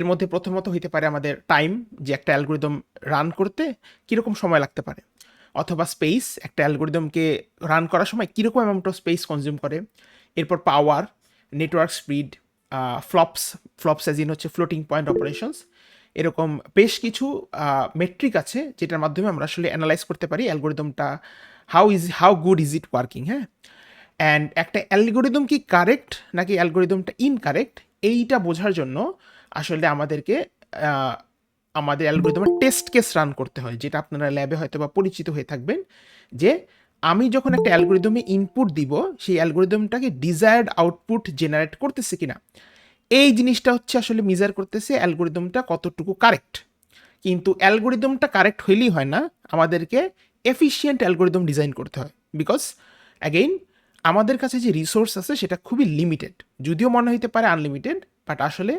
এর মধ্যে প্রথমত হইতে পারে আমাদের টাইম, যে একটা অ্যালগোরিদম রান করতে কীরকম সময় লাগতে পারে, অথবা স্পেস, একটা অ্যালগোরিদমকে রান করার সময় কীরকম অ্যামাউন্ট অফ স্পেস কনজিউম করে। এরপর power, network speed, flops, flops as in হচ্ছে ফ্লোটিং পয়েন্ট অপারেশনস। এরকম বেশ কিছু মেট্রিক আছে যেটার মাধ্যমে আমরা আসলে অ্যানালাইজ করতে পারি অ্যালগোরিদমটা how good is it working, হ্যাঁ। অ্যান্ড একটা অ্যালগোরিদম কি কারেক্ট নাকি অ্যালগোরিদমটা ইনকারেক্ট, এইটা বোঝার জন্য আসলে আমাদেরকে আমাদের অ্যালগোরিদমের টেস্ট কেস রান করতে হয়, যেটা আপনারা ল্যাবে হয়তো বা পরিচিত হয়ে থাকবেন, যে আমি যখন একটা অ্যালগোরিদমে ইনপুট দিব সেই অ্যালগোরিদমটাকে ডিজায়ার্ড আউটপুট জেনারেট করতেছে কিনা, এই জিনিসটা হচ্ছে আসলে মেজার করতেছে অ্যালগোরিদমটা কতটুকু কারেক্ট। কিন্তু অ্যালগোরিদমটা কারেক্ট হইলেই হয় না, আমাদেরকে এফিশিয়েন্ট অ্যালগোরিদম ডিজাইন করতে হয়। বিকজ অ্যাগেইন আমাদের কাছে যে রিসোর্স আছে সেটা খুবই লিমিটেড, যদিও মনে হইতে পারে আনলিমিটেড, বাট আসলে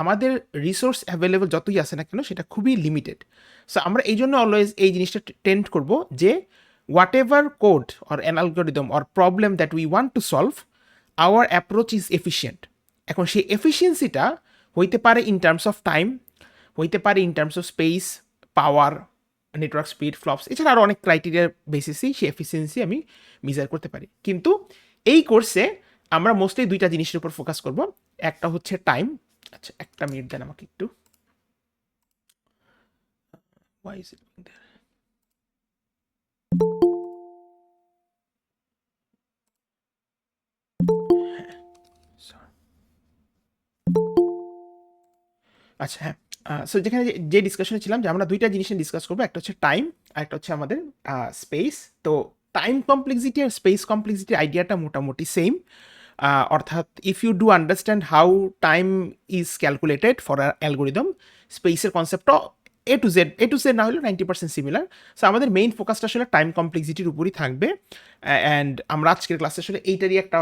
আমাদের রিসোর্স অ্যাভেলেবল যতই আছে না কেন সেটা খুবই লিমিটেড। সো আমরা এই জন্য অলওয়েজ এই জিনিসটা টেন্ড করব যে whatever code or an algorithm or problem that we want to solve, our approach is efficient. এখন সেই এফিসিয়েন্সিটা হইতে পারে ইন টার্মস অফ টাইম, হইতে পারে in terms of speech, power, network speed, flops, এছাড়া আরও অনেক ক্রাইটেরিয়ার বেসিসেই সেই এফিসিয়েন্সি আমি মেজার করতে পারি। কিন্তু এই কোর্সে আমরা মোস্টলি দুইটা জিনিসের উপর ফোকাস করব। একটা হচ্ছে টাইম। আচ্ছা, একটা মিনিট দেন আমাকে একটু। Why is it there? আচ্ছা, হ্যাঁ। সো যেখানে যে ডিসকাশনে ছিলাম, যে আমরা দুইটা জিনিস নিয়ে ডিসকাস করবো, একটা হচ্ছে টাইম আর একটা হচ্ছে আমাদের স্পেস। তো টাইম কমপ্লেক্সিটি আর স্পেস কমপ্লেক্সিটি আইডিয়াটা মোটামুটি সেম। অর্থাৎ if you do understand how time is calculated for our algorithm, স্পেসের কনসেপ্টটা এ টু জেড না হলেও 90% সিমিলার। সো আমাদের মেইন ফোকাসটা আসলে টাইম কমপ্লেক্সিটির উপরই থাকবে। অ্যান্ড আমরা আজকের ক্লাসে আসলে এইটারই একটা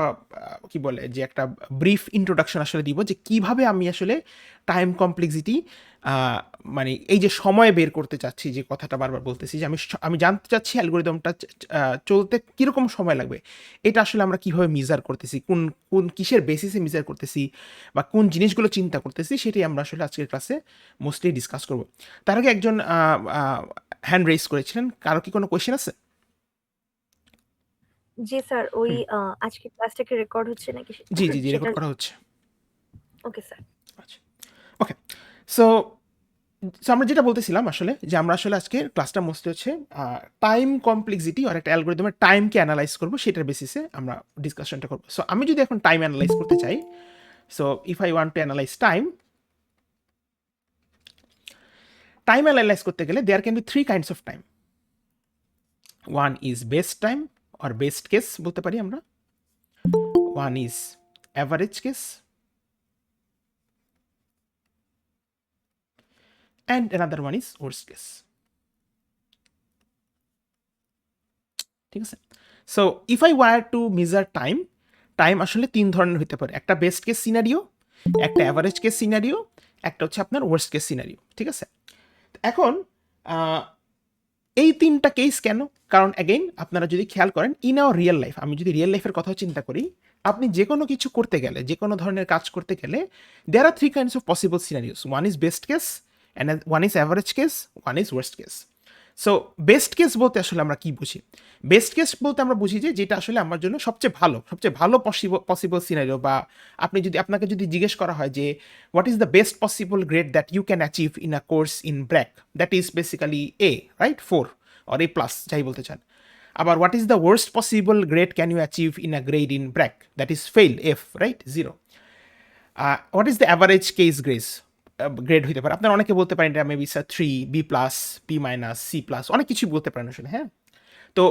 কি বলে যে একটা ব্রিফ ইন্ট্রোডাকশন আসলে দিব, যে কিভাবে আমি আসলে টাইম কমপ্লেক্সিটি, মানে এই যে সময় বের করতে চাচ্ছি, যে কথাটা বারবার বলতেছি, যে আমি জানতে চাচ্ছি অ্যালগোরিদমটা চলতে কীরকম সময় লাগবে, এটা আসলে আমরা কীভাবে মেজার করতেছি, কোন কোন কিসের বেসিসে মেজার করতেছি, বা কোন জিনিসগুলো চিন্তা করতেছি, সেটাই আমরা আসলে আজকের ক্লাসে মোস্টলি ডিসকাস করব। তার আগে একজন হ্যান্ড রেইজ করেছিলেন, কারো কি কোনো কোয়েশ্চেন আছে? জি স্যার, ওই আজকে ক্লাসটা কি রেকর্ড হচ্ছে নাকি জি জি জি, সেটা? রেকর্ড করা হচ্ছে। Okay sir. আচ্ছা, ওকে। সো সো আমরা যেটা বলতেছিলাম আসলে, যে আমরা আসলে আজকে ক্লাসটা মোস্টলি হচ্ছে টাইম কমপ্লেক্সিটি আর একটা অ্যালগোরিদমের টাইমকে অ্যানালাইজ করবো, সেটার বেসিসে আমরা ডিসকাশনটা করবো। সো আমি যদি এখন টাইম অ্যানালাইজ করতে চাই, so if I want to analyse time analyse করতে গেলে there can be three kinds of time. One is best time or best case বলতে পারি আমরা, one is average case, and another one is worst case. ঠিক আছে? So if I were to measure time, time আসলে তিন ধরনের হতে পারে। একটা বেস্ট কেস সিনারিও, একটা অ্যাভারেজ কেস সিনারিও, একটা হচ্ছে আপনার ওয়ার্স্ট কেস সিনারিও। ঠিক আছে? এখন এই তিনটা কেস কেন? কারণ অ্যাগেইন আপনারা যদি খেয়াল করেন, ইন আওয়ার রিয়েল লাইফ, আমি যদি রিয়েল লাইফের কথাও চিন্তা করি, আপনি যে কোনো কিছু করতে গেলে, যে কোনো ধরনের কাজ করতে গেলে, there are three kinds of possible scenarios. One is best case, and one is average case, one is worst case. So best case বলতে আসলে আমরা কি বুঝি? বেস্ট কেস বলতে আমরা বুঝি যে যেটা আসলে আমার জন্য সবচেয়ে ভালো পসিবল সিনারিও, বা আপনাকে যদি জিজ্ঞেস করা হয় যে what is the best possible grade that you can achieve in a course in BRAC, that is basically A, right, 4 or A plus, যাই বলতে চান। আবার what is the worst possible grade can you achieve in a grade in BRAC, that is fail, F, right, 0। What is the average case grade হইতে পারে, আপনারা অনেকে বলতে পারেন এটা maybe sir 3, B plus, B minus, C plus, অনেক কিছুই বলতে পারেন আসলে, হ্যাঁ। তো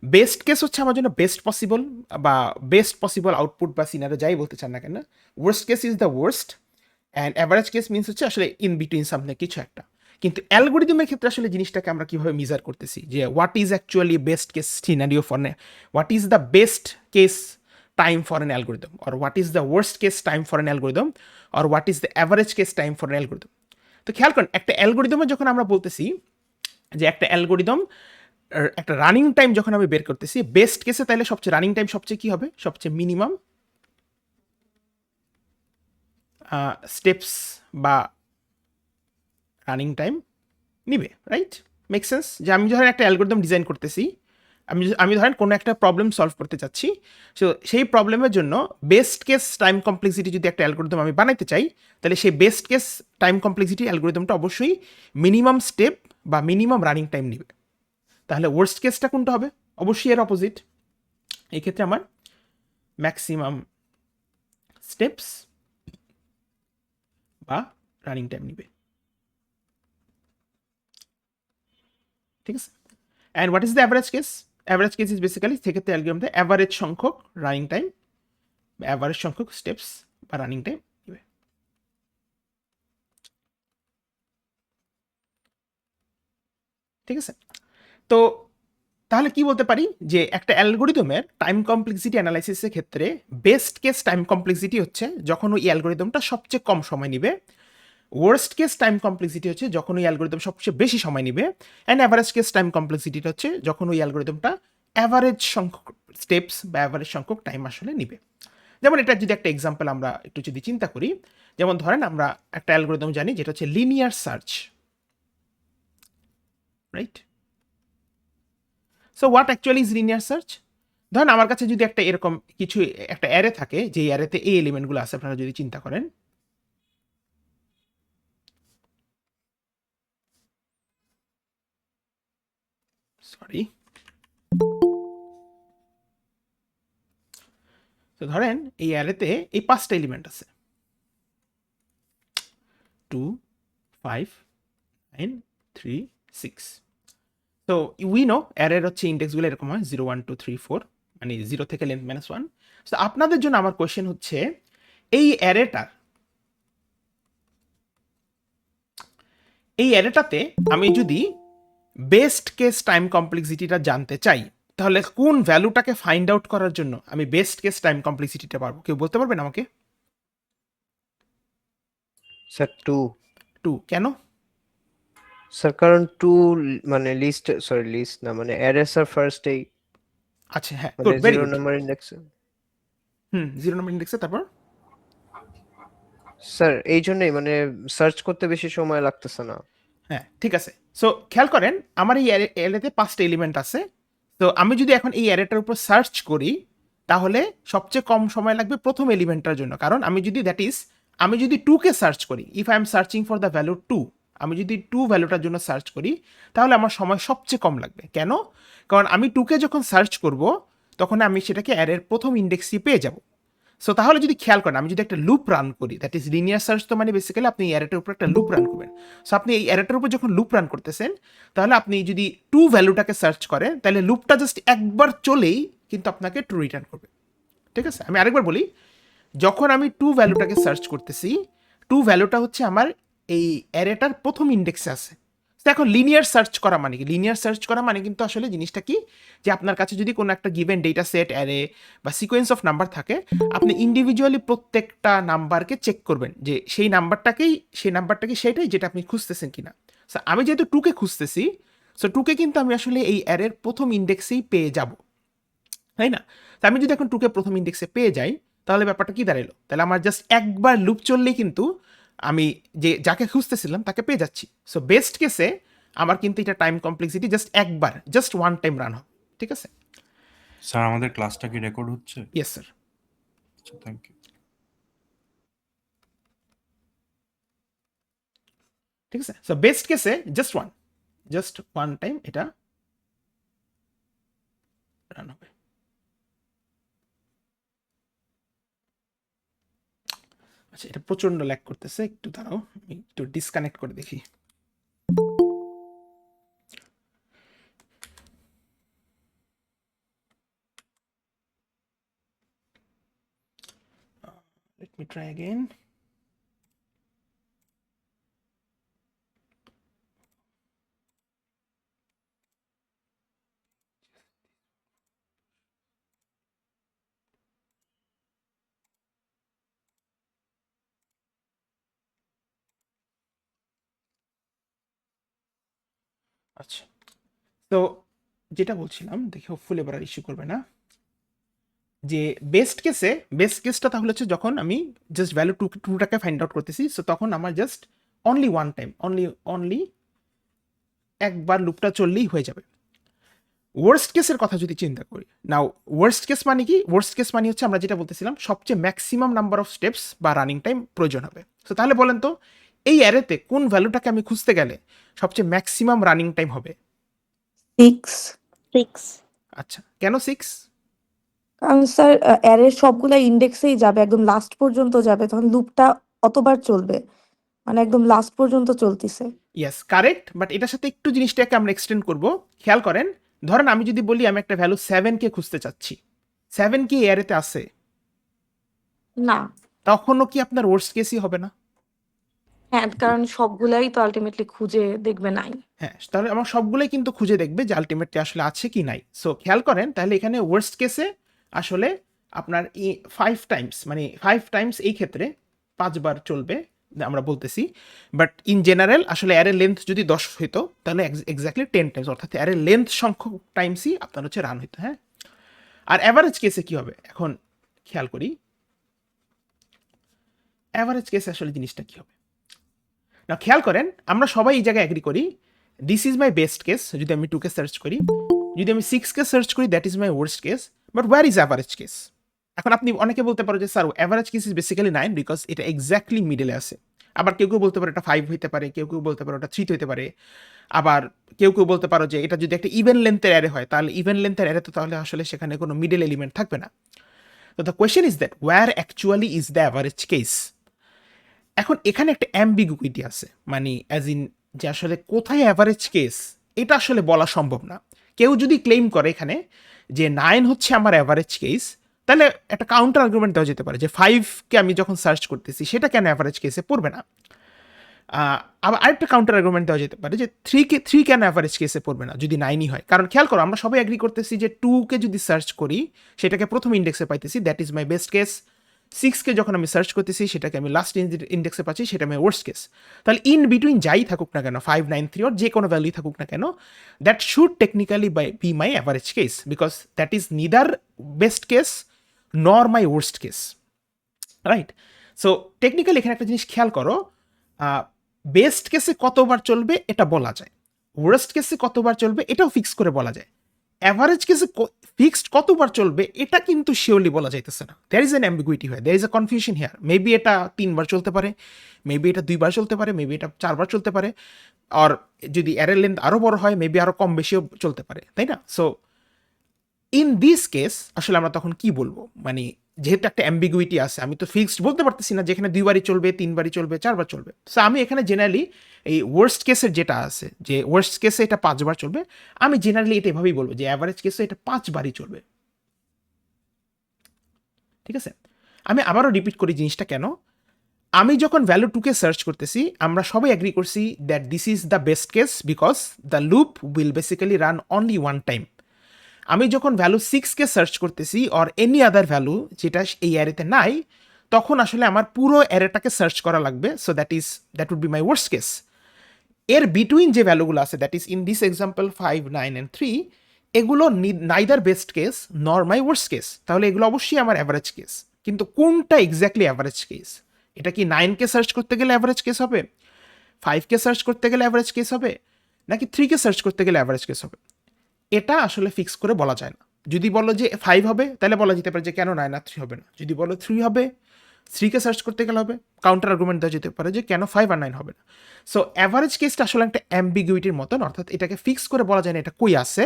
বেস্ট কেস হচ্ছে আমার জন্য বেস্ট পসিবল, বা বেস্ট পসিবল আউটপুট বা সিনারিও, যাই বলতে চান না কেন। Worst case is the worst, and average case means হচ্ছে আসলে ইন বিটুইন সামথিং, কিছু একটা। কিন্তু অ্যালগোরিদমের ক্ষেত্রে আসলে জিনিসটাকে আমরা কীভাবে মেজার করতেছি, যে what is actually best case scenario for what is the best case time for an algorithm, or what is the worst case time for an algorithm, or what is the average case time for an algorithm. তো খেয়াল করেন, একটা অ্যালগোরিদমে যখন আমরা বলতেছি যে একটা algorithm একটা রানিং টাইম যখন আমি বের করতেছি বেস্ট কেসে, তাহলে সবচেয়ে রানিং টাইম সবচেয়ে কি হবে? সবচেয়ে মিনিমাম স্টেপস বা রানিং টাইম নিবে, রাইট? Make sense? যে আমি ধরেন একটা অ্যালগোরিদম ডিজাইন করতেছি, আমি ধরেন কোনো একটা প্রবলেম সলভ করতে চাচ্ছি, সো সেই প্রবলেমের জন্য বেস্ট কেস টাইম কমপ্লেক্সিটি যদি একটা অ্যালগোরিদম আমি বানাইতে চাই, তাহলে সেই বেস্ট কেস টাইম কমপ্লেক্সিটি অ্যালগোরিদমটা অবশ্যই মিনিমাম স্টেপ বা মিনিমাম রানিং টাইম নিবে। তাহলে ওয়ার্স্ট কেসটা কোনটা হবে? অবশ্যই এর অপোজিট। এই ক্ষেত্রে আমার ম্যাক্সিমাম স্টেপস বা রানিং টাইম নিবে, ঠিক আছে? And what is the average case? Average case is basically সেক্ষেত্রে অ্যালগোরিদমতে অ্যাভারেজ সংখ্যক রানিং টাইম, অ্যাভারেজ সংখ্যক স্টেপস বা রানিং টাইম নেবে। ঠিক আছে? তো তাহলে কি বলতে পারি যে একটা অ্যালগোরিদমের টাইম কমপ্লেক্সিটি অ্যানালাইসিসের ক্ষেত্রে বেস্ট কেস টাইম কমপ্লেক্সিটি হচ্ছে যখন ওই অ্যালগোরিদমটা সবচেয়ে কম সময় নিবে, ওয়ার্স্ট কেস টাইম কমপ্লেক্সিটি হচ্ছে যখন ওই অ্যালগোরিদম সবচেয়ে বেশি সময় নিবে, অ্যান্ড অ্যাভারেজ কেস টাইম কমপ্লেক্সিটিটা হচ্ছে যখন ওই অ্যালগোরিদমটা অ্যাভারেজ সংখ্যক স্টেপস বা অ্যাভারেজ সংখ্যক টাইম আসলে নিবে। যেমন এটা যদি একটা এক্সাম্পল আমরা একটু যদি চিন্তা করি, যেমন ধরেন আমরা একটা অ্যালগোরিদম জানি যেটা হচ্ছে linear search, right? So what actually is linear search? ধরেন আমার কাছে যদি একটা এরকম কিছু একটা অ্যারে থাকে, যে অ্যারেতে এই এলিমেন্টগুলো আছে, আপনারা যদি চিন্তা করেন, সরি, তো ধরেন এই অ্যারেতে এই 5টা এলিমেন্ট আছে, 2, 5, 9, 3, 6। তো উই নো অ্যারের হচ্ছে ইন্ডেক্সগুলো এরকম হয় 0, 1, 2, 3, 4, মানে 0 থেকে লেন্থ -1। তো আপনাদের জন্য আমার কোয়েশ্চেন হচ্ছে এই অ্যারেটাতে আমি যদি বেস্ট কেস টাইম কমপ্লেক্সিটিটা জানতে চাই, তাহলে কোন ভ্যালুটাকে ফাইন্ড আউট করার জন্য আমি বেস্ট কেস টাইম কমপ্লেক্সিটিটা পারবো? কেউ বলতে পারবেন আমাকে? স্যার 2। 2 কেন? স্যার কারণ 2 মানে লিস্ট না, মানে অ্যারে স্যার ফার্স্টেই, আচ্ছা, হ্যাঁ, মানে good, very 0 good. Number index. 0 নম্বর ইন্ডেক্সে তারপর স্যার এই জন্যই মানে সার্চ করতে বেশি সময় লাগতেছে না। হ্যাঁ, ঠিক আছে। সো খেয়াল করেন আমার এই অ্যারেতে 5টা এলিমেন্ট আছে। তো আমি যদি এখন এই অ্যারেটার উপর সার্চ করি, তাহলে সবচেয়ে কম সময় লাগবে প্রথম এলিমেন্টটার জন্য। কারণ আমি যদি আমি যদি 2 কে সার্চ করি, if I am searching for the value 2, আমি যদি 2 ভ্যালুটার জন্য সার্চ করি, তাহলে আমার সময় সবচেয়ে কম লাগবে। কেন? কারণ আমি 2 কে যখন সার্চ করব, তখন আমি সেটাকে অ্যারের প্রথম ইন্ডেক্সই পেয়ে যাব। সো তাহলে যদি খেয়াল করেন, আমি যদি একটা লুপ রান করি, দ্যাট ইজ লিনিয়ার সার্চ, তো মানে বেসিক্যালি আপনি এই অ্যারেটার উপর একটা লুপ রান করবেন। সো আপনি এই অ্যারেটার উপর যখন লুপ রান করতেছেন, তাহলে আপনি যদি 2 ভ্যালুটাকে সার্চ করেন, তাহলে লুপটা জাস্ট একবার চলেই কিন্তু আপনাকে ট্রু রিটার্ন করবে। ঠিক আছে? আমি আরেকবার বলি, যখন আমি 2 ভ্যালুটাকে সার্চ করতেছি, 2 ভ্যালুটা হচ্ছে আমার এই অ্যারেটার প্রথম ইন্ডেক্সে আছে। তো এখন লিনিয়ার সার্চ করা মানে কি? লিনিয়ার সার্চ করা মানে কিন্তু আসলে জিনিসটা কি, যে আপনার কাছে যদি কোনো একটা গিভেন ডেটা সেট, অ্যারে বা সিকোয়েন্স অফ নাম্বার থাকে, আপনি ইন্ডিভিজুয়ালি প্রত্যেকটা নাম্বারকে চেক করবেন যে সেই নাম্বারটা কি সেটাই যেটা আপনি খুঁজতেছেন কিনা। সো আমি যেহেতু 2 কে খুঁজতেছি, সো 2 কে কিন্তু আমি আসলে এই অ্যারের প্রথম ইন্ডেক্সেই পেয়ে যাব, তাই না? তো আমি যদি এখন 2 কে প্রথম ইন্ডেক্সে পেয়ে যাই, তাহলে ব্যাপারটা কি দাঁড়ালো? তাহলে আমার জাস্ট একবার লুপ চললেই কিন্তু আমি যাকে খুঁজতেছিলাম তাকে পেয়ে যাচ্ছি। সো বেস্ট কেসে আমার কিন্তু এটা time complexity just one time run হবে। ঠিক আছে? স্যার আমাদের ক্লাসটা কি রেকর্ড হচ্ছে? Yes sir. আচ্ছা, থ্যাংক ইউ। ঠিক আছে? সো বেস্ট কেসে জাস্ট ওয়ান টাইম এটা রান হবে। আচ্ছা, এটা প্রচন্ড ল্যাগ করতেছে, একটু দাঁড়াও, আমি একটু ডিসকানেক্ট করে দেখি। Let me try again. আচ্ছা, তো যেটা বলছিলাম, দেখি হোপফুলি এবার আর ইস্যু করবে না, যে বেস্ট কেসটা তাহলে হচ্ছে যখন আমি জাস্ট ভ্যালু টুটাকে ফাইন্ড আউট করতেছি, সো তখন আমার just only one time, only একবার লুপটা চললেই হয়ে যাবে। ওয়ার্স্ট কেসের কথা যদি চিন্তা করি, নাও ওয়ার্স্ট কেস মানে কি? ওয়ার্স্ট কেস মানে হচ্ছে আমরা যেটা বলতেছিলাম সবচেয়ে ম্যাক্সিমাম নাম্বার অফ স্টেপস বা রানিং টাইম প্রয়োজন হবে। তো তাহলে বলেন তো এই অ্যারেতে কোন ভ্যালুটাকে আমি খুঁজতে গেলে সবচেয়ে ম্যাক্সিমাম রানিং টাইম হবে? 6। 6। আচ্ছা, কেন 6? কারণ স্যার অ্যারের সবগুলা ইন্ডেক্সেই যাবে, একদম লাস্ট পর্যন্ত যাবে, তখন লুপটা অতবার চলবে, মানে একদম লাস্ট পর্যন্ত চলতেছে। Yes, correct. বাট এটার সাথে একটু জিনিসটাকে আমরা এক্সটেন্ড করব। খেয়াল করেন, ধরেন আমি যদি বলি আমি একটা ভ্যালু 7কে খুঁজতে চাচ্ছি, 7 কি অ্যারেতে আছে? না। তখনও কি আপনার ওয়ার্স্ট কেসই হবে না? হ্যাঁ, কারণ সবগুলাই তো আলটিমেটলি খুঁজে দেখবে নাই। হ্যাঁ, তাহলে আমার সবগুলোই কিন্তু খুঁজে দেখবে যে আলটিমেটলি আসলে আছে কি নাই। সো খেয়াল করেন, তাহলে এখানে ওয়ার্স্ট কেসে আসলে আপনার 5 টাইমস, মানে 5 টাইমস এই ক্ষেত্রে 5 বার চলবে আমরা বলতেছি। বাট ইন জেনারেল আসলে অ্যারে লেন্থ যদি 10 হইতো তাহলে এক্স্যাক্টলি 10 টাইমস, অর্থাৎ অ্যারে লেন্থ সংখ্যক টাইমসই আপনার হচ্ছে রান হইতো। হ্যাঁ, আর অ্যাভারেজ কেসে কি হবে এখন খেয়াল করি। অ্যাভারেজ কেসে আসলে জিনিসটা কি হবে না, খেয়াল করেন আমরা সবাই এই জায়গায় অ্যাগ্রি করি this is my best case. যদি আমি 2কে সার্চ করি, যদি আমি 6কে সার্চ করি that is my worst case. But where is average case? এখন আপনি অনেকে বলতে পারো যে sir average case is basically 9 because এটা এক্স্যাক্টলি মিডলে আছে। আবার কেউ কেউ বলতে পারে এটা 5 হইতে পারে, কেউ কেউ বলতে পারে ওটা 3 হইতে পারে। আবার কেউ কেউ বলতে পারো যে এটা যদি একটা ইভেন লেন্থের অ্যারে হয় তাহলে ইভেন লেন্থের অ্যারে তো তাহলে আসলে সেখানে কোনো মিডল এলিমেন্ট থাকবে না। তো the question is that where actually is the average case? এখন এখানে একটা অ্যাম্বিগুইটি আছে, মানে অ্যাজ ইন যে আসলে কোথায় অ্যাভারেজ কেস এটা আসলে বলা সম্ভব না। কেউ যদি ক্লেম করে এখানে যে 9 হচ্ছে আমার অ্যাভারেজ কেস, তাহলে একটা কাউন্টার আর্গুমেন্ট দেওয়া যেতে পারে যে 5কে আমি যখন সার্চ করতেছি সেটা কেন অ্যাভারেজ কেসে পড়বে না। আবার আরেকটা কাউন্টার আর্গুমেন্ট দেওয়া যেতে পারে যে 3 কেন অ্যাভারেজ কেসে পড়বে না যদি 9ই হয়। কারণ খেয়াল করো আমরা সবাই অ্যাগ্রি করতেছি যে 2কে যদি সার্চ করি সেটাকে প্রথম ইন্ডেক্সে পাইতেছি, that is my best case. 6কে যখন আমি সার্চ করতেছি সেটাকে আমি লাস্ট ইন্ডেক্সে পাচ্ছি, সেটা আমার ওয়ার্স্ট কেস। তাহলে ইন বিটুইন যাই থাকুক না কেন, 5, 9, 3 ওর যে কোনো ভ্যালুই থাকুক না কেন, that should technically be my average case because that is neither best case nor my worst case, right? So technically এখানে একটা জিনিস খেয়াল করো, বেস্ট কেসে কতবার চলবে এটা বলা যায়, ওয়ার্স্ট কেসে কতবার চলবে এটাও ফিক্স করে বলা যায়। অ্যাভারেজ কেসে ফিক্সড কতবার চলবে এটা কিন্তু শিওরলি বলা যাইতেছে না। দ্যার ইজ অ্যান অ্যাম্বিগুইটি, হয় there is a confusion here. Maybe এটা 3 বার চলতে পারে, মেবি এটা 2 বার চলতে পারে, মেবি এটা 4 বার চলতে পারে, আর যদি অ্যারে লেন্থ আরও বড় হয় মেবি আরও কম বেশিও চলতে পারে, তাই না? সো ইন দিস কেস আসলে আমরা তখন কি বলবো, মানে যেহেতু একটা অ্যাম্বিগুইটি আছে আমি তো ফিক্সড বলতে পারতেছি না যেখানে 2 বারই চলবে, 3 বারই চলবে, 4 বার চলবে। সো আমি এখানে জেনারেলি এই ওয়ার্স্ট কেসের যেটা আছে যে ওয়ার্স্ট কেসে এটা 5 বার চলবে, আমি জেনারেলি এটা এভাবেই বলবো যে অ্যাভারেজ কেসে এটা 5 বারই চলবে। ঠিক আছে, আমি আবারও রিপিট করি জিনিসটা কেন। আমি যখন ভ্যালু 2কে সার্চ করতেছি আমরা সবাই অ্যাগ্রি করছি that this is the best case because the loop will basically run only one time. আমি যখন ভ্যালু 6কে সার্চ করতেছি অর এনি আদার ভ্যালু যেটা এই অ্যারেতে নাই, তখন আসলে আমার পুরো অ্যারেটাকে সার্চ করা লাগবে। So that would be my worst case. এর বিটুইন যে ভ্যালুগুলো আছে that is in this example 5, 9 and 3, এগুলো neither best case nor my worst case. তাহলে এগুলো অবশ্যই আমার অ্যাভারেজ কেস, কিন্তু কোনটা এক্স্যাক্টলি অ্যাভারেজ কেস? এটা কি 9কে সার্চ করতে গেলে অ্যাভারেজ কেস হবে, 5কে সার্চ করতে গেলে অ্যাভারেজ কেস হবে, নাকি 3কে সার্চ করতে গেলে অ্যাভারেজ কেস হবে? এটা আসলে ফিক্স করে বলা যায় না। যদি বলো যে 5 হবে তাহলে বলা যেতে পারে যে কেন 9 আর 3 হবে না। যদি বলো 3 হবে, 3কে সার্চ করতে গেলে হবে, কাউন্টার আর্গুমেন্ট দেওয়া যেতে পারে যে কেন 5 আর 9 হবে না। সো অ্যাভারেজ কেসটা আসলে একটা অ্যাম্বিগুইটির মতন, অর্থাৎ এটাকে ফিক্স করে বলা যায় না এটা কই আছে।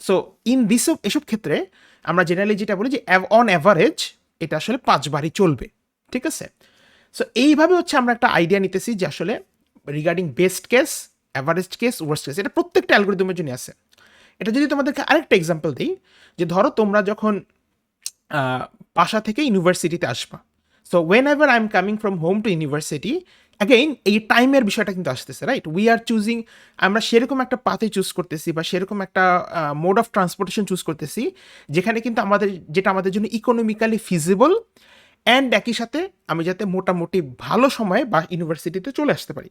সো ইন দিস এসব ক্ষেত্রে আমরা জেনারেলি যেটা বলি যে অন অ্যাভারেজ এটা আসলে 5 বারই চলবে। ঠিক আছে, সো এইভাবে হচ্ছে আমরা একটা আইডিয়া নিতেছি যে আসলে regarding best case, average case, worst case, এটা প্রত্যেকটা অ্যালগরিদমের জন্য আছে। এটা যদি তোমাদেরকে আরেকটা এক্সাম্পল দিই, যে ধরো তোমরা যখন বাসা থেকে ইউনিভার্সিটিতে আসবা, so whenever I am coming from home to university, again এই টাইমের বিষয়টা কিন্তু আসতেছে, রাইট? উই আর চুজিং, আমরা সেরকম একটা পাথে চুজ করতেছি বা সেরকম একটা মোড অফ ট্রান্সপোর্টেশন চুজ করতেছি যেখানে কিন্তু যেটা আমাদের জন্য ইকোনমিক্যালি ফিজিবল অ্যান্ড একই সাথে আমি যাতে মোটামুটি ভালো সময়ে বা ইউনিভার্সিটিতে চলে আসতে পারি।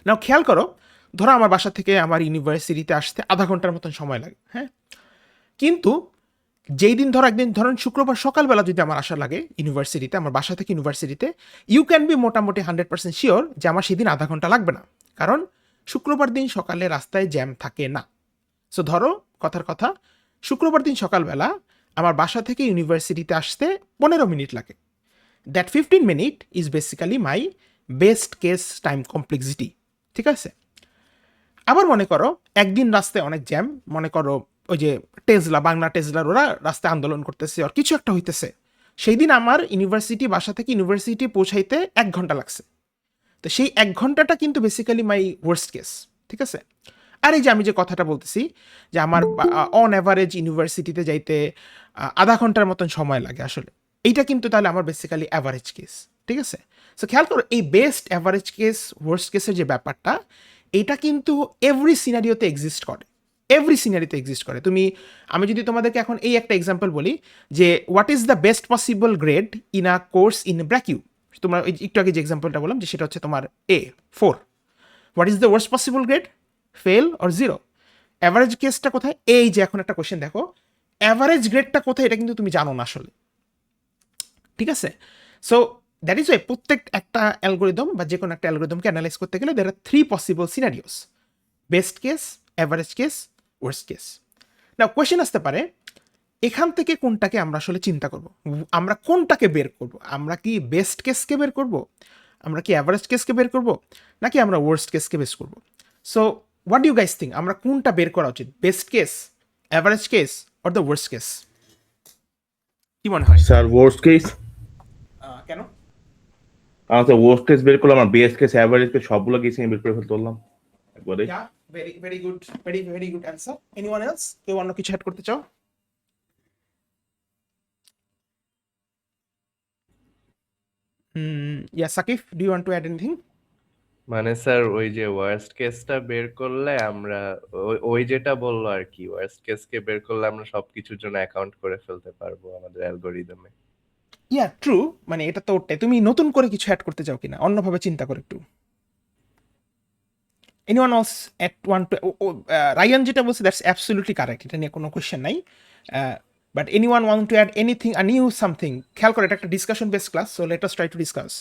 নাও খেয়াল করো, ধরো আমার বাসা থেকে আমার ইউনিভার্সিটিতে আসতে আধা ঘন্টার মতন সময় লাগে, হ্যাঁ? কিন্তু যেই দিন ধরো একদিন ধরেন শুক্রবার সকালবেলা যদি আমার আসা লাগে ইউনিভার্সিটিতে, আমার বাসা থেকে ইউনিভার্সিটিতে, ইউ ক্যান বি মোটামুটি 100% শিওর যে আমার সেদিন আধা ঘন্টা লাগবে না, কারণ শুক্রবার দিন সকালে রাস্তায় জ্যাম থাকে না। সো ধরো কথার কথা, শুক্রবার দিন সকালবেলা আমার বাসা থেকে ইউনিভার্সিটিতে আসতে 15 মিনিট লাগে। That 15 minute is basically my best case time complexity, ঠিক আছে? আবার মনে করো একদিন রাস্তায় অনেক জ্যাম, মনে করো ওই যে টেসলা, বাংলা টেসলার ওরা রাস্তায় আন্দোলন করতেছে আর কিছু একটা হইতেছে, সেই দিন আমার ইউনিভার্সিটি, বাসা থেকে ইউনিভার্সিটি পৌঁছাইতে 1 ঘন্টা লাগছে। তো সেই 1 ঘন্টাটা কিন্তু বেসিক্যালি মাই ওয়ার্স্ট কেস, ঠিক আছে? আর এই যে আমি যে কথাটা বলতেছি যে আমার অন অ্যাভারেজ ইউনিভার্সিটিতে যাইতে আধা ঘন্টার মতন সময় লাগে, আসলে এইটা কিন্তু তাহলে আমার বেসিক্যালি অ্যাভারেজ কেস, ঠিক আছে? সো খেয়াল করো এই বেস্ট, অ্যাভারেজ কেস, ওয়ার্স্ট কেসের যে ব্যাপারটা, এটা কিন্তু এভরি সিনারিওতে এক্সিস্ট করে, এভরি সিনারিতে এক্সিস্ট করে। আমি যদি তোমাদেরকে এখন এই একটা এক্সাম্পল বলি যে what is the best possible grade in a course in BRACU, তোমরা একটু আগে যে এক্সাম্পলটা বললাম যে সেটা হচ্ছে তোমার A4, what is the worst possible grade, fail or 0? Average কেসটা কোথায়? এই যে এখন একটা কোশ্চেন দেখো, অ্যাভারেজ গ্রেডটা কোথায় এটা কিন্তু তুমি জানো না আসলে, ঠিক আছে? সো দ্যাট ইজ ওয়াই প্রত্যেক একটা অ্যালগোরিদম বা যে কোনো একটা অ্যালগোরিদমকে অ্যানালাইজ করতে গেলে there are 3 possible scenarios, best case, average case, worst case. Now question আসতে পারে এখান থেকে কোনটাকে আমরা আসলে চিন্তা করব, আমরা কোনটাকে বের করব? আমরা কি বেস্ট কেসকে বের করব, আমরা কি অ্যাভারেজ কেসকে বের করব, নাকি আমরা ওয়ার্স্ট কেসকে বেস করব? So what you guys think, আমরা কোনটা বের করা উচিত, best case, average case or the worst case? কি মনে হয় স্যার ওয়ার্স্ট কেস, কেন? আমার তো ওয়ার্স্ট কেস বের করলাম, আর বেস্ট কেস, অ্যাভারেজ কেস সবগুলো কেস আমি বের করে ফেলতে পারলাম একবারে। Yeah, very good, very good answer. Anyone else? কেউ অন্য কিছু অ্যাড করতে চাও? Yeah, Sakif, do you want to add anything? মানে স্যার ওই যে ওয়ার্স্ট কেসটা বের করলে আমরা ওই যেটা বললো আর কি, ওয়ার্স্ট কেসকে বের করলে আমরা সবকিছুর জন্য অ্যাকাউন্ট করে ফেলতে পারবো আমাদের অ্যালগোরিদমে। Yeah, true. মানে এটা তো ওটাই, তুমি নতুন করে কিছু অ্যাড করতে চাও কিনা, অন্যভাবে চিন্তা করো একটু। Anyone else at one to Rayan যেটা বলছে দ্যাটস অ্যাবসলিউটলি কারেক্ট, এটা নিয়ে কোনো কোয়েশ্চেন নাই। But anyone want to add anything, a new something? খেয়াল করো এটা একটা discussion base class, so let us try to discuss.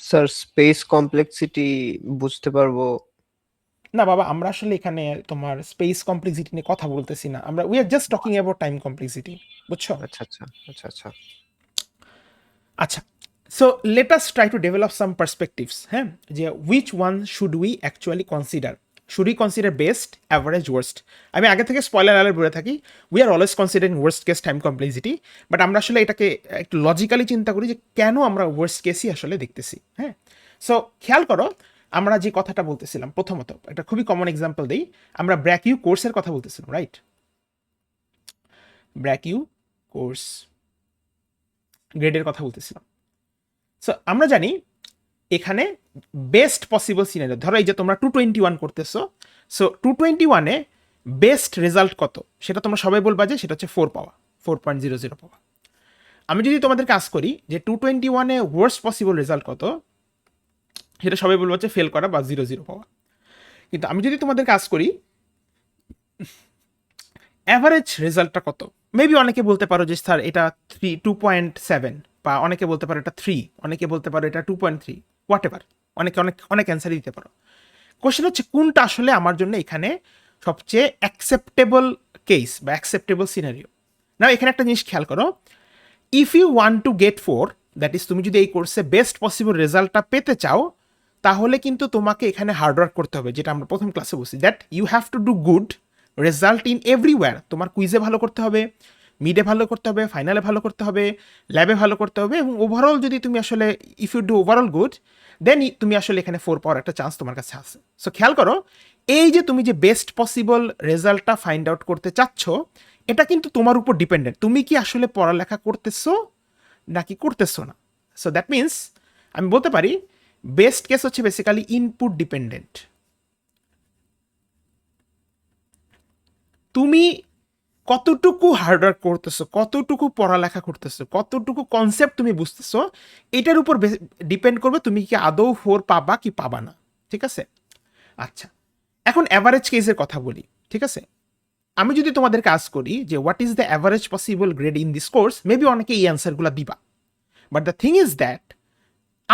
Sir space complexity বুঝতে পারবো? না বাবা, আমরা আসলে এখানে তোমার স্পেস কমপ্লেক্সিটি নিয়ে কথা বলতেছি না, আমরা we are just talking about time complexity, বুঝছো? আচ্ছা আচ্ছা আচ্ছা আচ্ছা আচ্ছা, so let us try to develop some perspectives, হ্যাঁ, যে which one should we actually consider? Should we consider best, average, worst? আমি আগে থেকে স্পয়লার অ্যালার্ট বলে থাকি, we are always considering worst case time complexity, but আমরা আসলে এটাকে একটু লজিক্যালি চিন্তা করি যে কেন আমরা ওয়ার্স্ট কেসই আসলে দেখতেছি, হ্যাঁ? সো খেয়াল করো আমরা যে কথাটা বলতেছিলাম, প্রথমত একটা খুবই কমন এক্সাম্পল দিই, আমরা ব্র্যাকিউ কোর্সের কথা বলতেছিলাম, রাইট? ব্র্যাকিউ কোর্স গ্রেডের কথা বলতেছিলাম। সো আমরা জানি এখানে বেস্ট পসিবল সিনারিও, ধরো এই যে তোমরা 221 করতেছো, সো 221-এ বেস্ট রেজাল্ট কত সেটা তোমরা সবাই বলবা যে সেটা হচ্ছে 4 পাওয়া, 4.00 পাওয়া। আমি যদি তোমাদেরকে আস্ক করি যে 221-এ ওয়ার্স্ট পসিবল রেজাল্ট কত, সেটা সবাই বলবো হচ্ছে ফেল করা বা 00 পাওয়া। কিন্তু আমি যদি তোমাদেরকে আস্ক করি অ্যাভারেজ রেজাল্টটা কত, মেবি অনেকে বলতে পারো যে স্যার এটা 2.7, বা অনেকে বলতে পারো এটা 3, অনেকে বলতে পারো এটা 2.3, হোয়াট এভার, অনেকে অনেক অনেক অ্যান্সারই দিতে পারো। কোশ্চেন হচ্ছে কোনটা আসলে আমার জন্য এখানে সবচেয়ে অ্যাকসেপ্টেবল কেস বা অ্যাকসেপ্টেবল সিনারিও। না, এখানে একটা জিনিস খেয়াল করো, if you want to get 4, that is তুমি যদি এই কোর্সে বেস্ট পসিবল রেজাল্টটা পেতে চাও, তাহলে কিন্তু তোমাকে এখানে হার্ডওয়ার্ক করতে হবে, যেটা আমরা প্রথম ক্লাসে বলছি, that you have to do good result in everywhere. তোমার কুইজে ভালো করতে হবে, মিডে ভালো করতে হবে, ফাইনালে ভালো করতে হবে, ল্যাবে ভালো করতে হবে, এবং ওভারঅল যদি তুমি আসলে if you do overall good, then তুমি আসলে এখানে 4 পাওয়ার একটা চান্স তোমার কাছে আছে। সো খেয়াল করো এই যে তুমি যে বেস্ট পসিবল রেজাল্টটা ফাইন্ড আউট করতে চাচ্ছ, এটা কিন্তু তোমার উপর ডিপেন্ডেন্ট, তুমি কি আসলে পড়ালেখা করতেছো নাকি করতেছো না। সো দ্যাট মিনস আমি বলতে পারি বেস্ট কেস হচ্ছে বেসিক্যালি ইনপুট ডিপেন্ডেন্ট। তুমি কতটুকু হার্ডওয়ার্ক করতেছো, কতটুকু পড়ালেখা করতেছো, কতটুকু কনসেপ্ট তুমি বুঝতেছো, এটার উপর ডিপেন্ড করবে তুমি কি আদৌ 4 পাবা কি পাবা না, ঠিক আছে? আচ্ছা, এখন অ্যাভারেজ কেসের কথা বলি, ঠিক আছে? আমি যদি তোমাদের কাজ করি যে what is the average possible grade in this course, maybe অনেকে এই অ্যান্সারগুলো দিবা, but the thing is that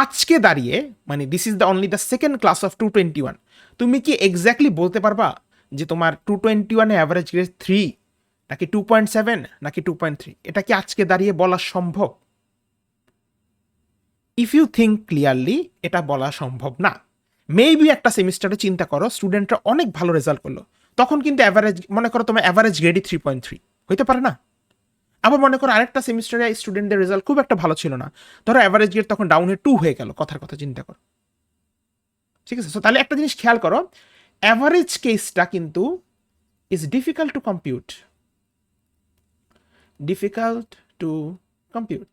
আজকে দাঁড়িয়ে মানে this is the only the second class of 221, তুমি কি এক্স্যাক্টলি বলতে পারবা যে তোমার 221 অ্যাভারেজ গ্রেড 3 নাকি 2.7 নাকি 2.3? এটা কি আজকে দাঁড়িয়ে বলা সম্ভব? ইফ ইউ থিঙ্ক ক্লিয়ারলি, এটা বলা সম্ভব না। মেবি একটা সেমিস্টারে চিন্তা করো স্টুডেন্টরা অনেক ভালো রেজাল্ট করলো, তখন কিন্তু অ্যাভারেজ, মনে করো তোমার অ্যাভারেজ গ্রেডই 3.3 হইতে পারে না? আবার মনে করো আরেকটা সেমিস্টারে স্টুডেন্টদের রেজাল্ট খুব একটা ভালো ছিল না, ধরো অ্যাভারেজ গ্রেড তখন ডাউনে 2 হয়ে গেল, কথার কথা চিন্তা করো। ঠিক আছে, সো তাহলে একটা জিনিস খেয়াল করো, অ্যাভারেজ কেসটা কিন্তু is difficult to compute, difficult to compute.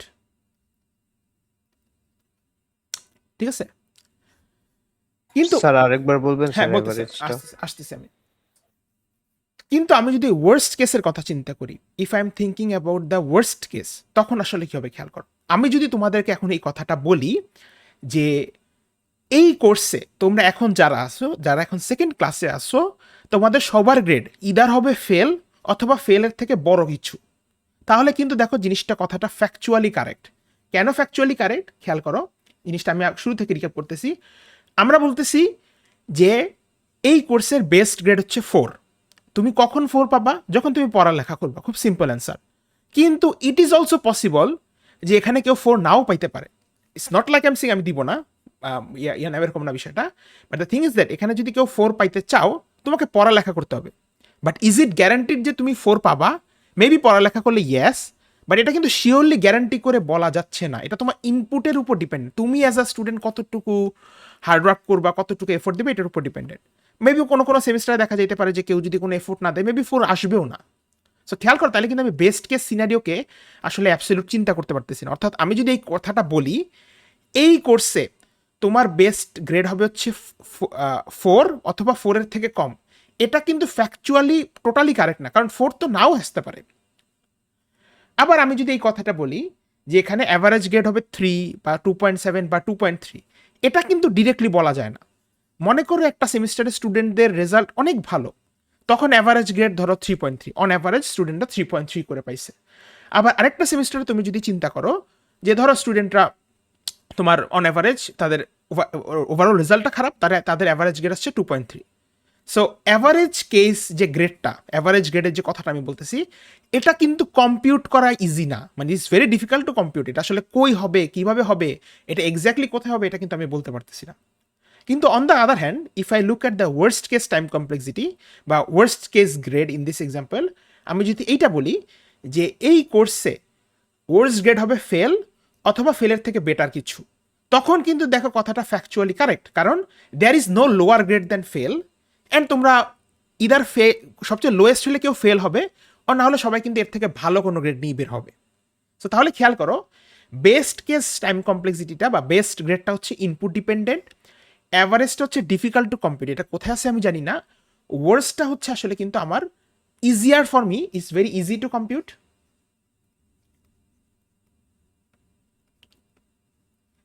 ঠিক আছে, কিন্তু স্যার আরেকবার বলবেন হ্যাঁ স্যার বলতেছি, এভারেজটা? আসতেছি আমি। কিন্তু আমি যদি ওয়ার্স্ট কেসের কথা চিন্তা করি, if I am thinking about the worst case, তখন আসলে কি হবে খেয়াল করো। আমি যদি তোমাদেরকে এখন এই কথাটা বলি যে এই কোর্সে তোমরা এখন যারা আসো, যারা এখন সেকেন্ড ক্লাসে আসো, তোমাদের সবার গ্রেড ইদার হবে ফেল অথবা ফেলের থেকে বড় কিছু, তাহলে কিন্তু দেখো জিনিসটা, কথাটা ফ্যাকচুয়ালি কারেক্ট। কেন ফ্যাকচুয়ালি কারেক্ট খেয়াল করো, জিনিসটা আমি শুরু থেকে রিক্যাপ করতেছি। আমরা বলতেছি যে এই কোর্সের বেস্ট গ্রেড হচ্ছে 4। তুমি কখন 4 পাবা? যখন তুমি পড়ালেখা করবা, খুব সিম্পল অ্যান্সার। কিন্তু ইট ইজ অলসো পসিবল যে এখানে কেউ 4 নাও পাইতে পারে। ইটস নট লাইক সিং আমি দিব না, এরকম না বিষয়টা, but the thing is that এখানে যদি কেউ 4 পাইতে চাও, তোমাকে পড়ালেখা করতে হবে। বাট ইজ ইট গ্যারান্টিড যে তুমি 4 পাবা? মেবি পড়ালেখা করলে ইয়েস, বাট এটা কিন্তু শিওরলি গ্যারান্টি করে বলা যাচ্ছে না। এটা তোমার ইনপুটের উপর ডিপেন্ড, তুমি অ্যাজ আ স্টুডেন্ট কতটুকু হার্ডওয়ার্ক করবা, কতটুকু এফোর্ট দেবে, এটার উপর ডিপেন্ডেন্ট। মেবি কোনো সেমিস্টারে দেখা যেতে পারে যে কেউ যদি কোনো এফোর্ট না দেয়, মেবি 4 আসবেও না। সো খেয়াল করো, তাহলে কিন্তু আমি বেস্ট কেস সিনারিওকে আসলে অ্যাবসলিউট চিন্তা করতে পারতেছি না। অর্থাৎ আমি যদি এই কথাটা বলি, এই কোর্সে তোমার বেস্ট গ্রেড হবে হচ্ছে 4 অথবা 4-এর থেকে কম, এটা কিন্তু ফ্যাকচুয়ালি টোটালি কারেক্ট না, কারণ 4 তো নাও আসতে পারে। আবার আমি যদি এই কথাটা বলি যে এখানে অ্যাভারেজ গ্রেড হবে 3 বা 2.7 বা 2.3, এটা কিন্তু ডিরেক্টলি বলা যায় না। মনে করো একটা সেমিস্টারে স্টুডেন্টদের রেজাল্ট অনেক ভালো, তখন অ্যাভারেজ গ্রেড ধরো 3.3, অন অ্যাভারেজ স্টুডেন্টরা 3.3 করে পাইছে। আবার আরেকটা সেমিস্টারে তুমি যদি চিন্তা করো যে ধরো স্টুডেন্টরা তোমার অন অ্যাভারেজ তাদের ওভারঅল রেজাল্টটা খারাপ, তাদের অ্যাভারেজ গ্রেড আসছে 2.3। সো অ্যাভারেজ কেস যে গ্রেডটা, অ্যাভারেজ গ্রেডের যে কথাটা আমি বলতেছি, এটা কিন্তু কম্পিউট করা ইজি না, মানে it's very difficult to compute. এটা আসলে কই হবে, কিভাবে হবে, এটা এক্স্যাক্টলি কোথায় হবে, এটা কিন্তু আমি বলতে পারতেছি না। কিন্তু on the other hand, if I look at the worst case time complexity বা worst case grade in this example, আমি যদি এইটা বলি যে এই কোর্সে ওয়ার্স্ট গ্রেড হবে ফেল অথবা ফেলের থেকে বেটার কিছু, তখন কিন্তু দেখো কথাটা ফ্যাকচুয়ালি কারেক্ট, কারণ there is no lower grade than fail, and তোমরা ইদার সবচেয়ে লোয়েস্ট হলে কেউ ফেল হবে, আর না হলে সবাই কিন্তু এর থেকে ভালো কোনো গ্রেড নিয়ে বের হবে। সো তাহলে খেয়াল করো, বেস্ট কেস টাইম কমপ্লেক্সিটিটা বা বেস্ট গ্রেডটা হচ্ছে ইনপুট ডিপেন্ডেন্ট, অ্যাভারেজটা হচ্ছে ডিফিকাল্ট টু কম্পিউট, এটা কোথায় আছে আমি জানি না, ওয়ার্স্টটা হচ্ছে আসলে কিন্তু আমার easier for me, is very easy to compute.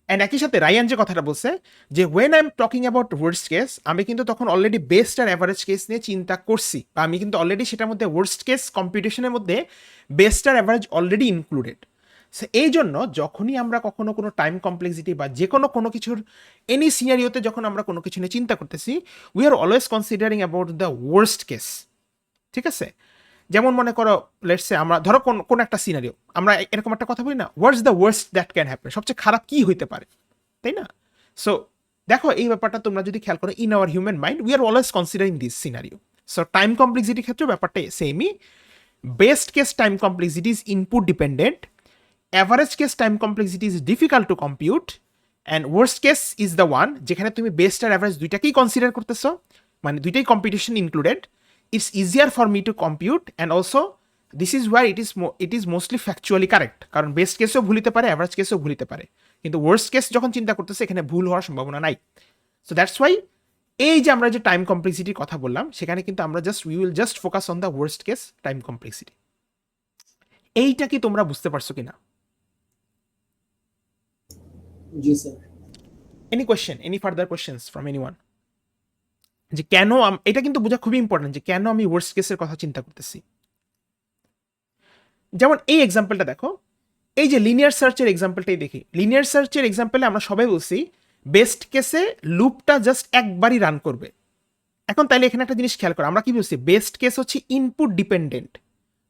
And একই সাথে রায়ান যে কথাটা বলছে যে when I am talking about worst case, আমি কিন্তু তখন অলরেডি বেস্ট আর অ্যাভারেজ কেস নিয়ে চিন্তা করছি, বা আমি কিন্তু অলরেডি সেটার মধ্যে ওয়ার্স্ট কেস কম্পিটিশনের মধ্যে বেস্ট আর অ্যাভারেজ অলরেডি ইনক্লুডেড। সো এই জন্য যখনই আমরা কখনো কোনো টাইম কমপ্লেক্সিটি বা যে কোনো কিছুর এনি সিনারিওতে যখন আমরা কোনো কিছু নিয়ে চিন্তা করতেছি, we are always considering about the worst case. ঠিক আছে, যেমন মনে করো লেটস সে আমরা ধরো কোন একটা সিনারিও, আমরা এরকম একটা কথা বলি না, what's the worst that can happen, সবচেয়ে খারাপ কি হইতে পারে, তাই না? সো দেখো এই ব্যাপারটা তোমরা যদি খেয়াল করো, in our human mind we are always considering this scenario. So time কমপ্লেক্সিটির ক্ষেত্রে ব্যাপারটা সেমই, best case time complexity is input dependent, average case time complexity is difficult to compute, and worst case is the one যেখানে তুমি best আর average দুইটাকেই consider করতেছো, মানে দুইটাই competition included. It's easier for me to compute, and also this is why it is mostly factually correct, কারণ best কেসও ভুল হতে পারে, অ্যাভারেজ কেসও ভুল হতে পারে, কিন্তু ওয়ার্স্ট কেস যখন চিন্তা করতেছে এখানে ভুল হওয়ার সম্ভাবনা নাই। সো দ্যাটস ওয়াই এই যে আমরা যে টাইম কমপ্লেক্সিটির কথা বললাম, সেখানে কিন্তু আমরা we will just focus on the worst case time complexity. এইটা কি তোমরা বুঝতে পারছো কিনা? জি sir. Any question, any further questions from anyone? যে কেন এটা কিন্তু বোঝা খুবই ইম্পর্টেন্ট যে কেন আমি ওয়ার্স্ট কেসের কথা চিন্তা করতেছি। যেমন এই এক্সাম্পলটা দেখো, এই যে লিনিয়ার সার্চের এক্সাম্পলটাই দেখি। লিনিয়ার সার্চের এক্সাম্পলে আমরা সবাই বলছি বেস্ট কেসে লুপটা জাস্ট একবারই রান করবে। এখন তাইলে এখানে একটা জিনিস খেয়াল করো, আমরা কি বলছি বেস্ট কেস হচ্ছে ইনপুট ডিপেন্ডেন্ট।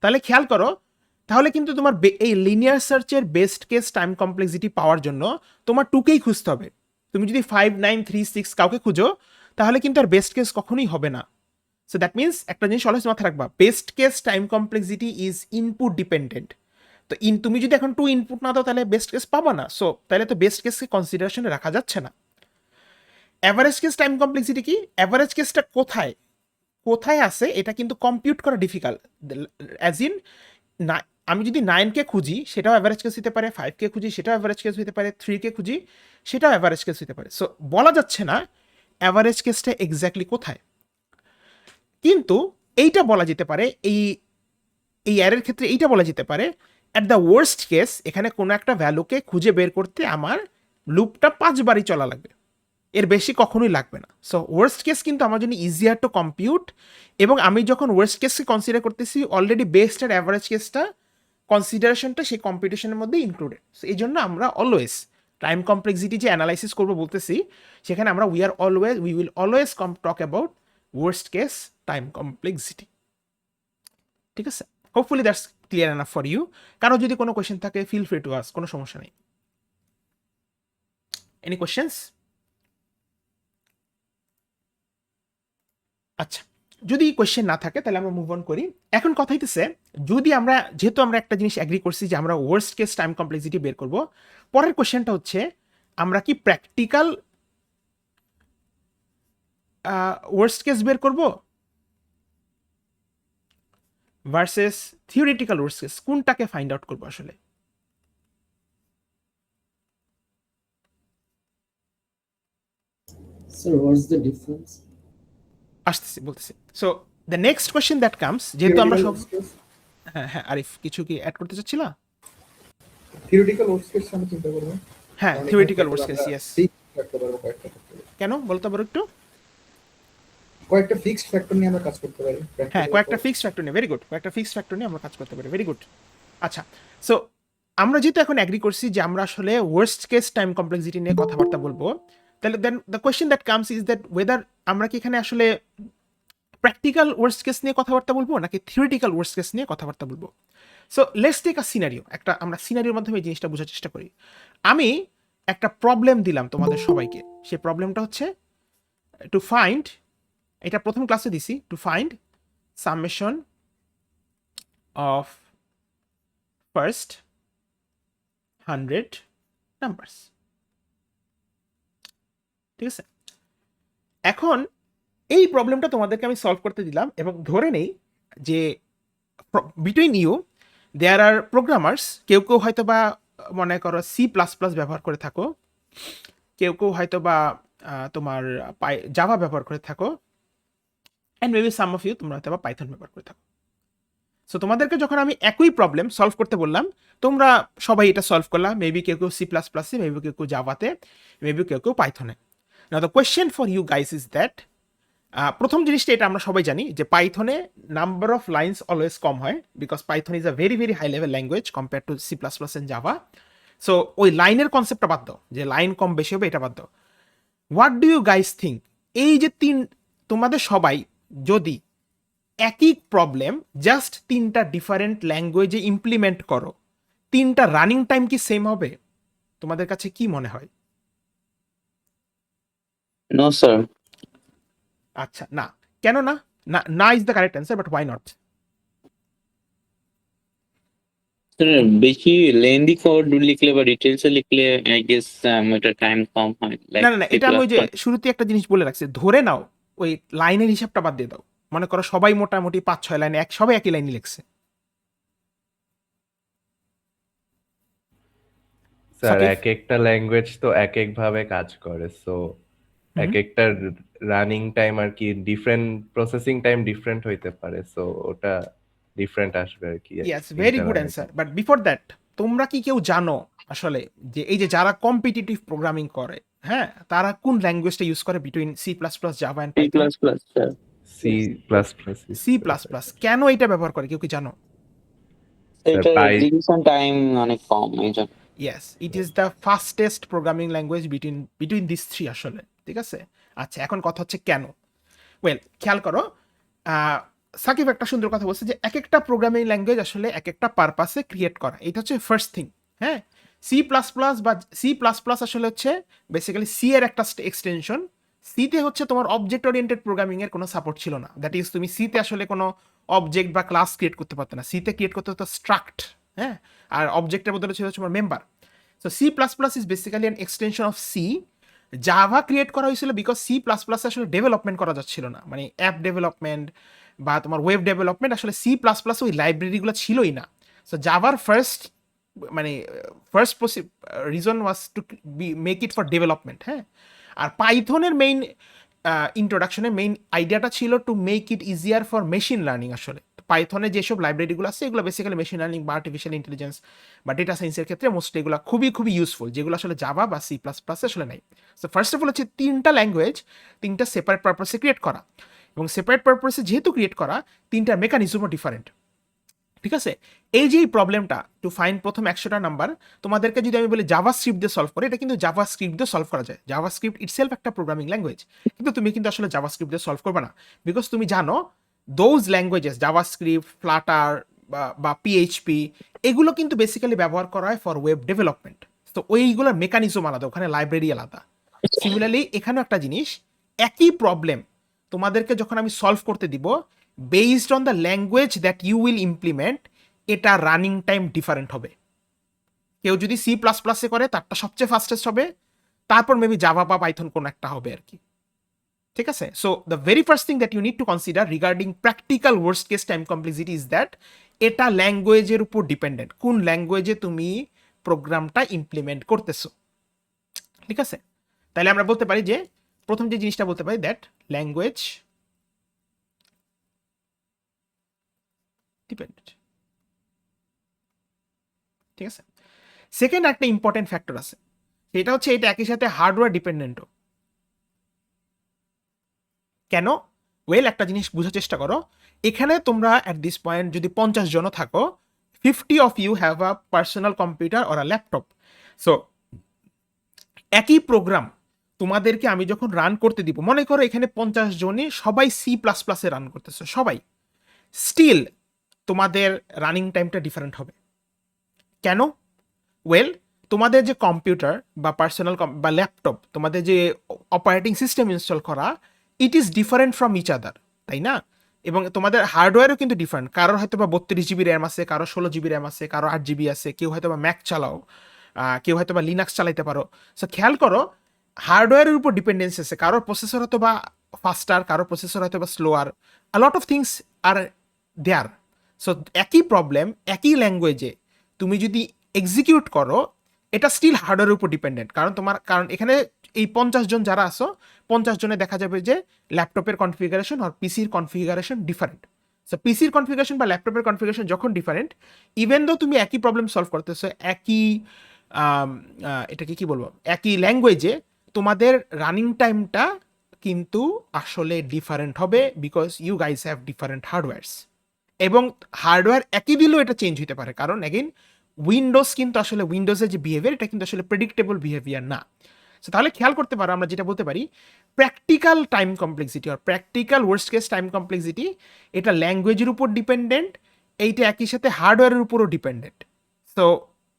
তাহলে খেয়াল করো, তাহলে কিন্তু তোমার এই লিনিয়ার সার্চের বেস্ট কেস টাইম কমপ্লেক্সিটি পাওয়ার জন্য তোমার 2কেই খুঁজতে হবে। তুমি যদি 5, 9, 3, 6 কাউকে খুঁজো তাহলে কিন্তু আর বেস্ট কেস কখনোই হবে না। সো দ্যাট মিনস একটা জিনিস অলওয়েজ মাথায় রাখবা, best case time complexity is input dependent. তো তুমি যদি এখন 2 ইনপুট না দাও তাহলে বেস্ট কেস পাবা না। সো তাহলে তো বেস্ট কেসকে কনসিডারেশনে রাখা যাচ্ছে না। অ্যাভারেজ কেস টাইম কমপ্লেক্সিটি কি? অ্যাভারেজ কেসটা কোথায় কোথায় আছে এটা কিন্তু কম্পিউট করা ডিফিকাল্ট। অ্যাজ ইন আমি যদি 9কে খুঁজি সেটাও অ্যাভারেজ কেস হতে পারে, 5কে খুঁজি সেটাও অ্যাভারেজ কেস হতে পারে, 3কে খুঁজি সেটাও অ্যাভারেজ কেস হতে পারে। সো বলা যাচ্ছে না অ্যাভারেজ কেসটা এক্স্যাক্টলি কোথায়, কিন্তু এইটা বলা যেতে পারে, এই অ্যারের ক্ষেত্রে এইটা বলা যেতে পারে অ্যাট দ্য ওয়ার্স্ট কেস এখানে কোনো একটা ভ্যালুকে খুঁজে বের করতে আমার লুপটা 5 বারই চলা লাগবে, এর বেশি কখনোই লাগবে না। সো ওয়ার্স্ট কেস কিন্তু আমার জন্য ইজিয়ার টু কম্পিউট, এবং আমি যখন ওয়ার্স্ট কেসকে কনসিডার করতেছি অলরেডি বেস্ট আর অ্যাভারেজ কেসটা কনসিডারেশনটা সেই কম্পিটিশনের মধ্যে ইনক্লুডেড। সো এই জন্য আমরা অলওয়েজ টাইম কমপ্লেক্সিটি যে অ্যানালাইসিস করবো বলতেছি সেখানে আমরা we will always talk about worst case time complexity. ঠিক আছে, hopefully that's clear enough for you. কারো যদি কোনো কোয়েশ্চেন থাকে ফিল ফ্রি টু আস্ক, কোনো সমস্যা নেই। Any questions? আচ্ছা, যদি কোয়েশ্চেন না থাকে তাহলে আমরা মুভ অন করি। এখন কথা হইতেছে, যদি আমরা যেহেতু আমরা একটা জিনিস অ্যাগ্রি করছি যে আমরা ওয়ার্স্ট কেস টাইম কমপ্লেক্সিটি বের করব, পরের কোয়েশ্চেনটা হচ্ছে আমরা কি প্র্যাকটিক্যাল ওয়ার্স্ট কেস বের করব ভার্সেস থিওরিটিক্যাল ওয়ার্স্ট কেস, কোনটাকে ফাইন্ড আউট করবো আসলে? Sir, what's the difference? আসতেছি, বলতেছি। So the next question that comes, যেহেতু আমরা সব Theoretical হ্যাঁ আরিফ কিছু কি অ্যাড করতে চাচ্ছিলা? worst case আমি চিন্তা করবো। হ্যাঁ, কারণ থিওরিটিক্যাল এখানে ওয়ার্স্ট কেস, ইয়েস। fixed রাখতে পারবো কয়েকটা factor। কেন বলতে পারো একটু? কয়েকটা ফিক্সড ফ্যাক্টর নিয়ে আমরা কাজ করতে পারি। হ্যাঁ, কয়েকটা ফিক্সড ফ্যাক্টর নিয়ে, ভেরি গুড, কয়েকটা ফিক্সড ফ্যাক্টর নিয়ে আমরা কাজ করতে পারি, ভেরি গুড। আচ্ছা, সো আমরা যেহেতু এখন অ্যাগ্রি করছি যে আমরা আসলে ওয়ার্স্ট কেস টাইম কমপ্লেক্সিটি নিয়ে কথাবার্তা বলবো, তাহলে then the question that comes is that whether আমরা কি এখানে আসলে প্র্যাকটিক্যাল ওয়ার্স্ট কেস নিয়ে কথাবার্তা বলবো নাকি থিওরিটিক্যাল ওয়ার্স্ট কেস নিয়ে কথাবার্তা বলবো। So let's take a scenario, একটা আমরা সিনারিওর মাধ্যমে এই জিনিসটা বোঝার চেষ্টা করি। আমি একটা প্রবলেম দিলাম তোমাদের সবাইকে, সেই প্রবলেমটা হচ্ছে টু ফাইন্ড, এটা প্রথম ক্লাসে দিছি, to find summation of first 100 numbers. ঠিক আছে, এখন এই প্রবলেমটা তোমাদেরকে আমি সলভ করতে দিলাম, এবং ধরে নেই যে between you there are programmers, কেউ কেউ হয়তো বা মনে করো C++ ব্যবহার করে থাকো, কেউ কেউ হয়তো বা তোমার জাভা ব্যবহার করে থাকো, and maybe some of you তোমরা হয়তো বা পাইথন ব্যবহার করে থাকো। সো তোমাদেরকে যখন আমি একই প্রবলেম সলভ করতে বললাম, তোমরা সবাই এটা সলভ করলাম, মেবি কেউ কেউ C++, মেবি কেউ কেউ জাভাতে, মেবি কেউ কেউ পাইথনে। Now the question for you guys is that, প্রথম জিনিসটা এটা আমরা সবাই জানি যে পাইথনে নাম্বার অফ লাইন্স অলওয়েজ কম হয়, because Python is a very very high level language compare to C++ and Java. So ওই লাইনের কনসেপ্টটা বাদ দাও, যে লাইন কম বেশি হবে এটা বাদ দাও। What do you guys think, এই যে তোমাদের সবাই যদি একই প্রবলেম জাস্ট 3টা ডিফারেন্ট ল্যাঙ্গুয়েজে ইমপ্লিমেন্ট করো, 3টা রানিং টাইম কি সেম হবে? তোমাদের কাছে কি মনে হয়? No, sir. আচ্ছা, না, কেন না? না is the correct answer, but why not? Sir, বেশি লেন্দি কোড লিখলে বা ডিটেলসে লিখলে আই গেস এটা টাইম কম হয়। না না না, এটা আমি ওই যে শুরুতে একটা জিনিস বলে রাখছি, ধরে নাও ওই লাইনের হিসাবটা বাদ দিয়ে দাও, মনে করো সবাই মোটামুটি 5-6 লাইনে সবাই একই লাইনে লিখছে। স্যার সাকিব? এক একটা ল্যাঙ্গুয়েজ তো এক এক ভাবে কাজ করে, সো এক একটা রানিং টাইম আর কি ডিফারেন্ট, প্রসেসিং টাইম ডিফারেন্ট হইতে পারে, সো ওটা ডিফারেন্ট আসবে আর কি। Yes, very good answer, but before that তোমরা কি কেউ জানো আসলে যে এই যে যারা কম্পিটিটিভ প্রোগ্রামিং করে হ্যাঁ, তারা কোন ল্যাঙ্গুয়েজটা ইউজ করে between C plus plus, Java and C++, Python? sir. C plus plus C plus plus. কেন এটা ব্যবহার করে কেউ কি জানো? এটা Python. এক্সিকিউশন টাইম অনেক কম এই জন্য। Yes, it is the fastest programming language between this three আসলে, ঠিক আছে? আচ্ছা, এখন কথা হচ্ছে কেন। ওয়েল, খেয়াল করো, সাকিব একটা সুন্দর কথা বলছে যে এক একটা প্রোগ্রামিং ল্যাঙ্গুয়েজ আসলে এক একটা পারপাসে ক্রিয়েট করা, এটা হচ্ছে ফার্স্ট থিং। হ্যাঁ, সি প্লাস প্লাস বা সি প্লাস প্লাস আসলে হচ্ছে বেসিক্যালি সি এর একটা এক্সটেনশন। সিতে হচ্ছে তোমার অবজেক্ট ওরিয়েন্টেড প্রোগ্রামিং এর কোনো সাপোর্ট ছিল না। দ্যাট ইজ তুমি সিতে আসলে কোনো অবজেক্ট বা ক্লাস ক্রিয়েট করতে পারতো না, সিতে ক্রিয়েট করতে হতো স্ট্রাক্ট। হ্যাঁ, আর অবজেক্টের বদলে ছিল তোমার member. So C plus plus is basically an extension of C. Java create করা হয়েছিল বিকজ সি প্লাস প্লাস আসলে ডেভেলপমেন্ট করা যাচ্ছিল না, মানে অ্যাপ ডেভেলপমেন্ট বা তোমার ওয়েব ডেভেলপমেন্ট আসলে সি প্লাস প্লাস ওই লাইব্রেরিগুলো ছিলই না। সো জাভার first reason was to make it for development. হ্যাঁ, আর পাইথনের মেইন ইন্ট্রোডাকশনের মেইন আইডিয়াটা ছিল to make it easier for machine learning. আসলে পাইথনে যেসব লাইব্রেরিগুলো আছে এগুলো বেসিক্যালি মেশিন লার্নিং বা আর্টিফিশিয়াল ইন্টেলিজেন্স বা ডেটা সায়েন্সের ক্ষেত্রে মোস্টলি এগুলো খুবই খুবই ইউজফুল, যেগুলো আসলে জাভা বা সি প্লাস প্লাস আসলে নাই। সো ফার্স্ট অফ অল হচ্ছে তিনটা ল্যাঙ্গুয়েজ তিনটা সেপারেট পারপাসে ক্রিয়েট করা, এবং সেপারেট পারপাসে যেহেতু ক্রিয়েট করা, তিনটার মেকানিজমও ডিফারেন্ট। ঠিক আছে, এই যে প্রবলেমটা টু ফাইন্ড প্রথম 100টা নাম্বার তোমাদেরকে যদি আমি বলি জাভা স্ক্রিপ্ট দিয়ে সলভ করে, এটা কিন্তু জাভা স্ক্রিপ্ট দিয়ে সলভ করা যায়। জাভা স্ক্রিপ্ট ইটসেলফ একটা প্রোগ্রামিং ল্যাঙ্গুয়েজ, কিন্তু তুমি কিন্তু আসলে জাভা স্ক্রিপ্ট দিয়ে সলভ করবে না, বিকজ তুমি জানো those languages Java script, Flutter বা পিএইচপি এগুলো কিন্তু বেসিক্যালি ব্যবহার করা হয় ফর ওয়েব ডেভেলপমেন্ট। তো ওইগুলোর মেকানিজম আলাদা, ওখানে লাইব্রেরি আলাদা। সিমিলারলি এখানেও একটা জিনিস, একই প্রবলেম তোমাদেরকে যখন আমি সলভ করতে দিব, based on the language that you will implement, এটা রানিং টাইম ডিফারেন্ট হবে। কেউ যদি সি প্লাস প্লাসে করে তারটা সবচেয়ে ফাস্টেস্ট হবে, তারপর মেবি জাভা বা পাইথন কোন একটা হবে আর কি। ঠিক আছে, so the very first thing that you need to consider regarding practical worst case time complexity is that এটা ল্যাঙ্গুয়েজের উপর ডিপেন্ডেন্ট, কোন ল্যাঙ্গুয়েজে তুমি প্রোগ্রামটা ইমপ্লিমেন্ট করতেছো। ঠিক আছে, তাহলে আমরা বলতে পারি যে প্রথম যে জিনিসটা বলতে পারি দ্যাট ল্যাঙ্গুয়েজ ডিপেন্ডেন্ট। ঠিক আছে, সেকেন্ড একটা ইম্পর্টেন্ট ফ্যাক্টর আছে, সেটা হচ্ছে এটা একই সাথে হার্ডওয়্যার ডিপেন্ডেন্টও। কেন? ওয়েল, একটা জিনিস বোঝার চেষ্টা করো, এখানে তোমরা অ্যাট দিস পয়েন্ট যদি 50 জনও থাকো, 50 of you have a personal computer or a laptop. So একই প্রোগ্রাম তোমাদেরকে আমি যখন রান করতে দিব, মনে করো এখানে 50 জনই সবাই সি প্লাস প্লাসে রান করতেছে সবাই, স্টিল তোমাদের রানিং টাইমটা ডিফারেন্ট হবে। কেন? ওয়েল, তোমাদের যে কম্পিউটার বা পার্সোনাল বা ল্যাপটপ, তোমাদের যে অপারেটিং সিস্টেম ইনস্টল করা, it is different from each other, তাই না? এবং তোমাদের হার্ডওয়্যারও কিন্তু ডিফারেন্ট, কারোর হয়তো বা 32 জিবি র্যাম আছে, কারো 16 জিবি র্যাম আছে, কারো 8 জিবি আছে, কেউ হয়তো বা ম্যাক চালাও, কেউ হয়তো বা লিনাক্স চালাইতে পারো। সো খেয়াল করো, হার্ডওয়্যারের উপর ডিপেন্ডেন্সি আছে, কারোর প্রসেসর হয়তো বা ফাস্টার, কারোর প্রসেসর হয়তো বা slower, a lot of things are there. So একই প্রবলেম একই ল্যাঙ্গুয়েজে তুমি যদি এক্সিকিউট করো, এটা স্টিল হার্ডওয়্যারের উপর ডিপেন্ডেন্ট। কারণ এখানে এই 50 জন যারা আসো, 50 জনে দেখা যাবে যে ল্যাপটপের কনফিগারেশন আর পিসির কনফিগারেশন ডিফারেন্ট। সো পিসির কনফিগারেশন বা ল্যাপটপের কনফিগারেশন যখন ডিফারেন্ট, ইভেন দো তুমি একই প্রবলেম সলভ করতেছো একই এটাকে কি বলবো, একই ল্যাঙ্গুয়েজে, তোমাদের রানিং টাইমটা কিন্তু আসলে ডিফারেন্ট হবে, because you guys have different hardwares. এবং হার্ডওয়্যার একই দিলেও এটা চেঞ্জ হতে পারে, কারণ অ্যাগেন উইন্ডোজ কিন্তু আসলে উইন্ডোজের যে বিহেভিয়ার, এটা কিন্তু আসলে প্রেডিক্টেবল বিহেভিয়ার না। সো তাহলে খেয়াল করতে পারো, আমরা যেটা বলতে পারি প্র্যাকটিক্যাল টাইম কমপ্লেক্সিটি আর practical worst case time complexity, এটা ল্যাঙ্গুয়েজের উপর ডিপেন্ডেন্ট, এইটা একই সাথে হার্ডওয়্যারের উপরও ডিপেন্ডেন্ট। সো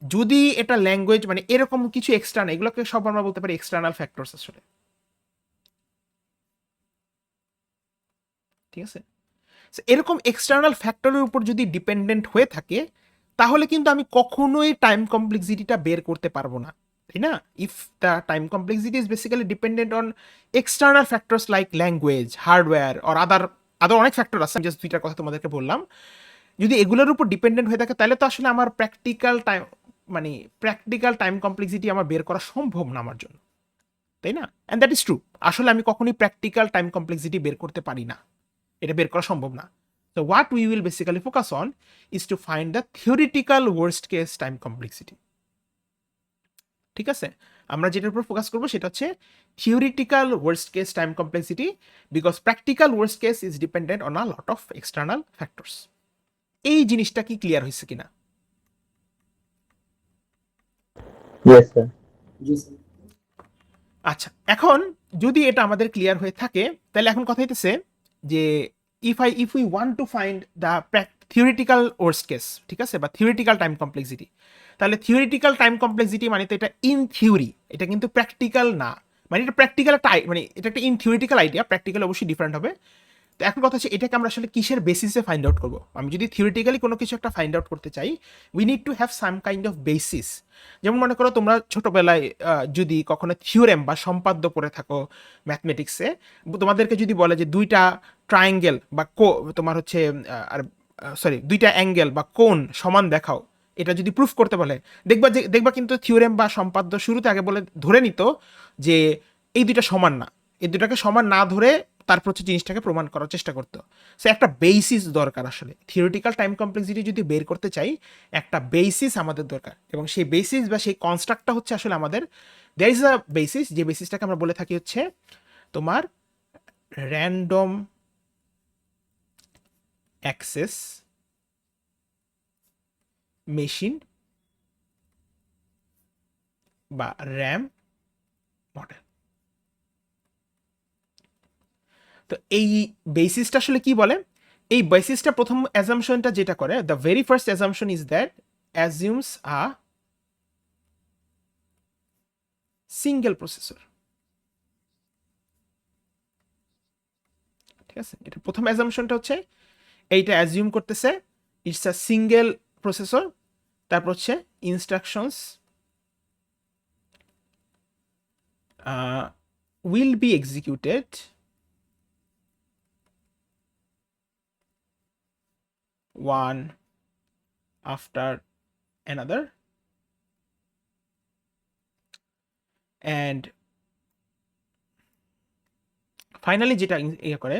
যদি এটা ল্যাঙ্গুয়েজ মানে এরকম কিছু এক্সটার্নাল, এগুলোকে সব আমরা বলতে পারি এক্সটার্নাল ফ্যাক্টরস আসলে। ঠিক আছে, এরকম এক্সটার্নাল ফ্যাক্টরের উপর যদি ডিপেন্ডেন্ট হয়ে থাকে, তাহলে কিন্তু আমি কখনোই টাইম কমপ্লেক্সিটিটা বের করতে পারবো না, তাই না? If the time complexity is basically dependent on external factors like language, hardware or other অনেক ফ্যাক্টর আছে, জাস্ট দুইটার কথা তোমাদেরকে বললাম। যদি এগুলোর উপর ডিপেন্ডেন্ট হয়ে থাকে, তাহলে তো আসলে আমার প্র্যাকটিক্যাল টাইম কমপ্লেক্সিটি আমার বের করা সম্ভব না আমার জন্য, তাই না? অ্যান্ড দ্যাট ইজ ট্রু, আসলে আমি কখনোই প্র্যাকটিক্যাল টাইম কমপ্লেক্সিটি বের করতে পারি না, এটা বের করা সম্ভব না। So what we will basically focus on is to find the theoretical worst case time complexity. ঠিক আছে, আমরা যেটার উপর ফোকাস করবো সেটা হচ্ছে theoretical worst case time complexity, because practical worst case is dependent on a lot of external factors. এই জিনিসটা কি ক্লিয়ার হয়েছে কিনা? Yes, sir. জি স্যার। আচ্ছা, এখন যদি এটা আমাদের ক্লিয়ার হয়ে থাকে তাহলে এখন কথা হইতেছে যে if we want to find the theoretical worst case, ঠিক আছে, বা থিওরিটিক্যাল টাইম কমপ্লেক্সিটি, তাহলে থিওরিটিক্যাল টাইম কমপ্লেক্সিটি মানে তো এটা ইন থিওরি, এটা কিন্তু প্র্যাকটিক্যাল না, মানে এটা প্র্যাকটিক্যাল একটা মানে এটা একটা ইন থিওরিটিক্যাল আইডিয়া, প্র্যাকটিক্যাল অবশ্যই ডিফারেন্ট হবে। তো এখন কথা হচ্ছে এটাকে আমরা আসলে কিসের বেসিসে ফাইন্ড আউট করবো? আমি যদি থিওরিটিক্যালি কোনো কিছু একটা ফাইন্ড আউট করতে চাই, we need to have some kind of basis. যেমন মনে করো তোমরা ছোটবেলায় যদি কখনো থিওরেম বা সম্পাদ্য পড়ে থাকো ম্যাথমেটিক্সে, তোমাদেরকে যদি বলে যে দুইটা ট্রায়াঙ্গেল বা তোমার হচ্ছে দুইটা অ্যাঙ্গেল বা কোণ সমান দেখাও, এটা যদি প্রুফ করতে বলে, দেখবা কিন্তু থিওরেম বা সম্পাদ্য শুরুতে আগে বলে ধরে নিত যে এই দুইটা সমান না, এই দুটাকে সমান না ধরে তারপর হচ্ছে জিনিসটাকে প্রমাণ করার চেষ্টা করতো। সো একটা বেসিস দরকার আসলে থিওরিটিক্যাল টাইম কমপ্লেক্সিটি যদি বের করতে চাই, একটা বেসিস আমাদের দরকার, এবং সেই বেসিস বা সেই কনস্ট্রাক্টটা হচ্ছে আসলে আমাদের দেয়ার ইজ আ বেসিস, যে বেসিসটাকে আমরা বলে থাকি হচ্ছে তোমার র্যান্ডম অ্যাক্সেস মেশিন বা র্যাম মডেল। তো এই বেসিসটা আসলে কি বলে? এই বেসিসটা প্রথম অ্যাজাম্পশনটা যেটা করে, the very first assumption is that assumes a single processor. ঠিক আছে, এটা প্রথম অ্যাজাম্পশনটা হচ্ছে এইটা অ্যাজিউম করতেছে ইটস আ সিঙ্গেল প্রসেসর, তারপর হচ্ছে instructions will be executed one after another, and finally যেটা ইয়ে করে,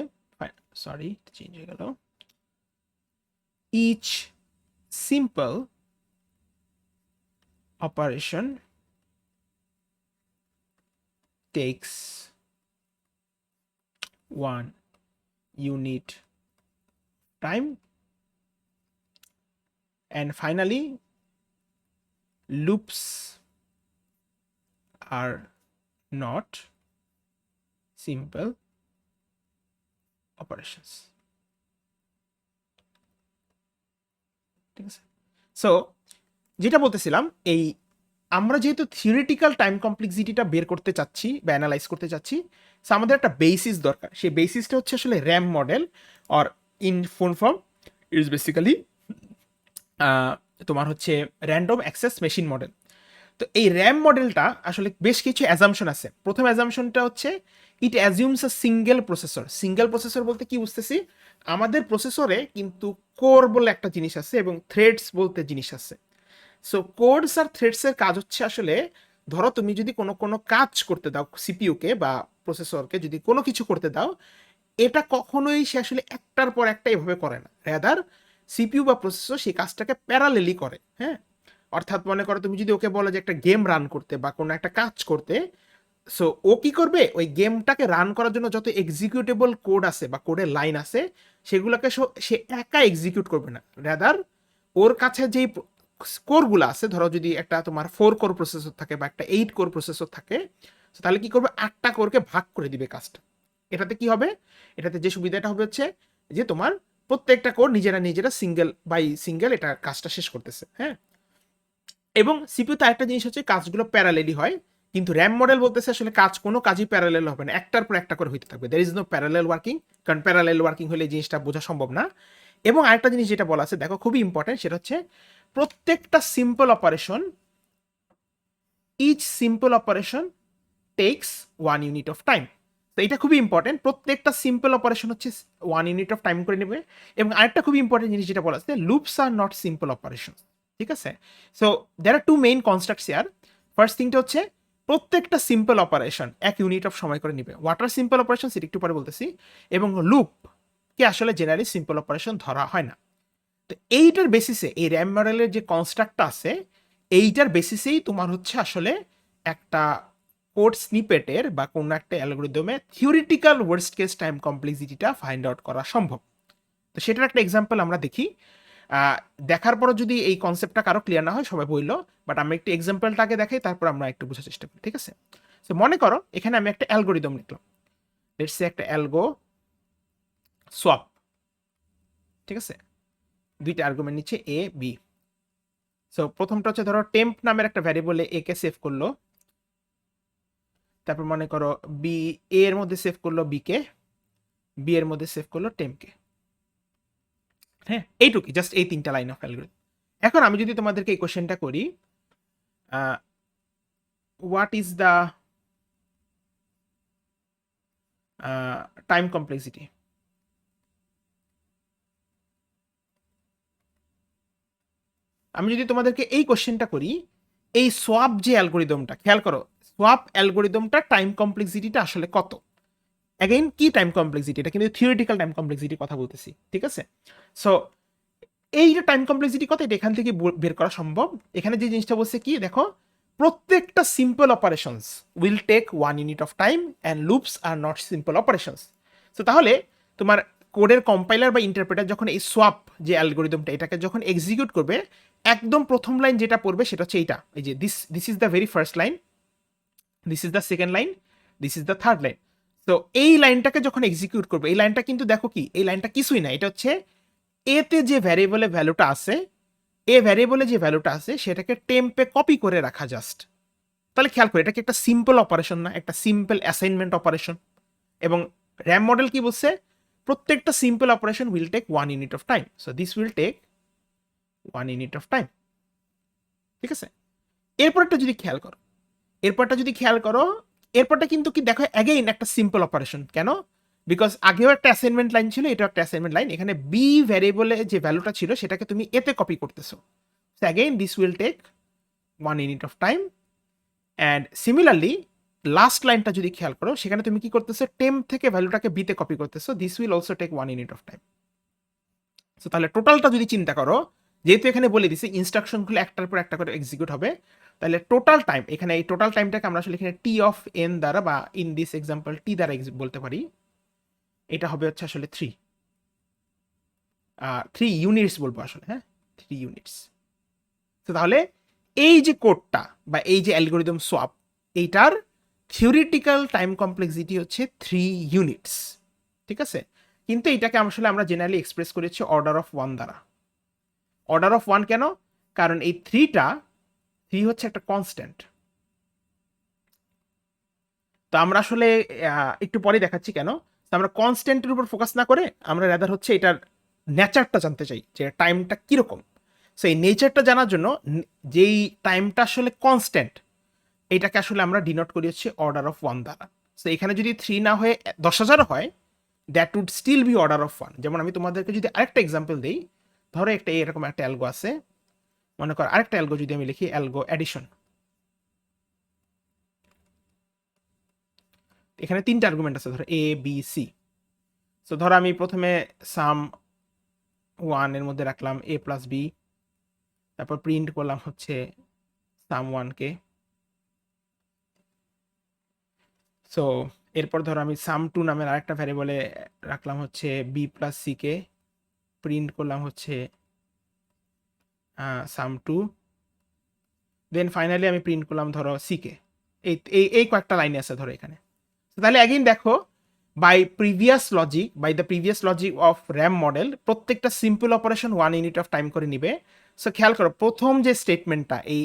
সরি চেঞ্জ হয়ে গেল, each simple operation takes one unit time, and finally loops are not simple operations. ঠিক আছে, সো যেটা বলতেছিলাম, এই আমরা যেহেতু থিওরিটিক্যাল টাইম কমপ্লেক্সিটিটা বের করতে চাচ্ছি বা অ্যানালাইজ করতে চাচ্ছি, সো আমাদের একটা বেসিস দরকার। সেই বেসিসটা হচ্ছে আসলে RAM model, or in full form is basically তোমার হচ্ছে র্যান্ডম অ্যাক্সেস মেশিন মডেল। তো এই র্যাম মডেলটা আসলে বেশ কিছু অ্যাজাম্পশন আছে। প্রথম অ্যাজাম্পশনটা হচ্ছে it assumes a single processor. Single processor বলতে কি বুঝতেছি, আমাদের প্রসেসরে কিন্তু কোর বলে একটা জিনিস আছে এবং থ্রেডস বলতে জিনিস আছে। সো কোডস আর থ্রেডসের কাজ হচ্ছে আসলে, ধরো তুমি যদি কোনো কাজ করতে দাও সিপিইউকে বা প্রসেসরকে, যদি কোনো কিছু করতে দাও, এটা কখনোই সে আসলে একটার পর একটা এভাবে করে না, রেদার সিপিইউ বা প্রসেসর সেই কাজটাকে প্যারালেলি করে। হ্যাঁ, অর্থাৎ মনে করো তুমি যদি ওকে বলো যে একটা গেম রান করতে বা কোনো একটা কাজ করতে, সো ও কি করবে, ওই গেমটাকে রান করার জন্য যত এক্সিকিউটেবল কোড আছে বা কোডের লাইন আছে সেগুলোকে সে একা এক্সিকিউট করবে না, রেদার ওর কাছে যেই কোরগুলো আছে, ধরো যদি একটা তোমার 4 কোর প্রসেসর থাকে বা একটা 8 কোর প্রসেসর থাকে, তাহলে কি করবে, 8টা কোরকে ভাগ করে দিবে কাজটা। এটাতে কি হবে, এটাতে যে সুবিধাটা হবে হচ্ছে যে তোমার প্রত্যেকটা কোর নিজেরা সিঙ্গেল বাই সিঙ্গেল এটা কাজটা শেষ করতেছে। হ্যাঁ, এবং সিপিইউতে একটা জিনিস হচ্ছে কাজগুলো প্যারালেলি হয়, কিন্তু র্যাম মডেল বলতেছে আসলে কোনো কাজই প্যারালেল হবে না, একটার পর একটা করে হইতে থাকবে। There is no parallel working, কারণ প্যারালেল ওয়ার্কিং হলে জিনিসটা বোঝা সম্ভব না। এবং আরেকটা জিনিস যেটা বলা আছে, দেখো খুবই ইম্পর্টেন্ট, সেটা হচ্ছে প্রত্যেকটা simple operation, each simple operation takes 1 unit of time. তো এটা খুবই ইম্পর্টেন্ট, প্রত্যেকটা সিম্পল অপারেশন হচ্ছে 1 ইউনিট অফ টাইম করে নেবে। এবং আরেকটা খুবই ইম্পর্টেন্ট জিনিস যেটা বলা আছে, loops are not simple operation. ঠিক আছে, so there are two main constructs here. First থিংটা হচ্ছে প্রত্যেকটা সিম্পল অপারেশন 1 ইউনিট অফ সময় করে নেবে। হোয়াট আর সিম্পল অপারেশন সেটা একটু পরে বলতেছি। এবং লুপকে আসলে জেনারেলি সিম্পল অপারেশন ধরা হয় না। তো এইটার বেসিসে এই র্যাম মডেলের যে কনস্ট্রাক্টটা আছে, এইটার বেসিসেই তোমার হচ্ছে আসলে একটা কোড স্নিপেটের বা কোনো একটা অ্যালগোরিদমে থিওরিটিক্যাল ওয়ার্স্ট কেস টাইম কমপ্লেক্সিটিটা ফাইন্ড আউট করা সম্ভব। তো সেটার একটা এক্সাম্পল আমরা দেখি। দেখার পরও যদি এই কনসেপ্টটা কারো ক্লিয়ার না হয় সবাই বললো, বাট আমি একটু এক্সাম্পলটাকে দেখাই, তারপর আমরা একটু বোঝার চেষ্টা করি, ঠিক আছে? তো মনে করো এখানে আমি একটা অ্যালগোরিদম লিখলাম, লেটস সে একটা অ্যালগো সোয়াপ, ঠিক আছে? দুইটা আর্গুমেন্ট নিচ্ছে এ বি। সো প্রথমটা হচ্ছে ধরো টেম্প নামের একটা ভ্যারিয়েবলে এ কে সেভ করলো, তারপর মনে করো বি এ এর মধ্যে সেভ করলো বি কে, বি এর মধ্যে সেভ করলো টেম্পকে। হ্যাঁ, এইটুকুই, জাস্ট এই 3টা লাইন অফ অ্যালগরিদম। এখন আমি যদি তোমাদেরকে এই কোশ্চেনটা করি, what is the time complexity? আমি যদি তোমাদেরকে এই কোশ্চেনটা করি, এই সোয়াপ যে অ্যালগোরিদমটা, খেয়াল করো সোয়াপ অ্যালগোরিদমটা টাইম কমপ্লেক্সিটিটা আসলে কত? অ্যাগেইন কি টাইম কমপ্লেক্সিটি? এটা কিন্তু থিওরিটিক্যাল টাইম কমপ্লেক্সিটি কথা বলতেছি, ঠিক আছে? সো এই যে টাইম কমপ্লেক্সিটি কত, এটা এখান থেকে বের করা সম্ভব। এখানে যে জিনিসটা বলছে কি দেখো, প্রত্যেকটা simple operations will take 1 unit of time and loops are not simple operations. তো তাহলে তোমার কোডের কম্পাইলার বা ইন্টারপ্রেটার যখন এই সোয়াপ যে অ্যালগোরিদমটা এটাকে যখন এক্সিকিউট করবে, একদম প্রথম লাইন যেটা পড়বে সেটা হচ্ছে এইটা, এই যে this is the very first line, this is the second line, this is the third line. তো এই লাইনটাকে যখন এক্সিকিউট করবে, এই লাইনটা কিন্তু দেখো কি, এই লাইনটা কিছুই না, এটা হচ্ছে এতে যে ভ্যারিয়েবলে ভ্যালুটা আছে, এ ভ্যারিয়েবলে যে ভ্যালুটা আছে সেটাকে টেম্পে কপি করে রাখা জাস্ট। তাহলে খেয়াল করে, এটা কি একটা সিম্পল অপারেশন না? একটা সিম্পল অ্যাসাইনমেন্ট অপারেশন। এবং র্যাম মডেল কি বলছে, প্রত্যেকটা simple operation will take 1 unit of time, so this will take 1 unit of time, ঠিক আছে? এরপরটা যদি খেয়াল করো, এরপরটা কিন্তু কি দেখো, অ্যাগেইন একটা সিম্পল অপারেশন। কেন? বিকজ আগেও একটা অ্যাসাইনমেন্ট লাইন ছিল, এটাও একটা অ্যাসাইনমেন্ট লাইন। এখানে বি ভ্যারিয়েবলে যে ভ্যালুটা ছিল সেটাকে তুমি এতে কপি করতেছো, so again this will take 1 unit of time. And similarly last লাইনটা যদি খেয়াল করো, সেখানে তুমি কি করতেছো, টেম্প থেকে ভ্যালুটাকে বিতে কপি করতেছো, this will also take 1 unit of time. So তাহলে টোটালটা যদি চিন্তা করো, যেহেতু এখানে বলে দিছি ইনস্ট্রাকশনগুলো একটার পর একটা করে এক্সিকিউট হবে, তাহলে টোটাল টাইম, এখানে এই টোটাল টাইমটাকে আমরা আসলে এখানে টি অফ এন দ্বারা বা ইন দিস এক্সাম্পল টি দ্বারা বলতে পারি, এটা হবে হচ্ছে আসলে 3 ইউনিটস বলবো আসলে, হ্যাঁ 3 ইউনিটস। তো তাহলে এই যে কোডটা বা এই যে অ্যালগোরিদম সোয়াপ, এইটার থিওরিটিক্যাল টাইম কমপ্লেক্সিটি হচ্ছে 3 ইউনিটস, ঠিক আছে? কিন্তু এটাকে আসলে আমরা জেনারেলি এক্সপ্রেস করেছি অর্ডার অফ 1 দ্বারা। অর্ডার অফ 1 কেন? কারণ এই 3 হচ্ছে একটা কনস্ট্যান্ট। তো আমরা আসলে একটু পরে দেখাচ্ছি কেন। আমরা কনস্ট্যান্টের উপর ফোকাস না করে আমরা রাদার হচ্ছে এটার নেচারটা জানতে চাই, যে টাইমটা কিরকম। সো এই নেচারটা জানার জন্য যেই টাইমটা আসলে কনস্ট্যান্ট, এটাকে আসলে আমরা ডিনোট করি হচ্ছে অর্ডার অফ 1 দ্বারা। সো এখানে যদি 3 না হয়ে 10,000 হয়, that would still be order of 1। যেমন আমি তোমাদেরকে যদি আরেকটা এক্সাম্পল দিই, ধরো একটা এরকম একটা অ্যালগো আছে, মনে করো আরেকটা অ্যালগো যদি আমি লিখি অ্যালগো অ্যাডিশন, এখানে 3টা আর্গুমেন্ট আছে, ধরো এ বি সি। সো ধরো আমি প্রথমে সাম 1 এর মধ্যে রাখলাম এ প্লাস বি, তারপর প্রিন্ট করলাম হচ্ছে সাম 1 কে। সো এরপর ধরো আমি সাম 2 নামের আরেকটা ভ্যারিয়েবলে রাখলাম হচ্ছে B plus C K, print করলাম হচ্ছে সাম 2, দেন ফাইনালি আমি প্রিন্ট করলাম ধরো সি কে। এই কয়েকটা লাইনে আছে ধরো এখানে। তাহলে অ্যাগেইন দেখো, by the previous logic of RAM model, প্রত্যেকটা simple operation 1 unit of time করে নিবে। সো খেয়াল করো, প্রথম যে স্টেটমেন্টটা, এই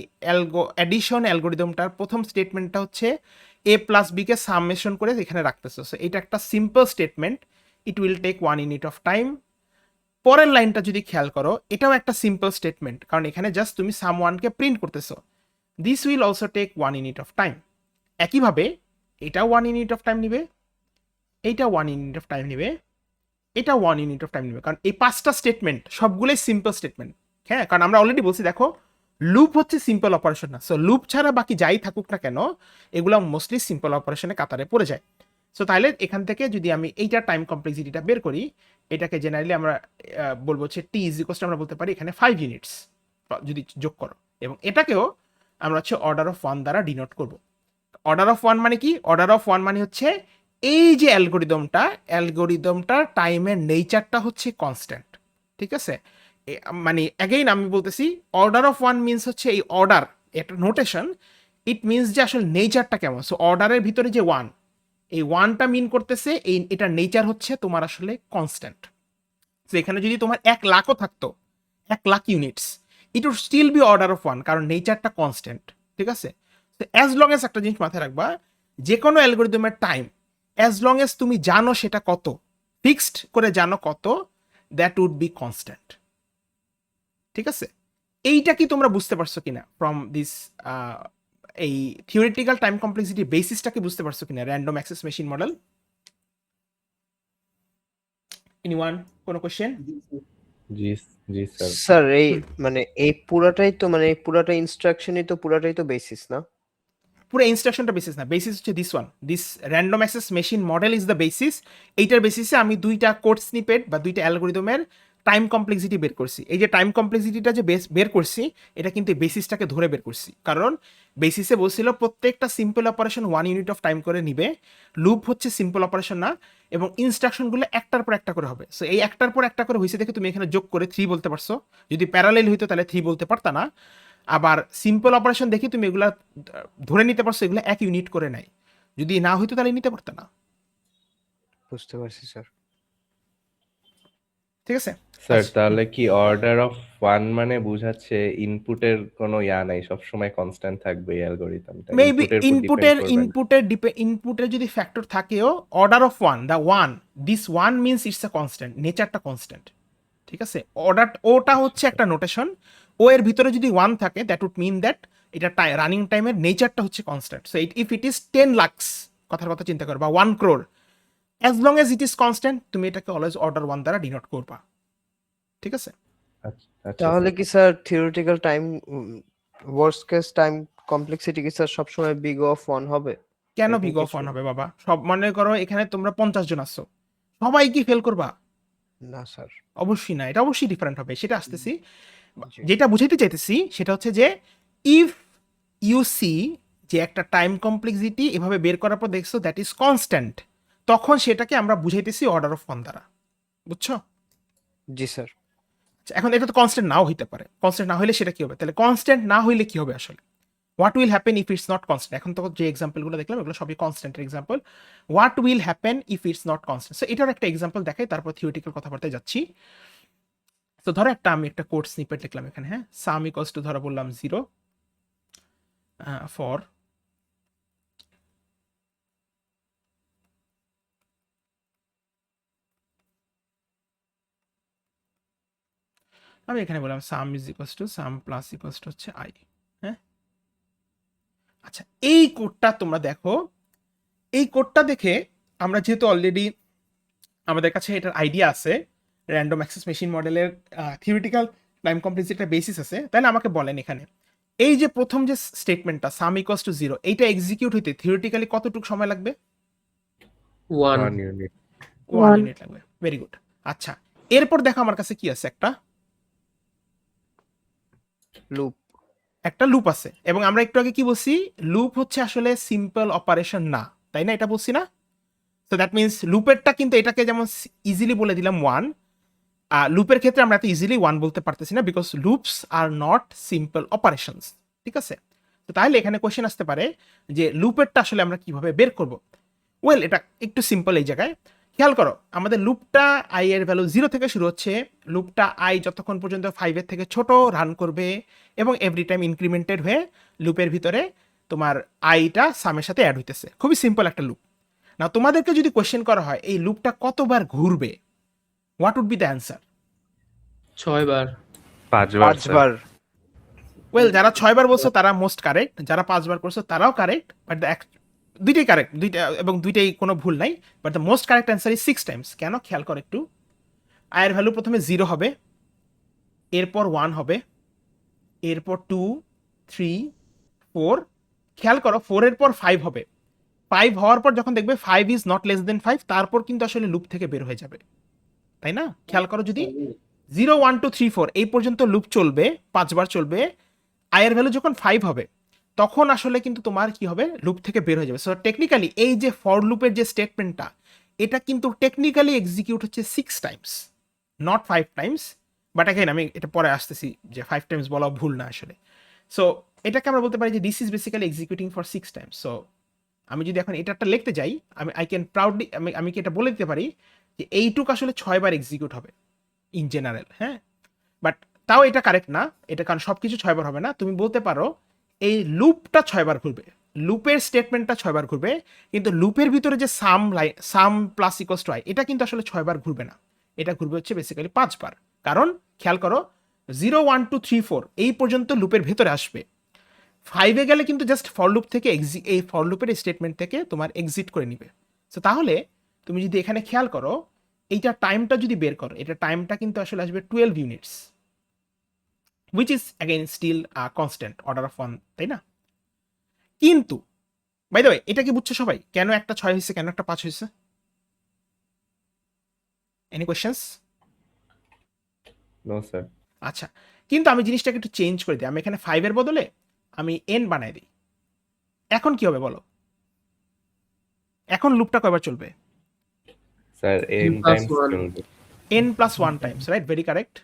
অ্যাডিশন অ্যালগোরিদমটার প্রথম স্টেটমেন্টটা হচ্ছে এ প্লাস বি কে সামেশন করে এখানে রাখতেছে। সো এটা একটা simple statement, it will take 1 unit of time. পরের লাইনটা যদি খেয়াল করো, এটাও একটা সিম্পল স্টেটমেন্ট, কারণ এখানে জাস্ট তুমি সাম 1 কে প্রিন্ট করতেছো, this will also take 1 unit of time. একইভাবে এটাও 1 ইউনিট অফ টাইম নিবে, এইটা 1 ইউনিট অফ টাইম নিবে, এটা 1 ইউনিট অফ টাইম নিবে, কারণ এই 5টা স্টেটমেন্ট সবগুলোই সিম্পল স্টেটমেন্ট। হ্যাঁ, কারণ আমরা অলরেডি বলছি দেখো, লুপ হচ্ছে সিম্পল অপারেশন না। সো লুপ ছাড়া বাকি যাই থাকুক না কেন, এগুলো মোস্টলি সিম্পল অপারেশনে কাতারে পড়ে যায়। সো তাহলে এখান থেকে যদি আমি এইটা টাইম কমপ্লেক্সিটিটা বের করি, এটাকে জেনারেলি আমরা বলবো হচ্ছে টি ইজ ইকুয়াল টু, আমরা বলতে পারি এখানে 5 ইউনিটস যদি যোগ করো, এবং এটাকেও আমরা হচ্ছে অর্ডার অফ 1 দ্বারা ডিনোট করব। অর্ডার অফ ওয়ান মানে কি? অর্ডার অফ ওয়ান মানে হচ্ছে এই যে অ্যালগোরিদমটা টাইমের নেচারটা হচ্ছে কনস্ট্যান্ট, ঠিক আছে? মানে অ্যাগেইন আমি বলতেছি, অর্ডার অফ ওয়ান মিনস হচ্ছে এই অর্ডার, একটা নোটেশন, ইট মিনস যে আসলে নেচারটা কেমন। সো অর্ডারের ভিতরে যে ওয়ান, এই ওয়ানটা মিন করতেছে এটার নেচার হচ্ছে তোমার আসলে কনস্ট্যান্ট। তো এখানে যদি তোমার 1 লাখও থাকতো, 1 lakh units, it would still be order of one, কারণ নেচারটা কনস্ট্যান্ট, ঠিক আছে? তো অ্যাজ লং এজ একটা জিনিস মাথায় রাখবা, যে কোনো অ্যালগোরিদমের টাইম অ্যাজ লং এজ তুমি জানো সেটা কত, ফিক্সড করে জানো কত, দ্যাট উড বি কনস্ট্যান্ট, ঠিক আছে? এইটা কি তোমরা বুঝতে পারছো কিনা ফ্রম দিস এই থিওরিটিক্যাল টাইম কমপ্লেক্সিটি বেসিসটাকে বুঝতে পারছো কিনা random access machine model? Anyone, কোনো কোশ্চেন? জি জি স্যার। স্যার এই মানে এই পুরাটা ইনস্ট্রাকশনই তো পুরাটাই তো বেসিস না? পুরো ইনস্ট্রাকশনটা বেসিস না, বেসিস হচ্ছে this random access machine model is the basis. এইটার বেসিসে আমি 2টা কোড স্নিপেট বা 2টা অ্যালগোরিদমের টাইম কমপ্লেক্সিটি বের করছি। এই যে টাইম কমপ্লেক্সিটিটা যে বের করছি, এটা কিন্তু বেসিসটাকে ধরে বের করছি, কারণ বেসিসে বলছিল প্রত্যেকটা simple operation 1 unit of time করে নিবে, লুপ হচ্ছে সিম্পল অপারেশন না, এবং ইনস্ট্রাকশনগুলো একটার পর একটা করে হবে। সো এই একটার পর একটা করে হয়েছে দেখে তুমি এখানে যোগ করে 3 বলতে পারছো। যদি প্যারালেল হইতো তাহলে 3 বলতে পারতা না। আবার সিম্পল অপারেশন দেখি তুমি এগুলা ধরে নিতে পারছো এগুলো 1 ইউনিট করে নাই, যদি না হইতো তাহলে নিতে পারতো না, বুঝতে পারছি স্যার। ঠিক আছে? স্যার তাহলে কি অর্ডার অফ ওয়ান মানে বুঝাচ্ছে ইনপুটের কোনো নাই, সবসময় কনস্ট্যান্ট থাকবে এই অ্যালগরিদমটা? মেবি ইনপুটের যদি ফ্যাক্টর থাকেও, order of one, the one, this one means it's a constant, নেচারটা কনস্ট্যান্ট, ঠিক আছে? ওটা হচ্ছে একটা নোটেশন, ও এর ভিতরে যদি 1 থাকে দ্যাট উড মিন দ্যাট এটা রানিং টাইমের নেচারটা হচ্ছে constant. So if it is 10 lakhs, কথার কথা চিন্তা করো, বা 1 crore, as long as it is constant তুমি এটাকে অলওয়েজ অর্ডার 1 দ্বারা ডিনোট করবা, ঠিক আছে? তাহলে কি sir theoretical time worst case time complexity কি স্যার সবসময় বিগ অফ 1 হবে? কেন এরকম বিগ অফ কিছু? 1 হবে বাবা? সব মনে করো এখানে তোমরা 50 জন আছো, সবাই কি ফেল করবা? না স্যার। অবশ্যই না, এটা অবশ্যই ডিফারেন্ট হবে, সেটা আসতেছি। জি। যেটা বুঝাইতে চাইতেছি সেটা হচ্ছে যে ইফ ইউ সি যে একটা টাইম কমপ্লেক্সিটি এভাবে বের করার পর দেখছো দ্যাট ইজ কনস্ট্যান্ট, তখন সেটাকে আমরা বুঝাইতেছি অর্ডার অফ 1 দ্বারা, বুঝছো? জি স্যার। আচ্ছা, এখন এটা তো কনস্ট্যান্ট নাও হইতে পারে, কনস্ট্যান্ট না হইলে সেটা কি হবে? তাহলে কনস্ট্যান্ট না হইলে কি হবে আসলে? What will happen if it's not constant? এখন তো যে এক্সাম্পলগুলো দেখলাম এগুলো সবই কনস্ট্যান্টের example. What will happen if it's not constant? So এটার একটা এক্সাম্পল দেখাই, তারপর থিওরিটিক্যাল কথাবার্তায় যাচ্ছি। তো ধরো আমি একটা কোড স্নিপেট লিখলাম এখানে, হ্যাঁ, সাম ইকুয়ালস টু ধরো বললাম 0 ফর আমি এখানে বললাম সাম is equals to some plus equals to হচ্ছে আই, হ্যাঁ? আচ্ছা, এই কোডটা তোমরা দেখো, এই কোডটা দেখে আমরা যেহেতু অলরেডি আমাদের কাছে এটার আইডিয়া আছে, র্যান্ডম অ্যাক্সেস মেশিন মডেলের থিওরিটিক্যাল টাইম কমপ্লেক্সিটির বেসিস আছে, তাহলে আমাকে বলেন এখানে এই যে প্রথম যে স্টেটমেন্টটা সাম ইকুয়ালস টু 0, এইটা এক্সিকিউট হইতে থিওরিটিক্যালি কতটুকু সময় লাগবে? 1 ইউনিট। 1 ইউনিট লাগবে। Very good. আচ্ছা, এরপর দেখো আমার কাছে কি আছে, লুপ। একটা লুপ আছে, এবং আমরা একটু আগে কি বলছি, লুপ হচ্ছে আসলে সিম্পল অপারেশন না, তাই না? এটা বলছি না? তো দ্যাট মিনস লুপেরটা কিন্তু এটাকে যেমন ইজিলি বলে দিলাম 1, লুপের ক্ষেত্রে আমরা এত ইজিলি 1 বলতে পারতেছি না, because loops are not simple operations, ঠিক আছে? তো তাহলে এখানে কোশ্চেন আসতে পারে যে লুপেরটা আসলে আমরা কিভাবে বের করব? ওয়েল, এটা একটু সিম্পল। এই জায়গায় খেয়াল করো, আমাদের লুপটা আই এর ভ্যালু 0 থেকে শুরু হচ্ছে, লুপটা আই যতক্ষণ পর্যন্ত 5 এর থেকে ছোট রান করবে, এবং এভরি টাইম ইনক্রিমেন্টেড হয়ে লুপের ভিতরে তোমার আইটা সামের সাথে অ্যাড হইতেছে। খুবই সিম্পল একটা লুপ। না, তোমাদেরকে যদি কোশ্চেন করা হয় এই লুপটা কতবার ঘুরবে, what would be the answer? 6 বার। 5 বার। 5 বার। ওয়েল, যারা 6 বার বলছো তারা মোস্ট কারেক্ট, যারা 5 বার করছো তারাও কারেক্ট, বাট দুইটাই কারেক্ট, এবং দুইটাই কোনো ভুল নাই, but the most correct answer is 6 Times. কেন? খেয়াল করো একটু, আয়ের ভ্যালু প্রথমে 0 হবে, এরপর 1 হবে, এরপর 2, 3, 4, খেয়াল করো 4 এর পর 5 হবে, 5 হওয়ার পর যখন দেখবে 5 ইজ নট লেস দেন 5, তারপর কিন্তু আসলে লুপ থেকে বের হয়ে যাবে, তাই না? খেয়াল করো, যদি 0, 1, 2, 3, 4 এই পর্যন্ত লুপ চলবে, 5 বার চলবে, আয়ের ভ্যালু যখন 5 হবে তখন আসলে কিন্তু তোমার কি হবে, লুপ থেকে বের হয়ে যাবে। সো টেকনিক্যালি এই যে ফর লুপের যে স্টেটমেন্টটা, এটা কিন্তু টেকনিক্যালি এক্সিকিউট হচ্ছে 6 Times, not 5 Times. But again আমি এটা পরে আসতেছি যে 5 টাইমস বলা ভুল না আসলে। সো এটাকে আমরা বলতে পারি যে this is basically executing for 6 Times. So আমি যদি এখন এটা একটা লিখতে যাই, আই ক্যান প্রাউডলি আমি কি এটা বলে দিতে পারি যে এইটুক আসলে 6 বার এক্সিকিউট হবে ইন জেনারেল, হ্যাঁ। বাট তাও এটা কারেক্ট না, এটা কারণ সব কিছু 6 বার হবে না। তুমি বলতে পারো এই লুপটা 6 বার ঘুরবে, লুপের স্টেটমেন্টটা 6 বার ঘুরবে, কিন্তু লুপের ভিতরে যে সাম প্লাস ইকোয়ালস টু আই, এটা কিন্তু আসলে 6 বার ঘুরবে না, এটা ঘুরবে হচ্ছে বেসিক্যালি 5 বার। কারণ খেয়াল করো 0 1 2 3 4 এই পর্যন্ত লুপের ভেতরে আসবে, 5-এ গেলে কিন্তু জাস্ট ফর লুপ থেকে এই ফর লুপের স্টেটমেন্ট থেকে তোমার এক্সিট করে নিবে। সো তাহলে তুমি যদি এখানে খেয়াল করো, এইটা টাইমটা যদি বের করো, এটা টাইমটা কিন্তু আসলে আসবে 12 units, which is again still a constant order of 1, তাই না? কিন্তু বাই দ্য ওয়ে এটা কি বুঝছো সবাই, কেন একটা 6 হয়েছে, কেন একটা 5 হয়েছে? Any questions? No sir. আচ্ছা, কিন্তু আমি জিনিসটাকে একটু চেঞ্জ করে দিই, আমি এখানে 5 এর বদলে আমি n বানাই দিই। এখন কি হবে বলো, এখন লুপটা কয়বার চলবে? স্যার n টাইমস চলবে। n plus 1 times, right? Very correct.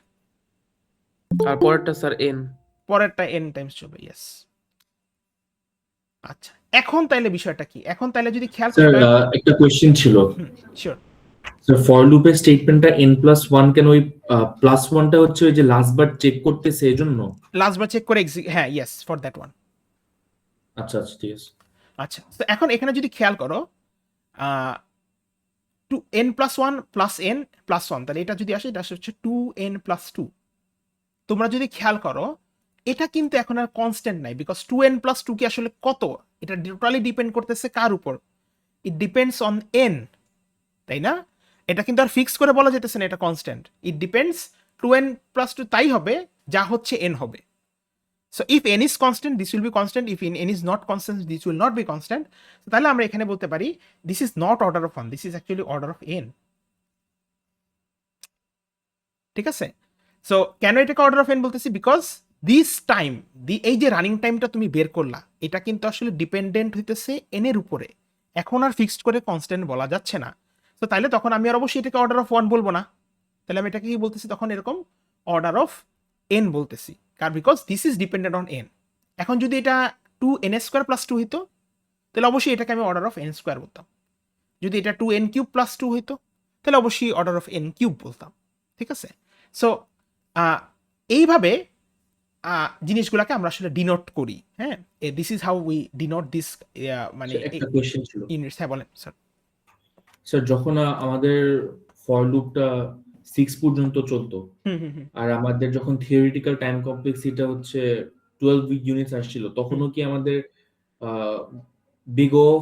আর পরেরটা স্যার এন। পরেরটা n টাইমস চলবে, ইয়েস। আচ্ছা, এখন তাইলে বিষয়টা কি, এখন তাইলে যদি খেয়াল স্যার করি, একটা কোশ্চেন ছিল শিওর। স্যার ফর লুপের স্টেটমেন্টটা n+1 কেন ওই +1টা হচ্ছে ওই যে লাস্ট বার চেক করতেছে এজন্য? লাস্ট বার চেক করে হ্যাঁ, ইয়েস, ফর দ্যাট ওয়ান। আচ্ছা আচ্ছা ঠিক আছে। আচ্ছা, তো এখন এখানে যদি খেয়াল করো two n+1 plus n plus 1, তাহলে এটা যদি আসে, এটা হচ্ছে 2n+2। তোমরা যদি খেয়াল করো, এটা কিন্তু এখন আর কনস্ট্যান্ট নাই, বিকজ 2n+2 কি আসলে কত, এটা টোটালি ডিপেন্ড করতেছে কার উপর, ইট ডিপেন্ডস অন n, তাই না? এটা কিন্তু আর ফিক্স করে বলা যেতেছে না এটা কনস্ট্যান্ট, ইট ডিপেন্ডস 2n+2 তাই হবে যা হচ্ছে n হবে। So if n is constant, this will be constant. If n is not constant, this will not be constant. So তাহলে আমরা এখানে বলতে পারি this is not order of 1, this is actually order of n. ঠিক আছে? So কেন এটাকে order of n বলতেছি, বিকজ দিস টাইম, এই যে রানিং টাইমটা তুমি বের করলা, এটা কিন্তু আসলে ডিপেন্ডেন্ট হইতেছে n এর উপরে, এখন আর ফিক্সড করে কনস্ট্যান্ট বলা যাচ্ছে না। তো তাইলে তখন আমি আর অবশ্যই এটাকে অর্ডার অফ 1 বলবো না, তাহলে আমি এটাকে কি বলতেছি তখন, এরকম অর্ডার অফ n বলতেছি, কারণ because this is dependent on n। এখন যদি এটা 2n² + 2 হইতো, তাহলে অবশ্যই এটাকে আমি অর্ডার অফ n² বলতাম। যদি এটা 2n³ + 2 হইতো, তাহলে অবশ্যই অর্ডার অফ n³ বলতাম। ঠিক আছে? সো এইভাবে জিনিসগুলোকে আমরা আসলে ডিনোট করি, হ্যাঁ। This is how we denote this, মানে একটা কোশ্চেন ছিল ইউনিটস। হ্যাঁ বলেন স্যার। স্যার যখন আমাদের ফর লুপটা 6 পর্যন্ত চলতো, আর আমাদের যখন থিওরিটিক্যাল টাইম কমপ্লেক্সিটিটা হচ্ছে 12 ইউনিটস আসছিল, তখনও কি আমাদের বিগ অফ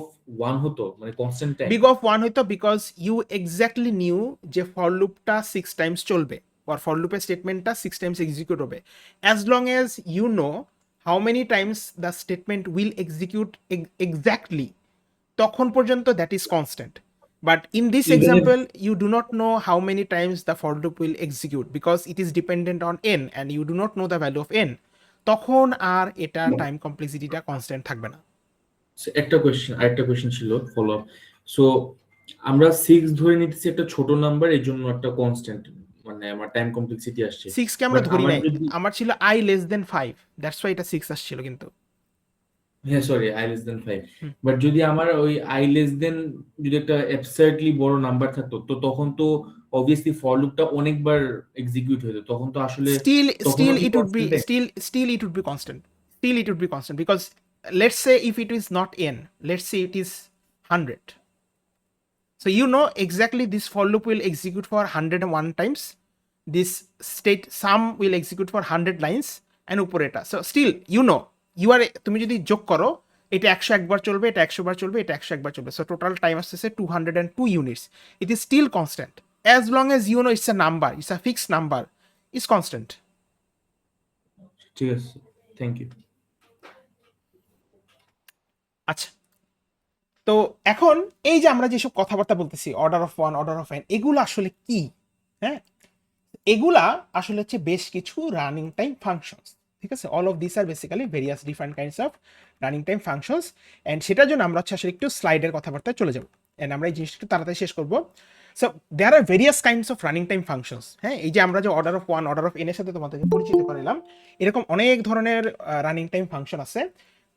1 হতো, মানে কনস্ট্যান্ট টাইম? বিগ অফ 1 হইতো, বিকজ ইউ এক্স্যাক্টলি নিউ যে ফর লুপটা 6 টাইমস চলবে, or for loop স্টেটমেন্টটা 6 টাইমস এক্সিকিউট হবে। As long as you know how many times the statement will execute exactly, তখন পর্যন্ত that is constant. But in this example, you do not know how many times the for loop will execute because it is dependent on n and you do not know the value of n. তখন আর এটা time কমপ্লেক্সিটিটা constant থাকবে না। একটা question ছিল follow up. So আমরা 6 ধরে নিতেছি একটা ছোট নাম্বার, এর জন্য একটা কনস্ট্যান্ট, মানে আমার টাইম কমপ্লেক্সিটি আসছে। 6 কে আমরা ধরি নাই, আমার ছিল i less than 5, that's why এটা 6 আসছিল। কিন্তু হ্যাঁ sorry, i less than 5, but যদি আমার ওই i less than যদি একটা অ্যাবসার্ডলি বড় নাম্বার থাকতো, তো তখন তো obviously ফর লুপটা অনেকবার এক্সিকিউট হতো, তখন তো আসলে still it would be constant, still it would be constant, because let's say if it is not n, let's say it is 100, so you know exactly this for loop will execute for 101 times, this state sum will execute for 100 lines and উপরে এটা, so still you know তুমি যদি যোগ করো, এটা 101 বার চলবে, এটা 100 বার চলবে, এটা 101 বার চলবে, so total time আসছে 202 units. It is still constant as long as you know it's a number, it's a fixed number, is constant. ঠিক আছে, থ্যাংক ইউ। আচ্ছা, তো এখন এই যে আমরা যেসব কথাবার্তা বলতেছি order of 1, order of n, এগুলো আসলে কি? হ্যাঁ, এগুলা আসলে হচ্ছে বেশ কিছু রানিং টাইম ফাংশনস। ঠিক আছে, all of this are basically various different kinds of running time functions. And সেটার জন্য আমরা হচ্ছে আসলে একটু স্লাইডের কথাবার্তায় চলে যাবো, অ্যান্ড আমরা এই জিনিসটা একটু তাড়াতাড়ি শেষ করবো। So there are various kinds of running time functions. হ্যাঁ, এই যে আমরা যে order of one, order of n এর সাথে তোমাদেরকে পরিচিত করালাম, এরকম অনেক ধরনের রানিং টাইম ফাংশন আছে।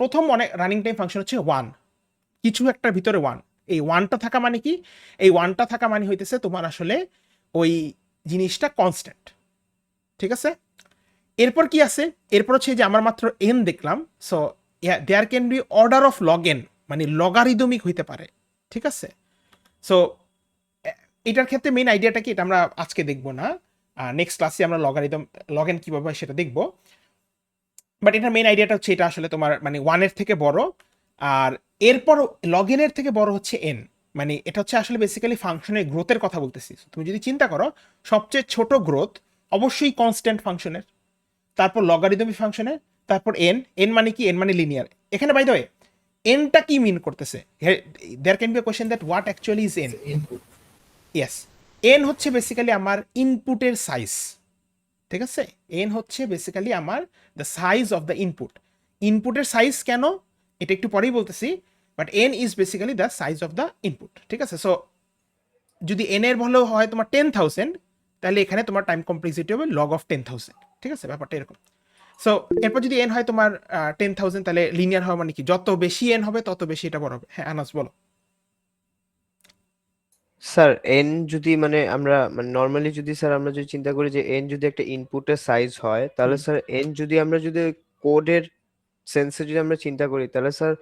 প্রথম অনেক রানিং টাইম ফাংশন হচ্ছে ওয়ান, কিছু একটার ভিতরে ওয়ান। এই ওয়ানটা থাকা মানে কি? এই ওয়ানটা থাকা মানে হইতেছে তোমার আসলে ওই জিনিসটা কনস্ট্যান্ট, ঠিক আছে? এরপর কি আছে? এরপর হচ্ছে যে আমরা মাত্র এন দেখলাম। So there can be order of log n, মানে লগারিদমিক হইতে পারে, ঠিক আছে? সো এটার ক্ষেত্রে মেইন আইডিয়াটা কি, এটা আমরা আজকে দেখবো না, নেক্সট ক্লাসে আমরা লগ এন কিভাবে হয় সেটা দেখবো। বাট এটার মেইন আইডিয়াটা হচ্ছে এটা আসলে তোমার মানে ওয়ানের থেকে বড়, আর এরপর লগ এর থেকে বড় হচ্ছে এন। মানে এটা হচ্ছে আসলে বেসিক্যালি ফাংশনের গ্রোথের কথা বলতেছি। তুমি যদি চিন্তা করো, সবচেয়ে ছোট গ্রোথ অবশ্যই কনস্ট্যান্ট ফাংশনের, তারপর লগারিদমিক ফাংশনের, তারপর এন। এন মানে কি? এন মানে লিনিয়ার। এখানে বাই দ্য ওয়ে এনটা কি মিন করতেছে? There can be a question that what actually is n. Input. Yes, n হচ্ছে বেসিক্যালি আমার ইনপুটের সাইজ, ঠিক আছে? এন হচ্ছে বেসিক্যালি আমার the size of the input. ইনপুটের সাইজ কেন এটা একটু পরেই বলতেছি, but n is basically the size of the input, ঠিক আছে? সো যদি এন এর ভ্যালু হয় তোমার 10,000, তাহলে এখানে তোমার টাইম কমপ্লেক্সিটি হবে লগ অফ 10,000, ঠিক আছে? ব্যাপারটা এরকম। সো এরপর যদি এন হয় তোমার 10,000, তাহলে লিনিয়ার হওয়া মানে কি? যত বেশি এন হবে তত বেশি এটা বড় হবে। হ্যাঁ আনাস বলো। স্যার এন যদি মানে আমরা মানে নর্মালি যদি স্যার আমরা যদি চিন্তা করি যে এন যদি একটা ইনপুটের সাইজ হয়, তাহলে স্যার এন যদি আমরা যদি কোডের সেন্সে যদি আমরা চিন্তা করি, তাহলে স্যার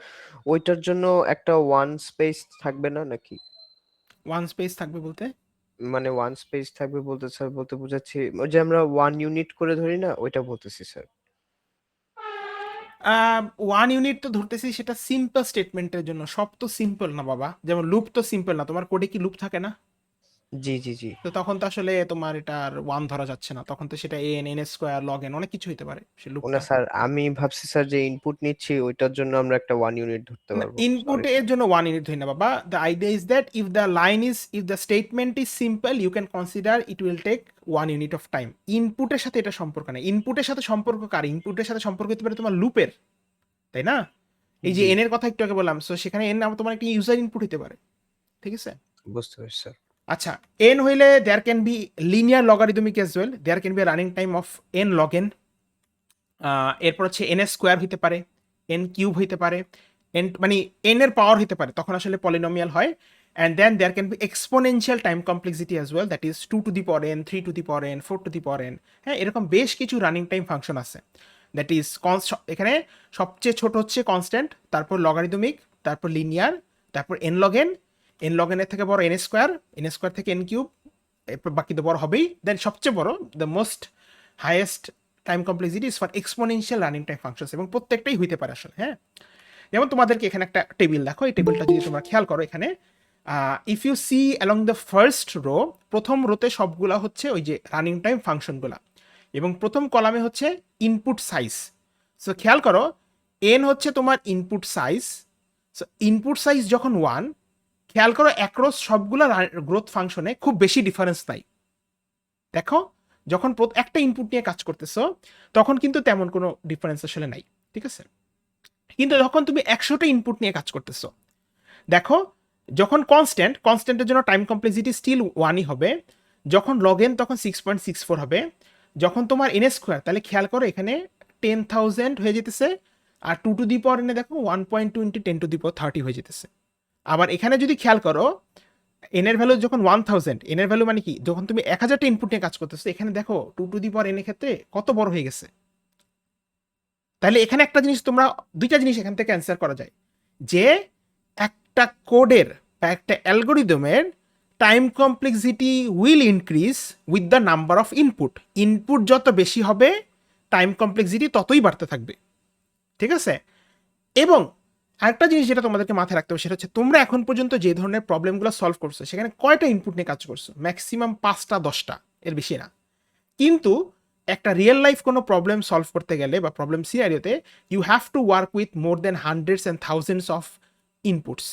ওইটার জন্য একটা ওয়ান স্পেস থাকবে না নাকি? ওয়ান স্পেস থাকবে বলতে? মানে ওয়ান স্পেস থাকবে বলতে স্যার বলতে বোঝাচ্ছি ওই যে আমরা ওয়ান ইউনিট করে ধরি না, ওইটা বলতেছি স্যার। ওয়ান ইউনিট তো ধরতেছি সেটা সিম্পল স্টেটমেন্টের জন্য। সব তো সিম্পল না বাবা, যেমন লুপ তো সিম্পল না। তোমার কোডে কি লুপ থাকে না? জি জি জি। তো তখন তো আসলে তোমার এটার ওয়ান ধরা যাচ্ছে না, তখন তো সেটা N, N square, log N অনেক কিছু হতে পারে সে ওনা লুপটা। স্যার আমি ভাবছি স্যার যে ইনপুট নিচ্ছি ওইটার জন্য আমরা একটা ওয়ান ইউনিট ধরতে পারবো। ইনপুট এর জন্য ওয়ান ইউনিট ধরি না বাবা। The idea is that if the statement is simple, you can consider it will take one unit of time. ইনপুটের সাথে এটা সম্পর্ক নেই। ইনপুটের সাথে সম্পর্ক কার? ইনপুটের সাথে সম্পর্ক হতে পারে তোমার লুপের, তাই না? এই যে জি। এন এর কথা একটু আগে বললাম, সো সেখানে এন তোমার একটা ইউজার ইনপুট হতে পারে, ঠিক আছে? বুঝতে পারছি স্যার। আচ্ছা, এন হইলে there can be linear logarithmic as well. There can be running time of n log n. এরপর হচ্ছে এন স্কোয়ার হইতে পারে, এন কিউব হইতে পারে, এন মানে এন এর পাওয়ার হইতে পারে, তখন আসলে পলিনোমিয়াল হয়। And then there can be exponential time complexity as well, that is 2 to the power n, 3 to the power n, 4 to the power n. হ্যাঁ, এরকম বেশ কিছু রানিং টাইম ফাংশন আছে। দ্যাট ইজ এখানে সবচেয়ে ছোট হচ্ছে কনস্ট্যান্ট, তারপর লগারিদমিক, তারপর লিনিয়ার, তারপর N log N, N log এনের থেকে বড় এন স্কোয়ার থেকে এন কিউব, এরপর বাকি তো বড় হবেই। দেন সবচেয়ে বড় the most highest time complexity is for exponential running time functions, এবং প্রত্যেকটাই হইতে পারে আসলে। হ্যাঁ, যেমন তোমাদেরকে এখানে একটা টেবিল দেখো, এই টেবিলটা যদি তোমরা খেয়াল করো, এখানে if you see along the first row, প্রথম রোতে সবগুলা হচ্ছে ওই যে রানিং টাইম ফাংশনগুলা, এবং প্রথম কলামে হচ্ছে ইনপুট সাইজ। সো খেয়াল করো, এন হচ্ছে তোমার input size. So input size যখন ওয়ান, খেয়াল করো অ্যাক্রস সবগুলা গ্রোথ ফাংশনে খুব বেশি ডিফারেন্স নাই। দেখো, যখন একটা ইনপুট নিয়ে কাজ করতেছো তখন কিন্তু তেমন কোনো ডিফারেন্স আসলে নাই, ঠিক আছে? কিন্তু যখন তুমি 100টা ইনপুট নিয়ে কাজ করতেছো, দেখো যখন কনস্ট্যান্টের জন্য টাইম কমপ্লেক্সিটি স্টিল ওয়ানই হবে। যখন লগ এন তখন 6.64 হবে। যখন তোমার এন স্কোয়ার, তাহলে খেয়াল করো এখানে 10,000 হয়ে যেতেছে, আর 2 টু দি পাওয়ার এনে দেখো 1.2 ইন্টু 10 টু দি পাওয়ার 30 হয়ে যেতেছে। আবার এখানে যদি খেয়াল করো, এন এর ভ্যালু যখন 1000, এন এর ভ্যালু মানে কি, যখন তুমি 1000টা ইনপুট নিয়ে কাজ করতেছো, এখানে দেখো 2 টু দি পাওয়ার এন এর ক্ষেত্রে কত বড় হয়ে গেছে। তাহলে এখানে একটা জিনিস, তোমরা দুইটা জিনিস এখান থেকে অ্যান্সার করা যায়, যে একটা কোডের বা একটা অ্যালগোরিদমের time complexity will increase with the number of input. Input যত বেশি হবে টাইম কমপ্লেক্সিটি ততই বাড়তে থাকবে, ঠিক আছে? এবং আরেকটা জিনিস যেটা তোমাদেরকে মাথায় রাখতে হবে, সেটা হচ্ছে তোমরা এখন পর্যন্ত যে ধরনের প্রবলেমগুলো সলভ করছো, সেখানে কয়টা ইনপুট নিয়ে কাজ করছো? ম্যাক্সিমাম 5টা 10টা, এর বেশি না। কিন্তু একটা রিয়েল লাইফ কোনো প্রবলেম সলভ করতে গেলে বা প্রবলেম সিনারিওতে, you have to work with more than hundreds and thousands of inputs.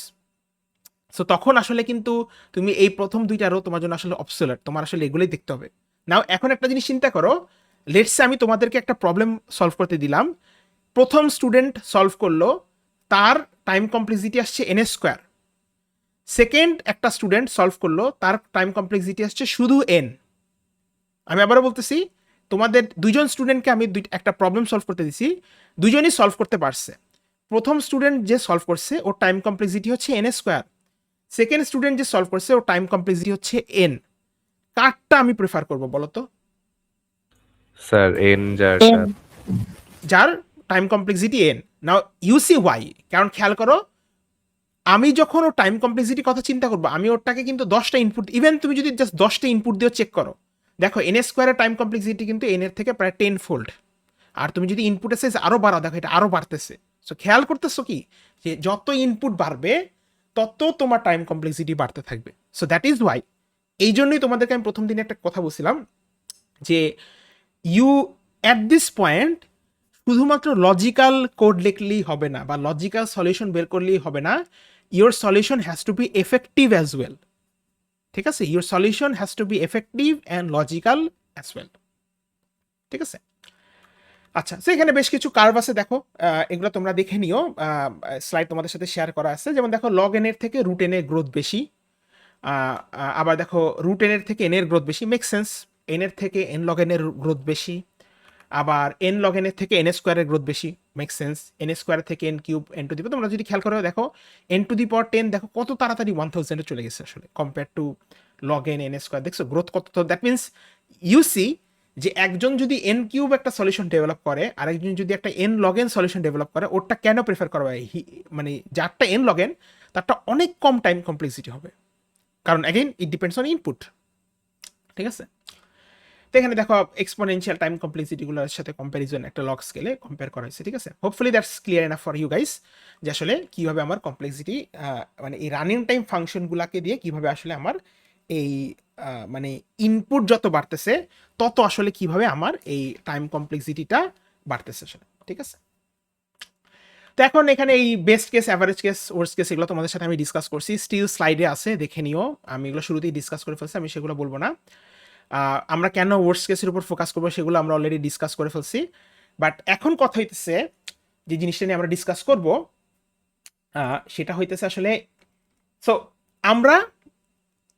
So তখন আসলে কিন্তু তুমি এই প্রথম দুইটা রো তোমার জন্য আসলে অবসোলেট, তোমার আসলে এগুলোই দেখতে হবে। নাও এখন একটা জিনিস চিন্তা করো, লেটস সে আমি তোমাদেরকে একটা প্রবলেম সলভ করতে দিলাম, প্রথম স্টুডেন্ট সলভ করলো, তার টাইম কমপ্লেক্সিটি আসছে n স্কোয়ার। সেকেন্ড একটা স্টুডেন্ট সলভ করলো, তার টাইম কমপ্লেক্সিটি আসছে শুধু n। আমি আবারও বলতেছি, তোমাদের দুইজন স্টুডেন্টকে আমি একটা প্রবলেম সলভ করতে দিছি, দুইজনই সলভ করতে পারছে। প্রথম স্টুডেন্ট যে সলভ করছে ওর টাইম কমপ্লেক্সিটি হচ্ছে n স্কোয়ার, সেকেন্ড স্টুডেন্ট যে সলভ করছে ওর টাইম কমপ্লেক্সিটি হচ্ছে n। কারটা আমি প্রেফার করব বলো তো? স্যার এন যার time complexity n। Now you see why, কারণ খেয়াল করো, আমি যখন ওর টাইম কমপ্লেক্সিটি কথা চিন্তা করবো, আমি ওরটাকে কিন্তু 10টা ইনপুট, ইভেন তুমি যদি জাস্ট 10টা ইনপুট দিয়ে চেক করো, দেখো n স্কোয়ারের টাইম কমপ্লেক্সিটি কিন্তু n এর থেকে প্রায় 10 ফোল্ড। আর তুমি যদি ইনপুটের সাইজ আরো বাড়াও, দেখো এটা আরো বাড়তেছে। সো খেয়াল করতেছো কি, যে যত ইনপুট বাড়বে তত তোমার টাইম কমপ্লেক্সিটি বাড়তে থাকবে। সো দ্যাট ইজ ওয়াই, এই জন্যই তোমাদেরকে আমি প্রথম দিনে একটা কথা বলছিলাম যে ইউ অ্যাট দিস পয়েন্ট শুধুমাত্র লজিক্যাল কোড লিখলেই হবে না, বা লজিক্যাল সলিউশন বের করলেই হবে না, your solution has to be effective as well. ঠিক আছে, your solution has to be effective and logical as well. ঠিক আছে, আচ্ছা। সো এখানে বেশ কিছু কার্ভ আছে, দেখো এগুলো তোমরা দেখে নিও, স্লাইড তোমাদের সাথে শেয়ার করা আছে। যেমন দেখো লগ এন এর থেকে রুট এন এর গ্রোথ বেশি, আবার দেখো রুট এন এর থেকে এন এর গ্রোথ বেশি, মেক সেন্স। এন এর থেকে এন লগ এন এর গ্রোথ বেশি, আবার এন লগ এন এর থেকে এন স্কোয়ারের গ্রোথ বেশি, মেক সেন্স। এন স্কোয়ার থেকে n cube, n to the power, তোমরা যদি খেয়াল করো দেখো এন টু দি পাওয়ার 10 দেখো কত তাড়াতাড়ি 1000-এ চলে গেছে আসলে, compare to log N N square. দেখছো গ্রোথ কত? তো দ্যাট মিনস ইউ সি যে একজন যদি এন কিউব একটা সলিউশন ডেভেলপ করে, আর একজন যদি একটা N log N solution develop করে, ওরটা কেন প্রেফার করা হয়? মানে যারটা এন লগ এন তারটা অনেক কম টাইম কমপ্লেক্সিটি হবে, কারণ again it depends on input. ঠিক আছে, তো এখানে দেখো এক্সপোনেনশিয়াল টাইম কমপ্লেক্সিটিগুলোর সাথে কম্প্যারিজন একটা লগ স্কেলে কম্পেয়ার করা হয়েছে। ঠিক আছে, hopefully that's clear enough for you guys, যে আসলে কীভাবে আমার কমপ্লেক্সিটি, মানে এই রানিং টাইম ফাংশনগুলোকে দিয়ে কীভাবে আসলে আমার এই মানে ইনপুট যত বাড়তেছে তত আসলে কিভাবে আমার এই টাইম কমপ্লেক্সিটিটা বাড়তেছে আসলে। ঠিক আছে, তো এখন এখানে এই best case, average case, worst case এগুলো তোমাদের সাথে আমি ডিসকাস করছি, স্টিল স্লাইডে আছে, দেখে নিও। আমি এগুলো শুরুতেই ডিসকাস করে ফেলছি, আমি সেগুলো বলবো না। আমরা কেন ওয়ার্স্ট কেসের উপর ফোকাস করবো সেগুলো আমরা অলরেডি ডিসকাস করে ফেলছি। বাট এখন কথা হইতেছে যে জিনিসটা নিয়ে আমরা ডিসকাস করব, সেটা হইতেছে আসলে, সো আমরা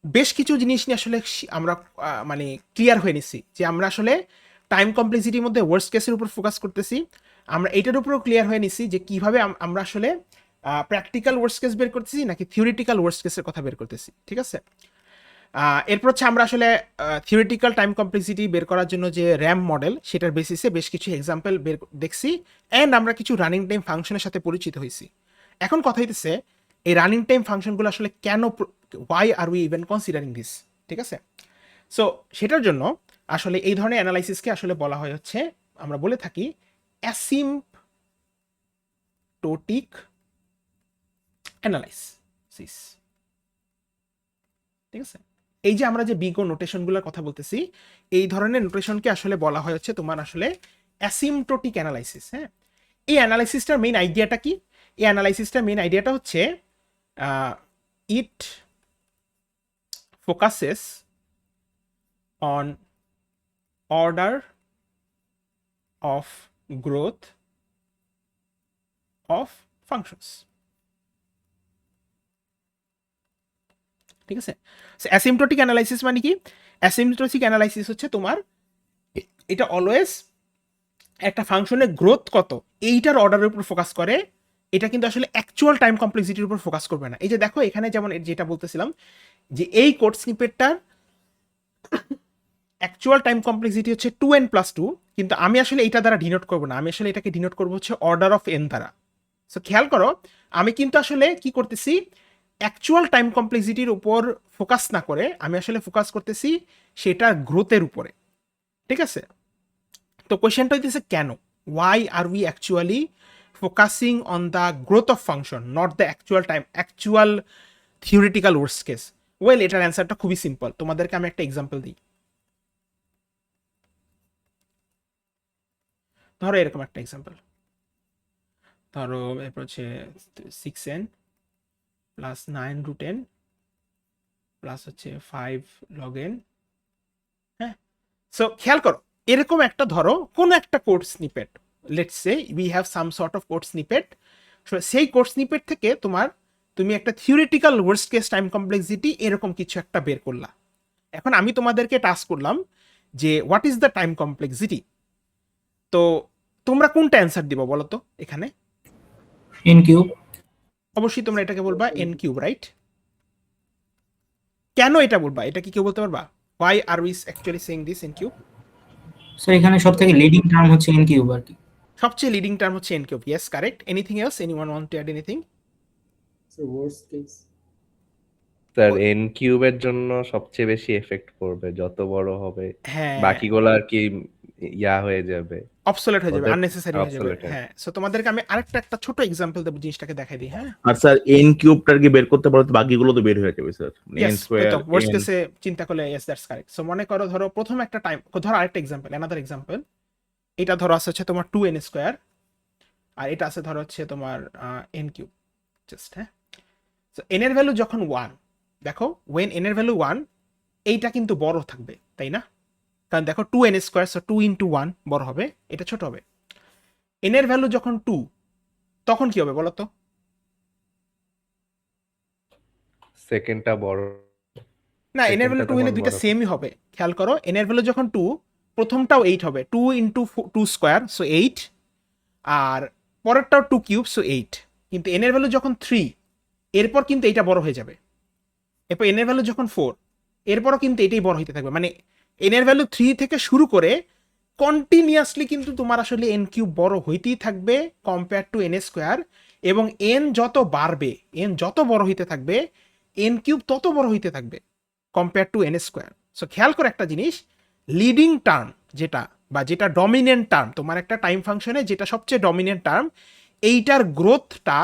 বেশ কিছু জিনিস নিয়ে আসলে আমরা মানে ক্লিয়ার হয়ে নিছি যে আমরা আসলে টাইম কমপ্লেক্সিটির মধ্যে ওয়ার্স্ট কেসের উপর ফোকাস করতেছি। আমরা এটার উপরেও ক্লিয়ার হয়ে নিছি যে কিভাবে আমরা আসলে প্র্যাকটিক্যাল ওয়ার্স্ট কেস বের করতেছি নাকি থিওরিটিক্যাল ওয়ার্স্ট কেসের কথা বের করতেছি। ঠিক আছে, এরপর হচ্ছে আমরা আসলে থিওরিটিক্যাল টাইম কমপ্লেক্সিটি বের করার জন্য যে র্যাম মডেল, সেটার বেসিসে বেশ কিছু এক্সাম্পল দেখছি, অ্যান্ড আমরা কিছু রানিং টাইম ফাংশনের সাথে পরিচিত হয়েছি। এখন কথা হইতেছে এই রানিং টাইম ফাংশনগুলো আসলে কেন, why are we even considering this. ঠিক আছে, সো সেটার জন্য আসলে এই ধরনের অ্যানালাইসিসকে আসলে বলা হয় হচ্ছে, আমরা বলে থাকি অ্যাসিম্পটোটিক অ্যানালাইসিস। ঠিক আছে, এই যে আমরা যে বিগ ও নোটেশনগুলোর কথা বলতেছি, এই ধরনের নোটেশনকে আসলে বলা হয় হচ্ছে তোমার আসলে অ্যাসিম্পটোটিক অ্যানালাইসিস। হ্যাঁ, এই অ্যানালাইসিসটার মেইন আইডিয়াটা কি? এই অ্যানালাইসিসটার মেইন আইডিয়াটা হচ্ছে it focuses on order of growth of functions. ঠিক আছে, অ্যাসিম্পটোটিক অ্যানালাইসিস মানে কি? অ্যাসিম্পটোটিক অ্যানালাইসিস হচ্ছে তোমার এটা অলওয়েজ একটা ফাংশনের গ্রোথ কত এইটার অর্ডারের উপর ফোকাস করে, এটা কিন্তু আসলে অ্যাকচুয়াল টাইম কমপ্লেক্সিটির উপর ফোকাস করবে না। এই যে দেখো এখানে যেমন যেটা বলতেছিলাম যে এই কোড স্নিপেটটার অ্যাকচুয়াল টাইম কমপ্লেক্সিটি হচ্ছে 2n+2, কিন্তু আমি আসলে এটা দ্বারা ডিনোট করবো না, আমি আসলে এটাকে ডিনোট করবো হচ্ছে অর্ডার অফ n দ্বারা। সো খেয়াল করো, আমি কিন্তু আসলে কি করতেছি, অ্যাকচুয়াল টাইম কমপ্লেক্সিটির উপর ফোকাস না করে আমি আসলে ফোকাস করতেছি সেটার গ্রোথের উপরে। ঠিক আছে, তো কোয়েশ্চেনটা হইতেছে কেন, why are we actually focusing on the growth of function, not the actual theoretical worst case? Well, এটার অ্যান্সারটা খুবই সিম্পল, তোমাদেরকে আমি একটা এক্সাম্পল দিই। ধরো এরকম একটা এক্সাম্পল, ধরো এরপর হচ্ছে 6n প্লাস 9√n প্লাস হচ্ছে 5 log n। হ্যাঁ, সো খেয়াল করো, এরকম একটা ধরো কোন একটা code snippet, let's say we have some sort of code snippet সেই কোড স্নিপেট থেকে তুমি একটা theoretical worst case time complexity এরকম কিছু একটা বের করলা। এখন আমি তোমাদেরকে টাস্ক করলাম যে what is the time complexity, তো তোমরা কোনটা অ্যান্সার দিবা বলো তো এখানে? N cube. অবশ্যই তোমরা এটাকে বলবা এন কিউব, রাইট? কেন এটা বলবা, এটা কি কেউ বলতে পারবা? Why are we actually saying this n cube? Sir এখানে সবথেকে লিডিং টার্ম হচ্ছে এন কিউব আর কি। সবচেয়ে লিডিং টার্ম হচ্ছে n cube, yes correct. Anything else, anyone want to add anything? Sir worst case. Sir n কিউবের জন্য সবচেয়ে বেশি এফেক্ট পড়বে, যত বড় হবে হ্যাঁ, বাকিগুলো আর কি ইয়া হয়ে যাবে, অবসোলেট হয়ে যাবে, ওদের আননেসেসারি হয়ে যাবে। obsolete হয়ে হ্যাঁ, সো তোমাদেরকে আমি আরেকটা ছোট এক্সাম্পল দেব, জিনিসটাকে দেখাই দিই। হ্যাঁ, আর স্যার এন কিউবটার কি বের করতে পারো তো বাকিগুলো তো বের হয়ে যাবে স্যার, এন ইয়েস, স্কয়ার তো ওয়ার্স্ট এন। কেসে চিন্তা করলে ইয়েস দ্যাটস কারেক্ট। সো মনে করো, ধরো প্রথম একটা টাইম, ধরো আরেকটা এক্সাম্পল, অ্যানাদার এক্সাম্পল, এটা ধরো আছে হচ্ছে তোমার 2n স্কয়ার, আর এটা আছে ধরো হচ্ছে তোমার n কিউব জাস্ট। হ্যাঁ, সো n এর ভ্যালু যখন 1, দেখো ওয়েন n এর ভ্যালু 1, এইটা কিন্তু বড় থাকবে, তাই না? কারণ দেখো 2n স্কয়ার, সো 2 ইন্টু 1 বড় হবে, এটা ছোট হবে। n এর ভ্যালু যখন 2, তখন কি হবে বলো তো? সেকেন্ডটা বড়। না, n এর ভ্যালু 2 এর দুইটা সেমই হবে, খেয়াল করো। n এর ভ্যালু যখন 2, প্রথমটাও 8 হবে, 2 ইন্টু 2 স্কয়ার, সো 8, আর পরেরটাও 2 কিউব, সো 8। কিন্তু n এর ভ্যালু যখন 3, এরপর কিন্তু এইটা বড় হয়ে যাবে। এরপর n এর ভ্যালু যখন 4, এরপরও কিন্তু এটাই বড় হইতে থাকবে। মানে n এর ভ্যালু 3 থেকে শুরু করে কন্টিনিউয়াসলি কিন্তু তোমার আসলে n কিউব বড় হইতেই থাকবে কম্পেয়ার টু n স্কোয়ার, এবং n যত বাড়বে, n যত বড় হইতে থাকবে, n কিউব তত বড় হইতে থাকবে compare to n square. So খেয়াল করে একটা জিনিস, লিডিং টার্ম যেটা, বা যেটা ডমিনেন্ট টার্ম তোমার একটা টাইম ফাংশনে, যেটা সবচেয়ে ডমিনেন্ট টার্ম, এইটার গ্রোথটা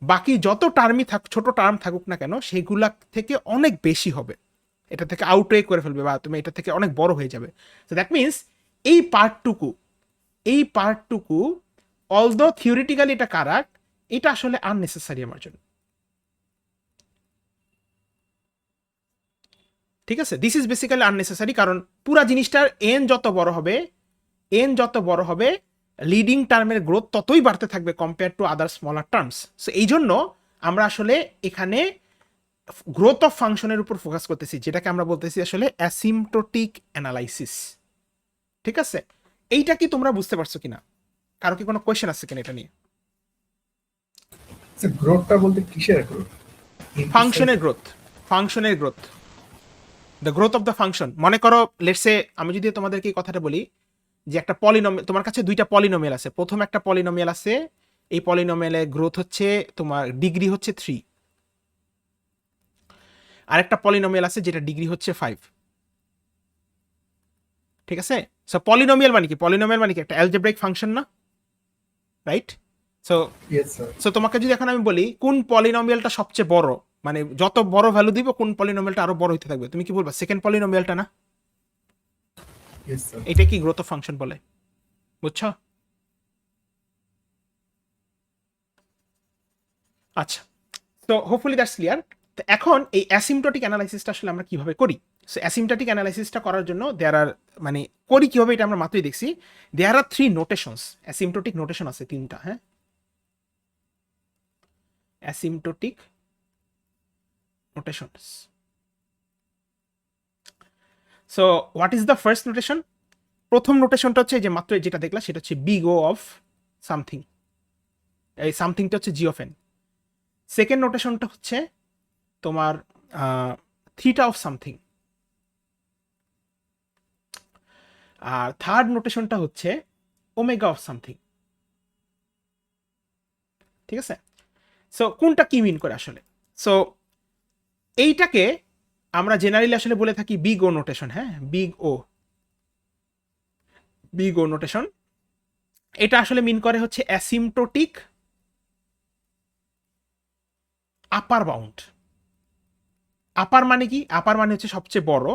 বাকি যত টার্মই ছোট টার্ম থাকুক না কেন, সেগুলা থেকে অনেক বেশি হবে, এটা থেকে আউটওয়ে করে ফেলবে, বা তুমি এটা থেকে অনেক বড় হয়ে যাবে। সো দ্যাট মিনস এই পার্টটুকু অলদো থিওরিটিক্যালি এটা কারেক্ট, এটা আসলে আননেসেসারি আমার জন্য। ঠিক আছে, দিস ইজ বেসিক্যালি আননেসেসারি, কারণ পুরা জিনিসটার n যত বড় হবে লিডিং টার্মের গ্রোথ ততই বাড়তে থাকবে compare to other smaller terms. So এই জন্য আমরা আসলে এখানে গ্রোথ অফ ফাংশনের উপর ফোকাস করতেছি, যেটাকে আমরা বলতেছি আসলে অ্যাসিম্পটোটিক অ্যানালাইসিস। ঠিক আছে, এইটা কি তোমরা বুঝতে পারছো কিনা? কারো কি কোনো কোয়েশ্চেন আছে কিনা এটা নিয়ে? গ্রোথটা বলতে কিসের গ্রোথ? ফাংশনের growth, the growth of the function. মনে করো লেটস সে, আমি যদি তোমাদেরকে এই কথাটা বলি যে একটা পলিনোমিয়াল, তোমার কাছে দুইটা পলিনোমিয়াল আছে। প্রথম একটা পলিনোমিয়াল আছে, এই পলিনোমিয়ালের গ্রোথ হচ্ছে তোমার ডিগ্রি হচ্ছে 3, আর একটা পলিনোমিয়াল আছে যেটা ডিগ্রি হচ্ছে 5। ঠিক আছে, সো পলিনোমিয়াল মানে কি? পলিনোমিয়াল মানে কি? একটা অ্যালজেব্রাইক ফাংশন না, রাইট? সো তোমাকে যদি এখন আমি বলি কোন পলিনোমিয়ালটা সবচেয়ে বড়, মানে যত বড় ভ্যালু দিব কোন পলিনোমিয়ালটা আরো বড় হইতে থাকবে, তুমি কি বলবা? সেকেন্ড পলিনোমিয়ালটা না? এটা কি গ্রোথ অফ ফাংশন বলে, বুঝছো? আচ্ছা, তো হোপফুলি দ্যাটস ক্লিয়ার। তো এখন এই অ্যাসিম্পটোটিক অ্যানালাইসিসটা আসলে আমরা কিভাবে করি? সো অ্যাসিম্পটোটিক অ্যানালাইসিসটা করার জন্য মানে করি কিভাবে, এটা আমরা মাত্রই দেখছি। দেয়ার আর 3 নোটেশনস, অ্যাসিম্পটোটিক নোটেশন আছে 3টা। হ্যাঁ, asymptotic notations. So what is the first notation? প্রথম নোটেশনটা হচ্ছে যে মাত্র যেটা দেখলা, সেটা হচ্ছে বিগ ও অফ সামথিং, এই সামথিংটা হচ্ছে জি অফ এন। সেকেন্ড নোটেশনটা হচ্ছে তোমার থিটা অফ সামথিং, আর থার্ড নোটেশনটা হচ্ছে ওমেগা অফ সামথিং। ঠিক আছে, সো কোনটা কি মিন করে আসলে? সো এইটাকে আমরা জেনারেলি আসলে বলে থাকি বিগ ও নোটেশন। হ্যাঁ, বিগ ও নোটেশন, এটা আসলে মিন করে হচ্ছে অ্যাসিম্পটোটিক আপার বাউন্ড। আপার মানে কি? আপার মানে হচ্ছে সবচেয়ে বড়।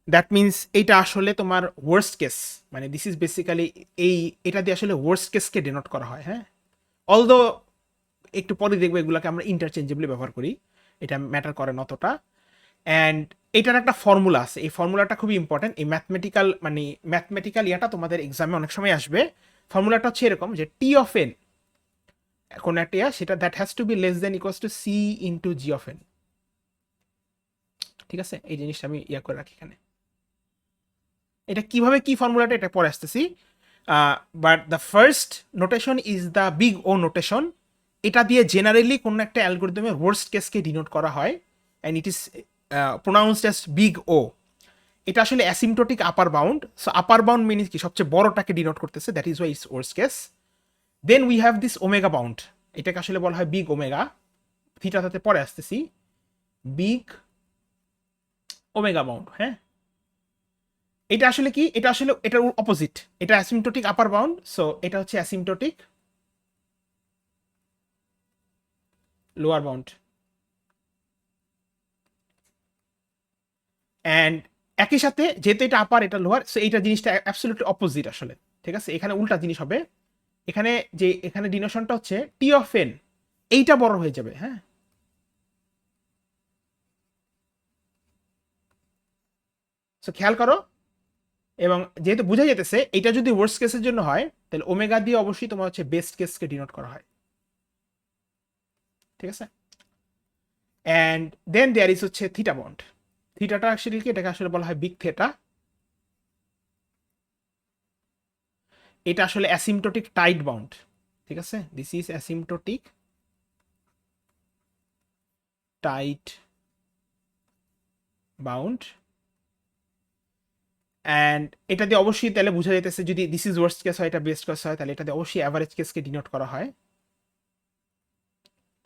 দ্যাট মিনস এইটা আসলে তোমার ওয়ার্স্ট কেস, মানে দিস ইজ বেসিক্যালি এটা দিয়ে আসলে ওয়ার্স্ট কেসকে ডেনোট করা হয়। হ্যাঁ, অলদো একটু পরে দেখবো এগুলোকে আমরা ইন্টারচেঞ্জেবলি ব্যবহার করি, এটা ম্যাটার করে না অতটা। অ্যান্ড এটার একটা ফর্মুলা আছে, এই ফর্মুলাটা খুবই ইম্পর্টেন্ট। এই ম্যাথমেটিক্যাল ইয়াটা তোমাদের এক্সামে অনেক সময় আসবে। ফর্মুলাটা হচ্ছে এরকম যে টি অফ এন কোন একটা সেটা that has to be less than equals to c into g of n. ঠিক আছে, এই জিনিসটা আমি করে রাখি এখানে। এটা কিভাবে কি ফর্মুলাটা এটা পরে আসতেছি, but the first notation is the big O notation. এটা দিয়ে জেনারেলি কোনো একটা অ্যালগরিদমের ওয়ার্স্ট কেসকে ডিনোট করা হয়, and it is pronounced as big O. এটা আসলে asymptotic upper bound. So upper bound means কি, সবচেয়ে বড়টাকে ডিনোট করতেছে, that is why it's worst case. Then we have this omega bound, এটাকে আসলে বলা হয় বিগ ওমেগা। থিটাতে পরে আসতেছি, বিগ ওমেগা বাউন্ড। হ্যাঁ, এটা আসলে কি, এটা আসলে এটার অপোজিট, এটা অ্যাসিমটোটিক আপার বাউন্ড, সো এটা হচ্ছে অ্যাসিমটোটিক লোয়ার বাউন্ড। অ্যান্ড একই সাথে যেহেতু এটা আপার এটা লোয়ার, সো এইটা জিনিসটা অ্যাবসলিউটলি অপোজিট আসলে। ঠিক আছে, এখানে উল্টা জিনিস হবে। এখানে যে এখানে ডিনোশনটা হচ্ছে টি অফ এন, এইটা বড় হয়ে যাবে। হ্যাঁ, সো খেয়াল করো, এবং যেহেতু বোঝা যেতেছে এটা যদি ওয়ার্স্ট কেসের জন্য হয়, তাহলে ওমেগা দিয়ে অবশ্যই তোমার হচ্ছে বেস্ট কেসকে ডিনোট করা হয়। ঠিক আছে, অ্যান্ড দেন দেয়ার ইজ হচ্ছে থিটা বন্ড। থিটাটা অ্যাকচুয়ালি কি, এটাকে আসলে বলা হয় বিগ থিটা। এটা আসলে অ্যাসিমটোটিক টাইট বাউন্ড। ঠিক আছে, this is asymptotic tight bound. And এটা দিয়ে অবশ্যই তাহলে বোঝা যেতেছে যদি দিস ইজ ওয়ার্স্ট কেস হয়, এটা বেস্ট কেস হয়, তাহলে এটা দিয়ে অবশ্যই অ্যাভারেজ কেসকে ডিনোট করা হয়।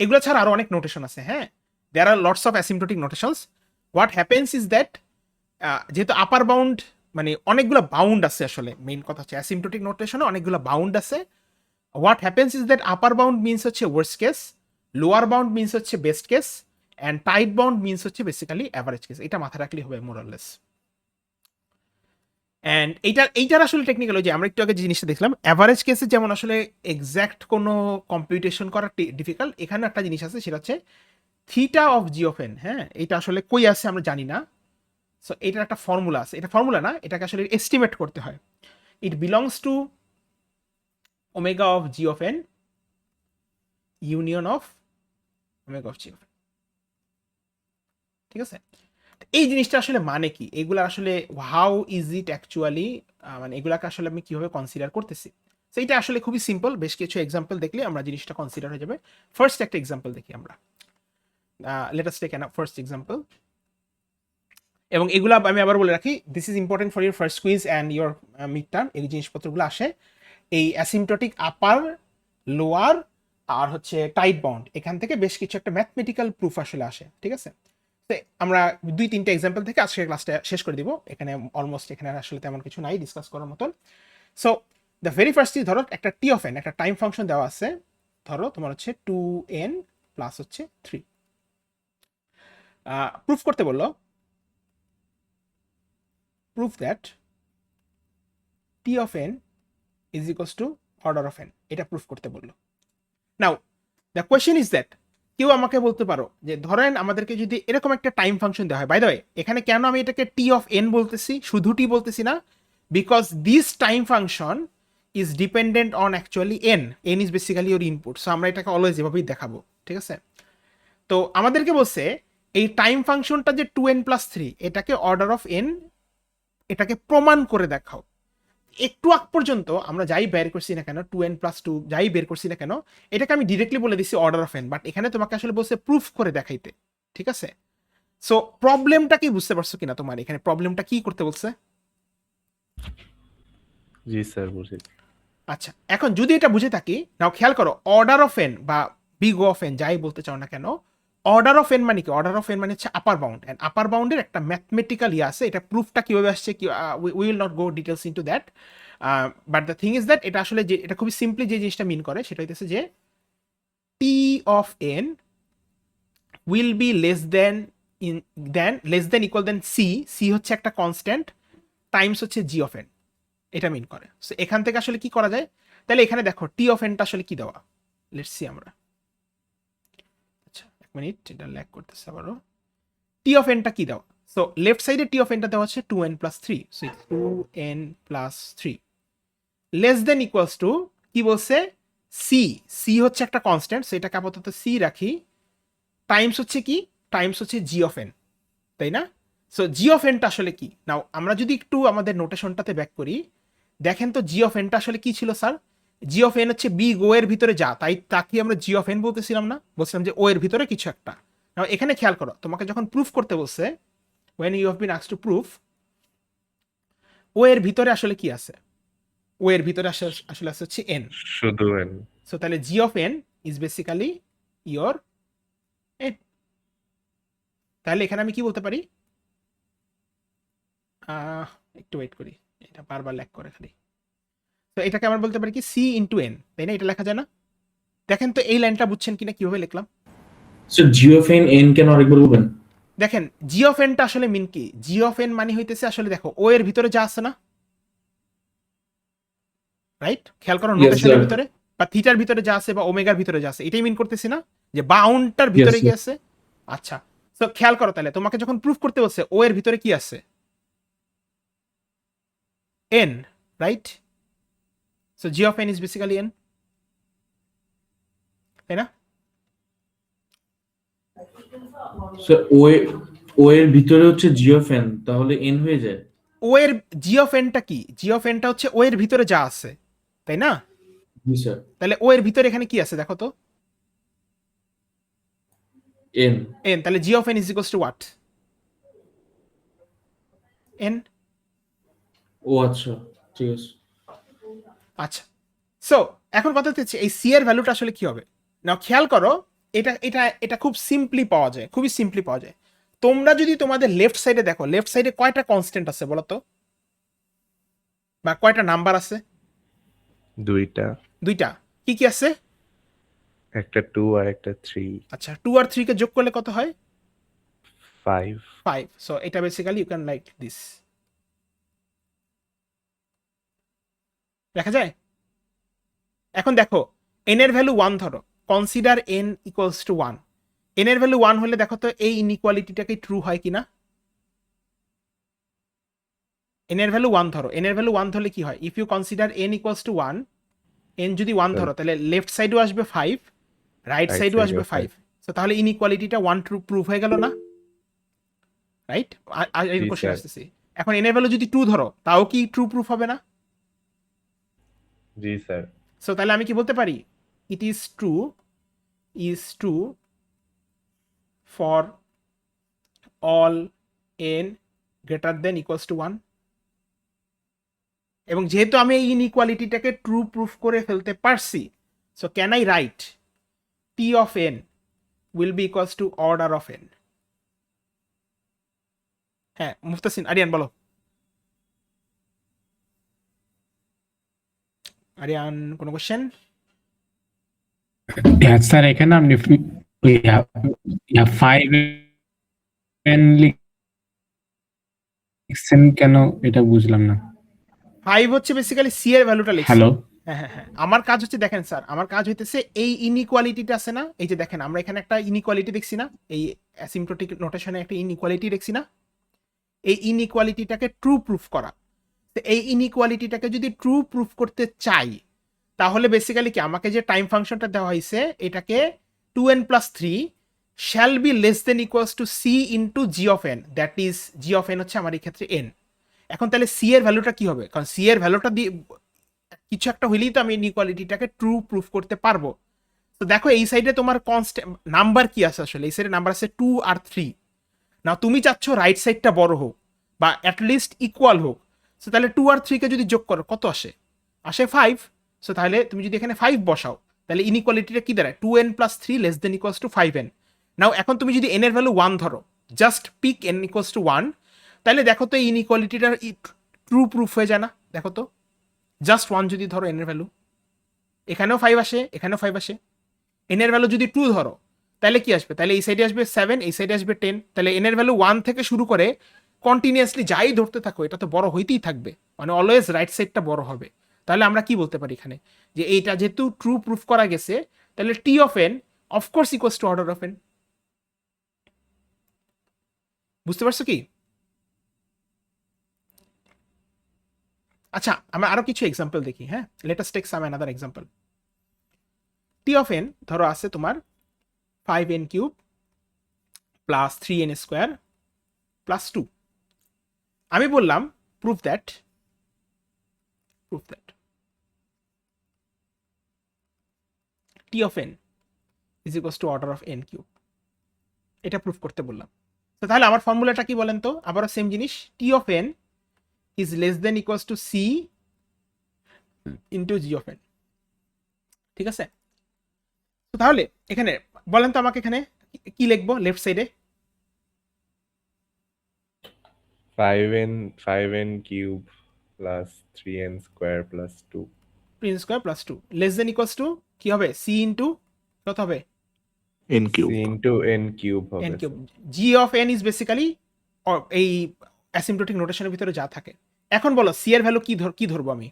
এগুলো ছাড়া আরো অনেক নোটেশন আছে। হ্যাঁ, there are lots of asymptotic notations. What happens is that, যেহেতু আপার বাউন্ড মানে অনেকগুলো বাউন্ড আছে, আসলে মেইন কথা হচ্ছে অ্যাসিমটোটিক নোটেশনে অনেকগুলো বাউন্ড আছে। What happens is that upper bound means হচ্ছে worst case, lower bound means হচ্ছে best case, and tight bound means হচ্ছে বেসিক্যালি অ্যাভারেজ কেস। এটা মাথায় রাখলেই হবে মোরাললেস। অ্যান্ড এইটার আসলে টেকনিক্যাল, যে আমরা একটু আগে যে জিনিসটা দেখলাম অ্যাভারেজ কেসে যেমন আসলে এক্স্যাক্ট কোনো কম্পিউটেশন করা ডিফিকাল্ট, এখানে একটা জিনিস আছে সেটা হচ্ছে theta of g of N. হ্যাঁ, এটা আসলে কই আছে আমরা জানি না। সো এটার একটা ফর্মুলা আছে, এটা ফর্মুলা না, এটাকে আসলে এস্টিমেট করতে হয়। It belongs to omega of g of n union of omega of g of n. ঠিক আছে, এই জিনিসটা আসলে মানে কি, এগুলা আসলে হাউ ইজ ইট অ্যাকচুয়ালি, মানে এগুলাকে আসলে আমি কিভাবে কনসিডার করতেছি। সো এটা আসলে খুবই সিম্পল, বেশ কিছু এক্সাম্পল দেখলে আমরা জিনিসটা কনসিডার হয়ে যাবে। ফার্স্ট একটা এক্সাম্পল দেখি আমরা, let us take first example. এবং এগুলো আমি আবার বলে রাখি, this is important for your first quiz and your mid term. এই জিনিসপত্রগুলো আসে এই অ্যাসিমটোটিক আপার লোয়ার আর হচ্ছে টাইট বাউন্ড, এখান থেকে বেশ কিছু একটা ম্যাথমেটিক্যাল প্রুফ আসলে আসে। ঠিক আছে, তো আমরা 2-3টা এক্সাম্পল থেকে আজকে ক্লাসটা শেষ করে দিব। এখানে অলমোস্ট এখানে আসলে তেমন কিছু নাই ডিসকাস করার মতন। So the very first is, ধরো একটা টি অফ এন, একটা টাইম ফাংশন দেওয়া আছে, ধরো তোমার হচ্ছে 2n প্লাস হচ্ছে 3। প্রুফ করতে বললো, prove that t of n is equals to order of n, এটা প্রুফ করতে বললো। নাও দ্য কোয়েশ্চেন ইজ দ্যাট, কেউ আমাকে বলতে পারো যে ধরেন আমাদেরকে যদি এরকম একটা টাইম ফাংশন দেওয়া হয়, বাই দ্য ওয়ে এখানে কেন আমি এটাকে টি অফ এন বলতেছি, শুধু টি বলতেছি না, because this time function is dependent on actually N is basically or input. So আমরা এটাকে অলওয়েজ এভাবেই দেখাবো। ঠিক আছে, তো আমাদেরকে বলছে এই টাইম ফাংশনটা যে 2n+3, এটাকে অর্ডার অফ এন, এটাকে প্রমাণ করে দেখাও। একটু আগ পর্যন্ত আমরা যাই বের করছি না কেন, 2n+2 যাই বের করছি না কেন, এটাকে আমি ডিরেক্টলি বলে দিচ্ছি অর্ডার অফ এন, বাট এখানে তোমাকে আসলে বলছে প্রুফ করে দেখাইতে। ঠিক আছে, সো প্রবলেমটা কি বুঝতে পারছো কিনা তোমার, এখানে প্রবলেমটা কি করতে বলছে? জি স্যার, বুঝেছি। আচ্ছা, এখন যদি এটা বুঝে থাকি, নাও খেয়াল করো, অর্ডার অফ এন বা বিগ ও অফ এন যাই বলতে চাও না কেন, অর্ডার অফ এন মানে কি? অর্ডার অফ এন মানে হচ্ছে আপার বাউন্ড, এন্ড আপার বাউন্ডের একটা ম্যাথমেটিক্যাল আছে। এটা প্রুফটা কিভাবে আসছে we will not go details into that, but the thing is that এটা আসলে যে এটা খুবই সিম্পলি যে জিনিসটা মিন করে সেটা হইতেছে যে t of n will be less than equal than c. C হচ্ছে একটা কনস্ট্যান্ট, টাইমস হচ্ছে জি অফ এন, এটা মিন করে। সো এখান থেকে আসলে কি করা যায়, তাহলে এখানে দেখো টি অফ এনটা আসলে কি দেওয়া, লেটস সি আমরা। আচ্ছা এক মিনিট, এটা ল্যাগ করতেছে আবারও। টি অফ এনটা কি দেওয়া, সো লেফট সাইডে টি অফ এনটা দেওয়া হচ্ছে 2n+3, so 2n+3 less than equals to কি বলছে, সি, সি হচ্ছে একটা কনস্ট্যান্ট, সো এটাকে আপাতত সি রাখি, টাইমস হচ্ছে কি, টাইমস হচ্ছে জি অফ এন, তাই না? সো জি অফ এনটা আসলে কি? নাও আমরা যদি একটু আমাদের নোটেশনটাতে ব্যাক করি, দেখেন তো জি অফ এনটা আসলে কি ছিল স্যার? জি অফ এন হচ্ছে বি ও এর ভিতরে যা, তাই তাকে আমরা জি অফ এন বলতেছিলাম না? বলছিলাম যে ও এর ভিতরে কিছু একটা। নাও এখানে খেয়াল করো, তোমাকে যখন প্রুফ করতে বলছে, when you have been asked to prove, ও এর ভিতরে আসলে কি আছে? ও এর ভিতরে আসলে আছে হচ্ছে এন। শুধু এন। সো তাহলে g of n is basically your n. তাহলে এখানে আমি কি বলতে পারি? একটু ওয়েট করি, এটা বারবার ল্যাগ করে খালি। তো এটাকে আমরা বলতে পারি কি সি ইন্টু এন, তাই না? এটা লেখা যায় না? দেখেন তো এই লাইনটা বুঝছেন কিনা কিভাবে লিখলাম? Sir G of N N কেন আরেকবার বলবেন? দেখেন জি অফ এনটা আসলে মিন কি? জি অফ এন মানে হইতেছে আসলে দেখো ও এর ভিতরে যা আছে না, রাইট? খেয়াল করো Yes, নোটেশনের sir. ভিতরে বা থিটার ভিতরে যা আছে বা ওমেগার ভিতরে যা আছে, এটাই মিন করতেছি না যে বাউন্ডটার ভিতরে Yes, কি sir. আছে? আচ্ছা, তো খেয়াল করো তাহলে তোমাকে যখন প্রুফ করতে বলছে ও এর ভিতরে কি আছে? N, right? So G of n is basically N, তাই না? স্যার ও এর ভিতরে হচ্ছে জি অফ এন, তাহলে এন হয়ে যায়। ও এর জি অফ এনটা কি? জি অফ এনটা হচ্ছে ও এর ভিতরে যা আছে, তাই না? জি স্যার। তাহলে ও এর ভিতরে এখানে কি আছে দেখো তো? এন। এন, তাহলে g of n is equals to what? N. ও আচ্ছা, ঠিক আছে। আচ্ছা, সো এখন কথা হচ্ছে এই সি এর ভ্যালুটা আসলে কি হবে? না খেয়াল করো, এটা এটা এটা খুব সিম্পলি পাওয়া যায়, খুবই সিম্পলি পাওয়া যায়। তোমরা যদি তোমাদের লেফট সাইডে দেখো, লেফট সাইডে কয়টা কনস্ট্যান্ট আছে বলো তো, বা কয়টা নাম্বার আছে? দুইটা। দুইটা। কি কি আছে? একটা 2 আর একটা 3। আচ্ছা, 2 আর 3 কে যোগ করলে কত হয়? 5। 5। সো এটা basically you can like this, দেখা যায়? এখন দেখো n এর ভ্যালু 1 ধরো, consider n equals to 1। n এর ভ্যালু 1 হলে দেখো তো এই ইনইকুয়ালিটিটাকে ট্রু হয় কিনা? n এর ভ্যালু 1 ধরো, n এর ভ্যালু 1 ধরলে কি হয়? If you consider n equals to 1, n যদি 1 ধরো তাহলে লেফট সাইডও আসবে 5, রাইট সাইডও আসবে 5। সো তাহলে ইনইকুয়ালিটিটা 1 ট্রু প্রুফ হয়ে গেল না? রাইট? এই জি, কোশ্চেন স্যার। আসতেছি। এখন n এর ভ্যালু যদি 2 ধরো, তাও কি ট্রু প্রুফ হবে না? জি স্যার। সো তাহলে আমি কি বলতে পারি? It is true for all n greater than equals to 1। এবং যেহেতু আমি এই ইনইকুয়ালিটিটাকে ট্রু প্রুফ করে ফেলতে পারছি, so can I write T of n will be equals to order of n? হ্যাঁ, মুফতাসিন, আরিয়ান বলো। আরিয়ান, কোনো কোশ্চেন? স্যার এখানে আপনি 5 লিখছেন কেন, এটা বুঝলাম না। 5 হচ্ছে বেসিক্যালি সি এর ভ্যালুটা লিখছি। হ্যালো। হ্যাঁ, আমার কাজ হচ্ছে দেখেন স্যার, আমার কাজ হইতেছে এই ইনইকুয়ালিটিটা আছে না, এই যে দেখেন আমরা এখানে একটা ইনইকুয়ালিটি দেখছি না, এই অ্যাসিম্পটোটিক নোটেশনে একটা ইনইকুয়ালিটি দেখছি না, এই ইনইকুয়ালিটিটাকে ট্রু প্রুফ করা। তো এই ইনইকুয়ালিটিটাকে যদি ট্রু প্রুফ করতে চাই, তাহলে বেসিক্যালি কি আমাকে যে টাইম ফাংশনটা দেওয়া হয়েছে এটাকে 2n + 3 shall be less than equals to c into g of n, that is g of n হচ্ছে আমার এই ক্ষেত্রে এন। এখন তাহলে সি এর ভ্যালুটা কি হবে? কারণ সি এর ভ্যালুটা দিয়ে কিছু একটা হইলেই তো আমি ইনইকুয়ালিটিটাকে ট্রু প্রুফ করতে পারবো। তো দেখো এই সাইডে তোমার কনস্ট্যান্ট নাম্বার কি আছে আসলে? এই সাইডে নাম্বার আছে 2 আর 3। না তুমি চাচ্ছ রাইট সাইডটা বড় হোক বা অ্যাটলিস্ট ইকুয়াল হোক। সো তাহলে 2 আর 3 কে যদি যোগ করো কত আসে? আসে 5। সো তাহলে তুমি যদি এখানে 5 বসাও, তাহলে ইনইকুয়ালিটিটা কি দাঁড়ায়? 2n + 3 less than equals to 5n। Now এখন তুমি যদি n এর ভ্যালু 1 ধরো, just pick n equals to 1, তাহলে দেখো তো এই ইনইকুয়ালিটিটার ট্রু প্রুফ হয়ে যায় না? দেখো তো, জাস্ট 1 যদি ধরো n এর ভ্যালু, এখানেও 5 আসে, এখানেও 5 আসে। n এর ভ্যালু যদি 2 ধরো, তাহলে কি আসবে? তাহলে এই সাইডে আসবে 7, এই সাইডে আসবে 10। তাহলে n এর ভ্যালু 1 থেকে শুরু করে কন্টিনিউয়াসলি যাই ধরতে থাকো, এটা তো বড় হইতেই থাকবে, মানে অলওয়েজ রাইট সাইডটা বড় হবে। তাহলে আমরা কি বলতে পারি এখানে? যে এইটা যেহেতু ট্রু প্রুফ করা গেছে, তাহলে t of n of course equals to order of n. বুঝতে পারছো কি? আচ্ছা, আমরা আরো কিছু এক্সাম্পল দেখি। হ্যাঁ, let us take some another example. T of n ধরো আছে তোমার 5n cube plus 3n square plus 2। আমি বললাম proof that T of n is equals to order of n cube, এটা প্রুফ করতে বললাম। তো তাহলে আমার ফর্মুলাটা কি বলেন তো, আবারও সেম জিনিস, t of n is less than equals to c into g of n. ঠিক আছে, তো তাহলে এখানে বলেন তো আমাকে এখানে কি লিখবো লেফট সাইডে? 5n cube plus 3n square plus 2 3n square plus 2 less than equals to কি হবে, সি ইন্টু কত হবে, n cube. c into n cube হবে n cube. G of n is basically এই অ্যাসিম্পটোটিক নোটেশনের ভিতরে যা থাকে। এখন বলো সি এর ভ্যালু কি ধরবো আমি?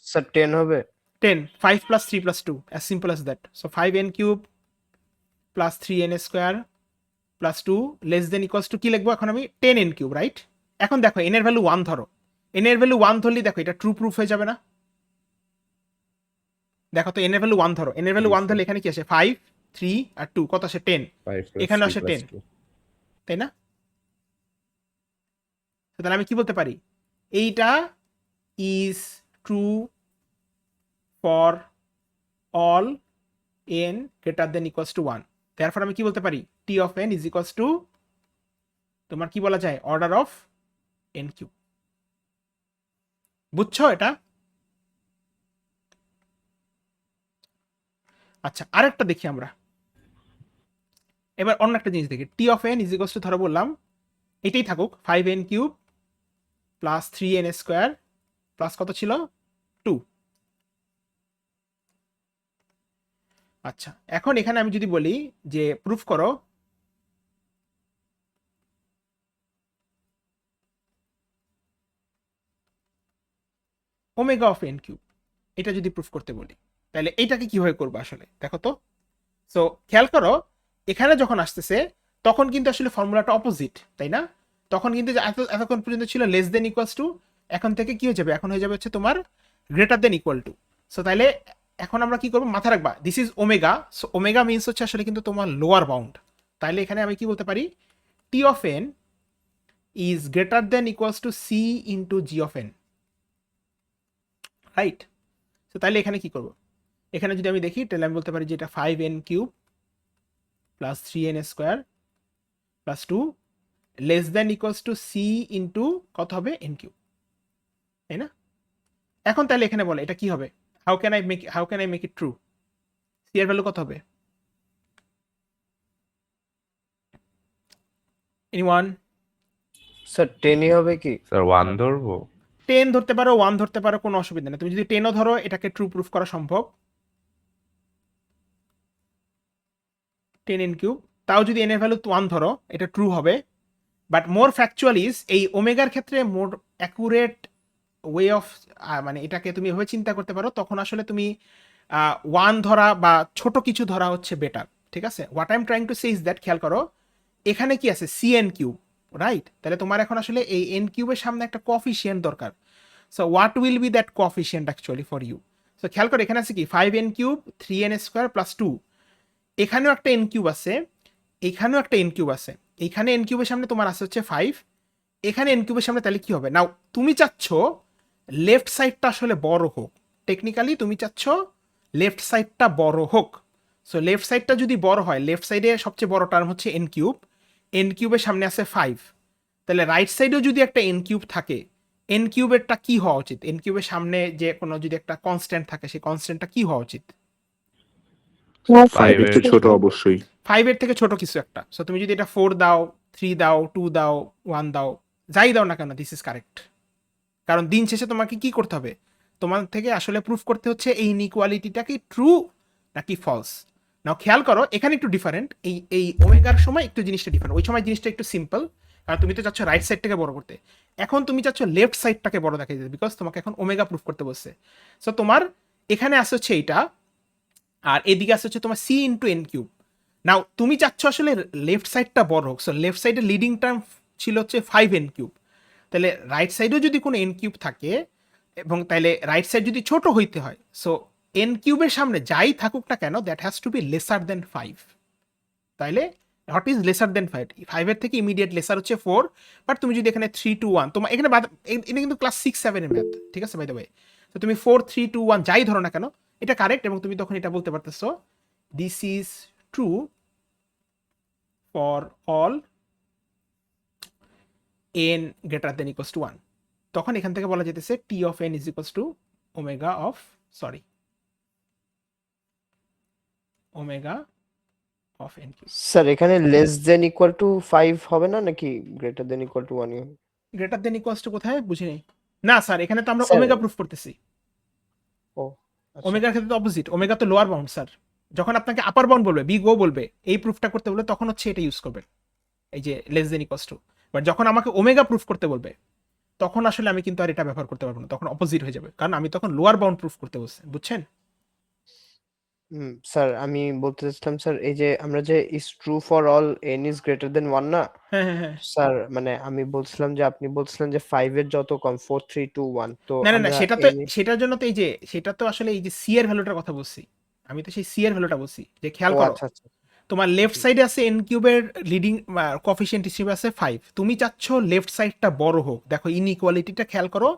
স্যার 10 হবে। 10, 5 plus 3 plus 2, as simple as that. So 5n cube plus 3n square plus 2 less than equals to কি লিখবো এখন আমি, 10n cube, রাইট? এখন দেখো n এর ভ্যালু 1 ধরো, n এর ভ্যালু 1 ধরলে দেখো এটা ট্রু প্রুফ হয়ে যাবে না? দেখো তো n এর ভ্যালু 1 ধরো, n এর ভ্যালু 1 ধরলে এখানে কি আসে, 5, 3 আর 2 কত আসে, 10, 5 plus এখানে 3 আসে plus 10, 2 তাই না? তো তাহলে আমি কি বলতে পারি, এইটা is true for all n greater than equals to 1. therefore আমি কি বলতে পারি, t of n is equals to তোমার কি বলা যায়, অর্ডার অফ n কিউব। বুঝছো এটা? আচ্ছা, আরেকটা দেখি আমরা এবার, অন্য একটা জিনিস দেখি। t of n is equals to ধরো বললাম এটাই থাকুক, 5n cube plus 3n square plus কত ছিল, 2। আচ্ছা, এখন এখানে আমি যদি বলি যে প্রুফ করো ওমেগা অফ এন কিউব, এটা যদি প্রুফ করতে বলি তাহলে এইটাকে কিভাবে করবো আসলে দেখো তো। সো খেয়াল করো, এখানে যখন আসতেছে তখন কিন্তু আসলে ফর্মুলাটা অপোজিট, তাই না? তখন কিন্তু এতক্ষণ পর্যন্ত ছিল লেস দেন ইকুয়ালস টু, এখন থেকে কি হয়ে যাবে, এখন হয়ে যাবে হচ্ছে তোমার greater than equal to. So তাহলে এখন আমরা কি করবো, মাথা রাখবা this is omega, so omega means হচ্ছে আসলে কিন্তু তোমার লোয়ার বাউন্ড। তাহলে এখানে আমি কি বলতে পারি, t of n is greater than equals to c into g of n, right? তো তাহলে এখানে কি করবো, এখানে যদি আমি দেখি তাহলে আমি বলতে পারি যে এটা 5n cube plus 3n square plus 2 less than equals to c into কত হবে, n কিউব, তাই না? এখন তাহলে এখানে বলে এটা কি হবে, how can I make it true, c এর ভ্যালু কত হবে, এনিওয়ান? স্যার 10ই হবে কি? স্যার 1 ধরবো? 10 ধরতে পারো, 1 ধরতে পারো, কোনো অসুবিধা নেই। তুমি যদি 10ও ধরো এটাকে ট্রু প্রুফ করা সম্ভব, 10n কিউব, তাও যদি n এর ভ্যালু 1 ধরো এটা ট্রু হবে। বাট মোর ফ্যাকচুয়াল ইজ এই ওমেগার ক্ষেত্রে মোর অ্যাকুরেট ওয়ে অফ, মানে এটাকে তুমি এভাবে চিন্তা করতে পারো, তখন আসলে তুমি 1 ধরা বা ছোট কিছু ধরা হচ্ছে বেটার, ঠিক আছে? What I am trying to say is that, খেয়াল করো এখানে কি আছে, cn কিউব, রাইট? তাহলে তোমার এখন আসলে এই n কিউবের সামনে একটা কোএফিশিয়েন্ট দরকার। So what will be that coefficient actually for you? So খেয়াল করো এখানে আছে কি 5n cube 3n square plus 2, এখানেও একটা n কিউব আছে, এখানেও একটা n কিউব আছে, এখানে n কিউবের সামনে তোমার আছে হচ্ছে 5, এখানে n কিউবের সামনে, তাহলে কি হবে, নাও তুমি চাচ্ছ লেফট সাইডটা আসলে বড় হোক, টেকনিক্যালি তুমি চাচ্ছ লেফট সাইডটা বড় হোক। সো লেফট সাইডটা যদি বড় হয়, লেফট সাইডে সবচেয়ে বড় টার্ম হচ্ছে n কিউব, n কিউবের সামনে আছে 5, তাহলে রাইট সাইডেও যদি একটা n কিউব থাকে, n কিউবেরটা কি হওয়া উচিত, n কিউবের সামনে যে কোনো যদি একটা কনস্ট্যান্ট থাকে সেই কনস্ট্যান্টটা কি হওয়া উচিত, 5 এর ছোট অবশ্যই। 5 এর থেকে ছোট কিছু একটা। সো তুমি যদি এটা 4 দাও, 3 দাও, 2 দাও, 1 দাও, যাই দাও না কেন, দিস ইজ কারেক্ট। কারণ দিন শেষে তোমাকে কি করতে হবে, তোমার থেকে আসলে প্রুফ করতে হচ্ছে এই ইনইকুয়ালিটিটা কি ট্রু নাকি ফলস। নাও খেয়াল করো এখানে একটু ডিফারেন্ট, এই ওমেগার সময় একটু জিনিসটা ডিফারেন্ট, ওই সময় জিনিসটা একটু সিম্পল, কারণ তুমি তো চাচ্ছ রাইট সাইডটাকে বড় করতে, এখন তুমি চাচ্ছ লেফট সাইডটাকে বড় দেখা যেতে, বিকজ তোমাকে এখন ওমেগা প্রুফ করতে বসছে। সো তোমার এখানে আসছে হচ্ছে এইটা, আর এদিকে আসছে হচ্ছে তোমার সি ইন্টু এন কিউব। নাও তুমি চাচ্ছ আসলে লেফট সাইডটা বড় হোক, সো লেফট সাইডের লিডিং টার্ম ছিল হচ্ছে 5n কিউব, তাহলে রাইট সাইডেও যদি কোনো n কিউব থাকে এবং তাহলে রাইট সাইড যদি ছোট হইতে হয়, সো এন কিউবের সামনে যাই থাকুক না কেন that has to be lesser than 5। তাইলে হোয়াট ইজ লেসার দেন 5? 5-এর থেকে ইমিডিয়েট লেসার হচ্ছে 4, বাট তুমি যদি এখানে 3 2 1, তোমার এখানে এটা কিন্তু ক্লাস 6 7 এর ম্যাথ, ঠিক আছে বাই দ্য ওয়ে। তো তুমি 4 3 2 1 যাই ধরো না কেন এটা কারেক্ট, এবং তুমি তখন এটা বলতে পারতেছো this is true for all n greater than equals to 1। তখন এখান থেকে বলা যেতেছে t of n is equals to omega of n cube। Sir এখানে লেস দেন ইকুয়াল টু 5 হবে না নাকি greater than equal to 1? Greater than equals two কোথায় বুঝি নাই। না স্যার এখানে তো আমরা স্যার, ওমেগা প্রুফ করতেছি। ও আচ্ছা। ওমেগার ক্ষেত্রে তো অপোজিট, ওমেগা তো লোয়ার বাউন্ড স্যার। যখন আপনাকে আপার বাউন্ড বলবে, বিগ ও বলবে, এই প্রুফটা করতে বলবে, তখন হচ্ছে এটা ইউজ করবেন, এই যে less than equals two. But যখন আমাকে ওমেগা প্রুফ করতে বলবে তখন আসলে আমি কিন্তু আর এটা ব্যবহার করতে পারবো না, তখন অপোজিট হয়ে যাবে, কারণ আমি তখন লোয়ার বাউন্ড প্রুফ করতে বলছি, বুঝছেন? স্যার আমি বলতে চাচ্ছিলাম স্যার, এই যে আমরা যে is true for all n is greater দেন 1 না হ্যাঁ হ্যাঁ হ্যাঁ। স্যার, মানে আমি বলছিলাম যে আপনি বলছিলেন যে 5 এর যত কম 4 3 2 1, তো না না না, আমরা সেটা তো n সেটার জন্য তো এই যে সেটা তো আসলে এই যে সি এর ভ্যালুটার কথা বলছি, আমি তো সেই সি এর ভ্যালুটা বলছি যে খেয়াল ও করো আচ্ছা আচ্ছা তোমার লেফট সাইডে আছে এন কিউবের লিডিং কোএফিশিয়েন্ট হিসেবে আছে 5, তুমি চাচ্ছ লেফট সাইডটা বড় হোক। দেখো ইনইকুয়ালিটিটা খেয়াল করো,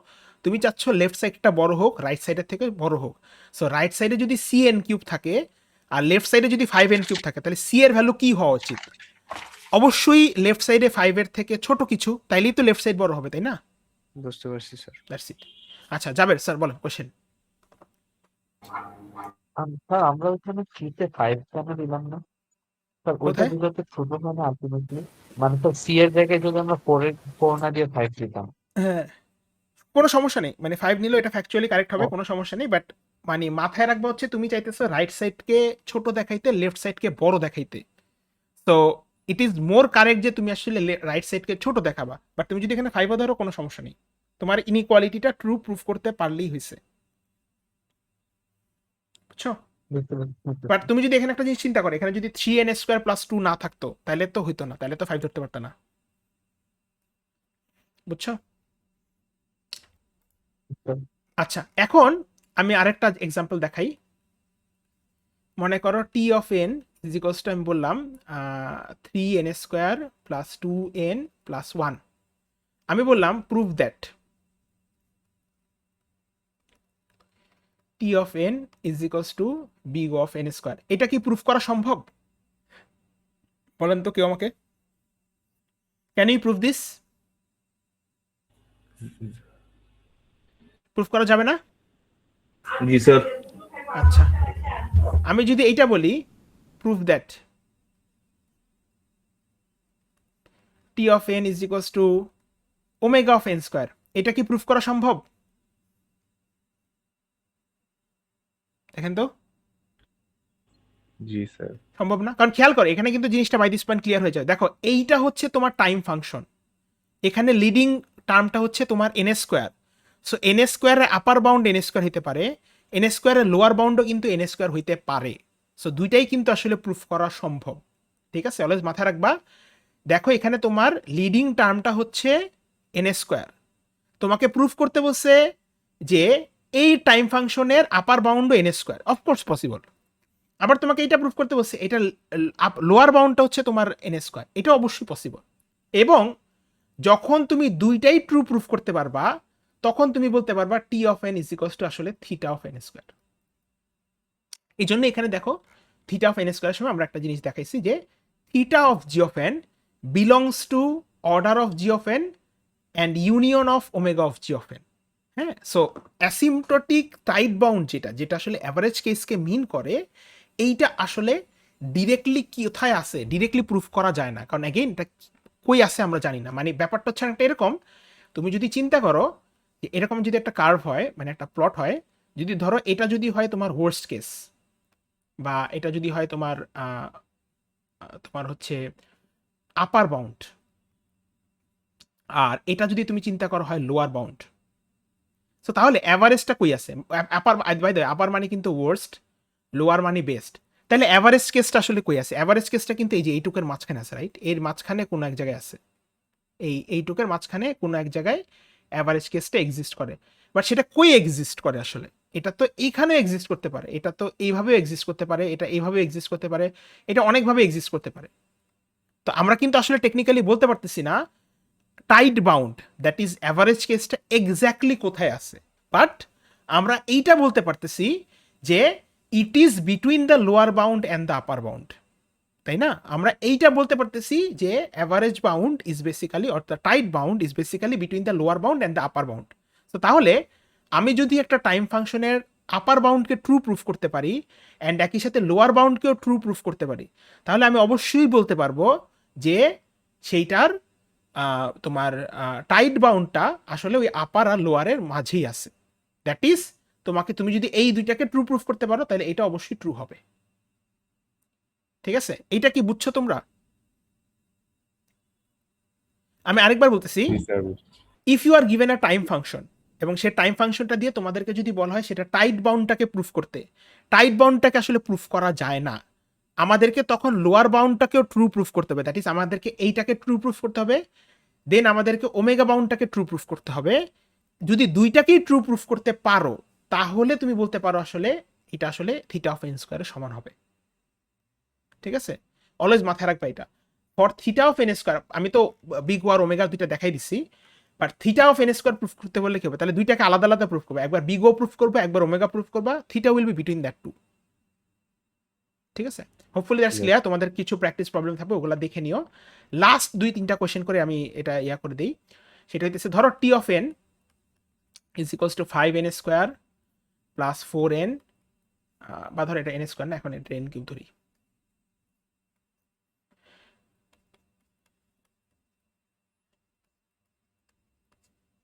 তুমি চাচ্ছ লেফট সাইডটা বড় হোক রাইট সাইডের থেকে বড় হোক। সো রাইট সাইডে যদি সি এন কিউব থাকে আর লেফট সাইডে যদি 5 এন কিউব থাকে, তাহলে সি এর ভ্যালু কি হওয়া উচিত? অবশ্যই লেফট সাইডে 5 এর থেকে ছোট কিছু, তাইলেই তো লেফট সাইড বড় হবে, তাই না? বুঝতে পারছি স্যার। That's it. আচ্ছা জাবের স্যার বলেন কোশ্চেন। স্যার আমরা ওখানে থ্রিতে 5 কেন দিলাম না স্যার? ওইটা কোথায়? দিলে তো ছোট হয় না আলটিমেটলি, মানে তো সি এর জায়গায় যদি আমরা 4 না দিয়ে 5 দিতাম। হ্যাঁ কোনো সমস্যা নেই, মানে 5 নিলেও এটা ফ্যাকচুয়ালি কারেক্ট হবে, কোনো সমস্যা নেই। বাট মানে মাথায় রাখবা হচ্ছে তুমি চাইতেছো রাইট সাইডকে ছোট দেখাইতে, লেফট সাইডকে বড় দেখাইতে। তো ইট ইজ মোর কারেক্ট যে তুমি আসলে রাইট সাইডকে ছোট দেখাবা, বাট তুমি যদি এখানে 5 ধরো কোনো সমস্যা নেই, তোমার ইনইকুয়ালিটিটা ট্রু প্রুফ করতে পারলেই হয়েছে, বুঝছো? বাট তুমি যদি এখানে একটা জিনিস চিন্তা করো, এখানে যদি 3n² + 2 না থাকতো তাহলে তো হইতো না, তাহলে তো 5 ধরতে পারতো না, বুঝছো? আচ্ছা এখন আমি আরেকটা এক্সাম্পল দেখাই। মনে করো t of n is equals to, আমি বললাম 3n² + 2n + 1। আমি বললাম prove that T of n is equals to big of n²। এটা কি প্রুফ করা সম্ভব? বলেন তো কেউ আমাকে, can you prove this? Proof করা যাবে না? জি স্যার। আচ্ছা আমি যদি এইটা বলি prove that T of n is equals to omega of n², এটা কি প্রুফ করা সম্ভব? দেখেন তো জি স্যার। সম্ভব না, কারণ খেয়াল করো এখানে কিন্তু জিনিসটা বাই দিস পয়েন্ট ক্লিয়ার হয়ে যায়। দেখো এইটা হচ্ছে তোমার টাইম ফাংশন, এখানে লিডিং টার্মটা হচ্ছে তোমার n²। সো n² এর আপার বাউন্ড n² হতে পারে, n² এর লোয়ার বাউন্ডও কিন্তু n² হইতে পারে। সো দুইটাই কিন্তু আসলে প্রুফ করা সম্ভব, ঠিক আছে? অলওয়েজ মাথায় রাখবা। দেখো এখানে তোমার লিডিং টার্মটা হচ্ছে n², তোমাকে প্রুফ করতে বলছে যে এই টাইম ফাংশনের আপার বাউন্ডও n², অফকোর্স পসিবল। আবার তোমাকে এটা প্রুফ করতে বলছে এটা লোয়ার বাউন্ডটা হচ্ছে তোমার n², এটা অবশ্যই পসিবল। এবং যখন তুমি দুইটাই ট্রু প্রুফ করতে পারবা তখন তুমি বলতে পারবা t of n is equals to আসলে থিটা অফ n²। এই জন্য এখানে দেখো থিটা অফ n² এর সময় আমরা একটা জিনিস দেখাইছি যে theta of g of N belongs to order of g of N and union of omega of g of N. হ্যাঁ, সো অ্যাসিমটোটিক টাইট বাউন্ড যেটা আসলে অ্যাভারেজ কেসকে মিন করে, এইটা আসলে ডিরেক্টলি কোথায় আছে ডিরেক্টলি প্রুফ করা যায় না, কারণ অ্যাগেইন এটা কই আছে আমরা জানি না। মানে ব্যাপারটা হচ্ছে একটা এরকম, তুমি যদি চিন্তা করো যে এরকম যদি একটা কার্ভ হয়, মানে একটা প্লট হয়, যদি ধরো এটা যদি হয় তোমার ওয়ার্স্ট কেস, বা এটা যদি হয় তোমার তোমার হচ্ছে আপার বাউন্ড, আর এটা যদি তুমি চিন্তা করো হয় লোয়ার বাউন্ড, সো তাহলে অ্যাভারেজটা কই আছে? আপার মানে কিন্তু ওয়ার্স্ট, লোয়ার মানে বেস্ট, তাহলে অ্যাভারেজ কেসটা আসলে কই আছে? অ্যাভারেজ কেসটা কিন্তু এই যে এইটুকের মাঝখানে আছে, রাইট? এর মাঝখানে কোনো এক জায়গায় আছে, এইটুকের মাঝখানে কোনো এক জায়গায় অ্যাভারেজ কেসটা এক্সিস্ট করে। বাট সেটা কই এক্সিস্ট করে আসলে? এটা তো এইখানেও এক্সিস্ট করতে পারে, এটা তো এইভাবেও এক্সিস্ট করতে পারে, এটা এইভাবেও এক্সিস্ট করতে পারে, এটা অনেকভাবে এক্সিস্ট করতে পারে। তো আমরা কিন্তু আসলে টেকনিক্যালি বলতে পারতেছি না tight bound that is average কেসটা এক্স্যাক্টলি কোথায় আছে, বাট আমরা এইটা বলতে পারতেছি যে it is between the lower bound and the upper bound, তাই না? আমরা এইটা বলতে পারতেছি যে অ্যাভারেজ বাউন্ড ইজ বেসিক্যালি অর্থাৎ tight bound is basically between the lower bound and the upper bound. তো তাহলে আমি যদি একটা টাইম ফাংশনের আপার বাউন্ডকে ট্রু প্রুফ করতে পারি অ্যান্ড একই সাথে লোয়ার বাউন্ডকেও ট্রু প্রুফ করতে পারি, তাহলে আমি অবশ্যই বলতে পারবো যে সেইটার তোমার টাইট বাউন্ডটা আসলে ওই আপার আর লোয়ারের মাঝেই আছে। দ্যাট ইজ তুমি যদি এই দুইটাকে ট্রু প্রুফ করতে পারো তাহলে এটা অবশ্যই ট্রু হবে। ঠিক আছে, এইটা কি বুঝছো তোমরা? আমি আরেকবার বলতেছি, if you are given a time function এবং সেই টাইম ফাংশনটা দিয়ে তোমাদেরকে যদি বলা হয় সেটা টাইট বাউন্ডটাকে প্রুফ করতে, টাইট বাউন্ডটাকে আসলে প্রুফ করা যায় না, আমাদেরকে তখন লোয়ার বাউন্ডটাকেও ট্রু প্রুফ করতে হবে। দ্যাট ইজ আমাদেরকে এইটাকে ট্রু প্রুফ করতে হবে, দেন আমাদেরকে ওমেগা বাউন্ডটাকে ট্রু প্রুফ করতে হবে। যদি দুইটাকেই ট্রু প্রুফ করতে পারো তাহলে তুমি বলতে পারো আসলে এটা আসলে থিটা অফ এন স্কোয়ারের সমান হবে। ঠিক আছে, অলওয়েজ মাথায় রাখবে এটা। For theta of N square, আমি তো বিগ ওয়ার ওমেগা দুইটা দেখাই দিচ্ছি, but theta of N square proof করতে বললে কি হবে? তাহলে দুইটাকে আলাদা আলাদা প্রুফ করবে, একবার বিগ ও প্রুফ করবে, একবার ওমেগা প্রুফ করবা, theta will be between that two. ঠিক আছে, হোপফুলি দ্যাটস ক্লিয়ার। তোমাদের কিছু প্র্যাকটিস প্রবলেম থাকবে, ওগুলো দেখে নিও। লাস্ট 2-3টা কোয়েশ্চেন করে আমি এটা করে দিই। সেটা হইতেছে, ধরো t of n is equals to 5n square plus 4n, বা ধরো এটা এন স্কোয়ার না, এখন এটা এন কিউব ধরি।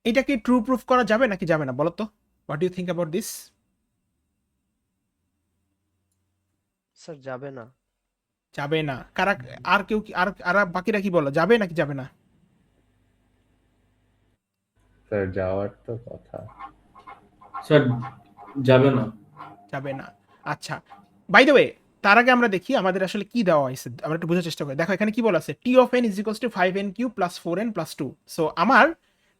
এটা কি ট্রু প্রুফ করা যাবে নাকি যাবে না বলো তো? What do you think about this? Sir যাবে না। যাবে না? কারা আর কেউ আর বাকিরা কি বলো, যাবে নাকি যাবে না? স্যার যাওয়ার তো কথা। স্যার যাবে না। যাবে না, আচ্ছা। বাই দ্য ওয়ে, তার আগে আমরা দেখি আমাদের আসলে কি দেওয়া হয়েছে, আমরা একটু বোঝার চেষ্টা করি। দেখো এখানে কি বলা আছে, t of n is equals to 5n cube plus 4n plus 2। So আমার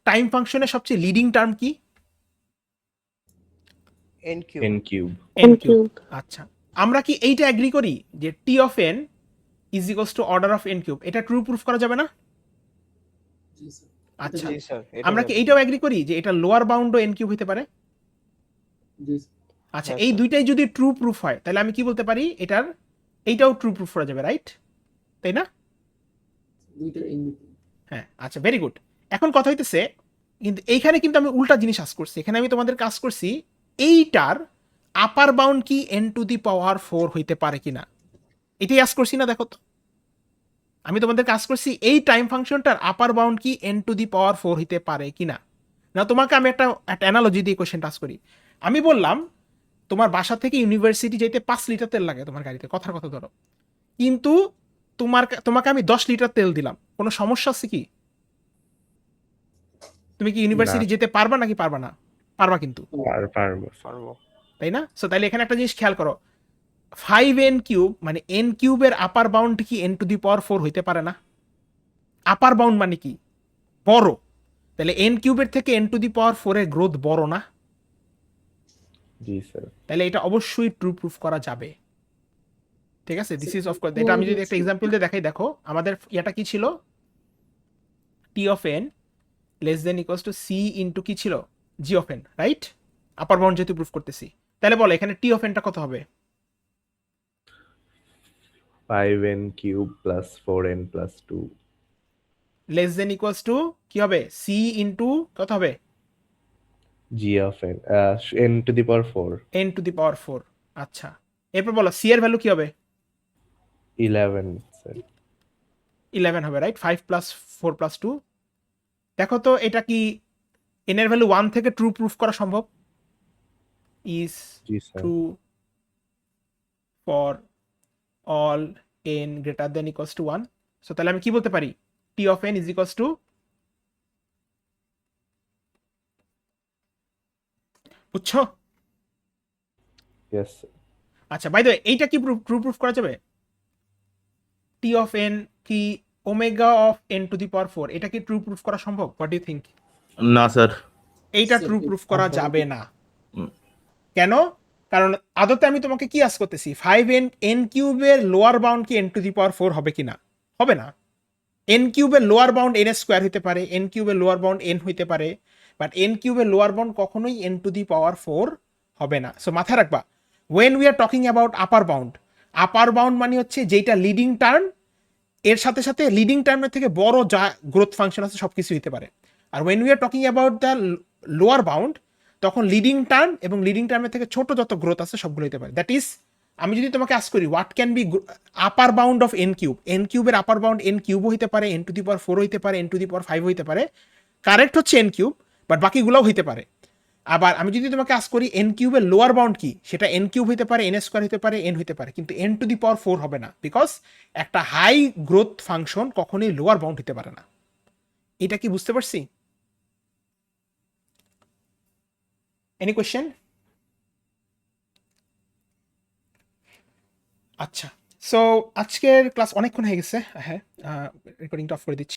টাইম ফাংশনের সবচেয়ে লিডিং টার্ম কি? N cube. N cube. N cube. আচ্ছা, আমরা কি এইটা এগ্রি করি যে t of n is equals to order of n cube? এটা ট্রু প্রুফ করা যাবে না? আচ্ছা, জি স্যার, এটা আমরা কি যাবে। এইটাও এগ্রি করি যে এটা লোয়ার বাউন্ডও এন কিউব হতে পারে? আচ্ছা, হ্যাঁ, এই স্যার। দুইটাই যদি ট্রু প্রুফ হয় তাহলে আমি কি বলতে পারি, এইটাও ট্রু প্রুফ করা যাবে, রাইট? তাই না? হ্যাঁ, আচ্ছা, ভেরি গুড। এখন কথা হইতেছে, কিন্তু এইখানে কিন্তু আমি উল্টা জিনিস আস করছি। এখানে আমি তোমাদের কাজ করছি এইটার আপার বাউন্ড কি n টু দি পাওয়ার 4 হইতে পারে কিনা, এটাই আস করছি না? দেখো তো, আমি তোমাদের কাজ করছি এই টাইম ফাংশনটার আপার বাউন্ড কি n টু দি পাওয়ার 4 হইতে পারে কিনা। না, তোমাকে আমি একটা অ্যানালজি দিয়ে কোশ্চেন টাস করি। আমি বললাম তোমার বাসা থেকে ইউনিভার্সিটি যেতে 5 লিটার তেল লাগে তোমার গাড়িতে, কথার কথা ধরো, কিন্তু তোমাকে আমি 10 লিটার তেল দিলাম, কোনো সমস্যা আছে কি? তুমি কি ইউনিভার্সিটি যেতে পারবা নাকি পারবা না? পারবা কিন্তু, পারবো। তাই না? সো তাহলে এখানে একটা জিনিস খেয়াল করো, 5n কিউব মানে n কিউবের আপার বাউন্ড কি n টু দি পাওয়ার 4 হইতে পারে না? আপার বাউন্ড মানে কি? বড়। তাহলে n কিউবের থেকে n টু দি পাওয়ার 4 এর গ্রোথ বড় না? জি স্যার। তাহলে এটা অবশ্যই ট্রু প্রুফ করা যাবে। ঠিক আছে, দিস ইজ অফ কোর্স। এটা আমি যদি একটা এক্সাম্পল দিয়ে দেখাই, দেখো আমাদের এটা কি ছিল, t of n less than equals to c into কি ছিল, g of n, right? Upper bound যেহেতু প্রুফ করতেছি, তাহলে বলো এখানে টি অফ এনটা কত হবে? 5n cube plus 4n plus 2 less than equals to কি হবে, সি ইন্টু কত হবে, g of n n to the power 4 n to the power 4। আচ্ছা, এরপর বলো সি এর ভ্যালু কি হবে? 11 স্যার। 11 হবে, রাইট? 5 plus 4 plus 2। দেখো তো এটা কি n এর ভ্যালু 1 থেকে ট্রু প্রুফ করা সম্ভব? ইজ জি sir. True for all n greater than equals to 1। So তাহলে আমি কি বলতে পারি, t of n is equals to, বুঝছো? Yes sir. আচ্ছা, বাই দ্য ওয়ে, এইটা কি ট্রু প্রুফ করা যাবে? টি অফ n কি omega of n to the power 4, এটা কি ট্রু প্রুফ করা সম্ভব? What do you think? না স্যার। এইটা ট্রু প্রুফ করা যাবে না। কেন? কারণ আদতে আমি তোমাকে কি আস করতেছি 5n n কিউবের লোয়ার বাউন্ড কি n টু দি পাওয়ার 4 হবে কিনা? হবে না। n কিউবের লোয়ার বাউন্ড n স্কোয়ার হতে পারে, n কিউবের লোয়ার বাউন্ড n হইতে পারে, বাট n কিউবের লোয়ার বাউন্ড কখনোই n টু দি পাওয়ার 4 হবে না। সো মাথায় রাখবা, when we are talking about upper bound মানে হচ্ছে যেটা লিডিং টার্ম, এর সাথে সাথে লিডিং টার্মের থেকে বড় যা গ্রোথ ফাংশন আছে সব কিছু হতে পারে। আর when we are talking about the lower bound, তখন লিডিং টার্ম এবং লিডিং টার্মের থেকে ছোট যত গ্রোথ আছে সবগুলো হতে পারে। দ্যাট ইজ, আমি যদি তোমাকে আস্ক করি what can be upper bound of n কিউবের আপার বাউন্ড n কিউবও হইতে পারে, n টু দি পাওয়ার 4 হইতে পারে, n টু দি পাওয়ার 5 হইতে পারে। কারেক্ট হচ্ছে n কিউব, বাট বাকিগুলোও হইতে পারে। আবার আমি যদি তোমাকে আস্ক করি n কিউবের লোয়ার বাউন্ড কি, সেটা n কিউব হইতে পারে, n স্কোয়ার হইতে পারে, n হইতে পারে, কিন্তু n টু দি পাওয়ার 4 হবে না, বিকজ একটা হাই গ্রোথ ফাংশন কখনোই লোয়ার বাউন্ড হতে পারে না। এটা কি বুঝতে পারছি? Any question? আচ্ছা, সো আজকের ক্লাস অনেকক্ষণ হয়ে গেছে। হ্যাঁ, রেকর্ডিংটা অফ করে দিচ্ছি।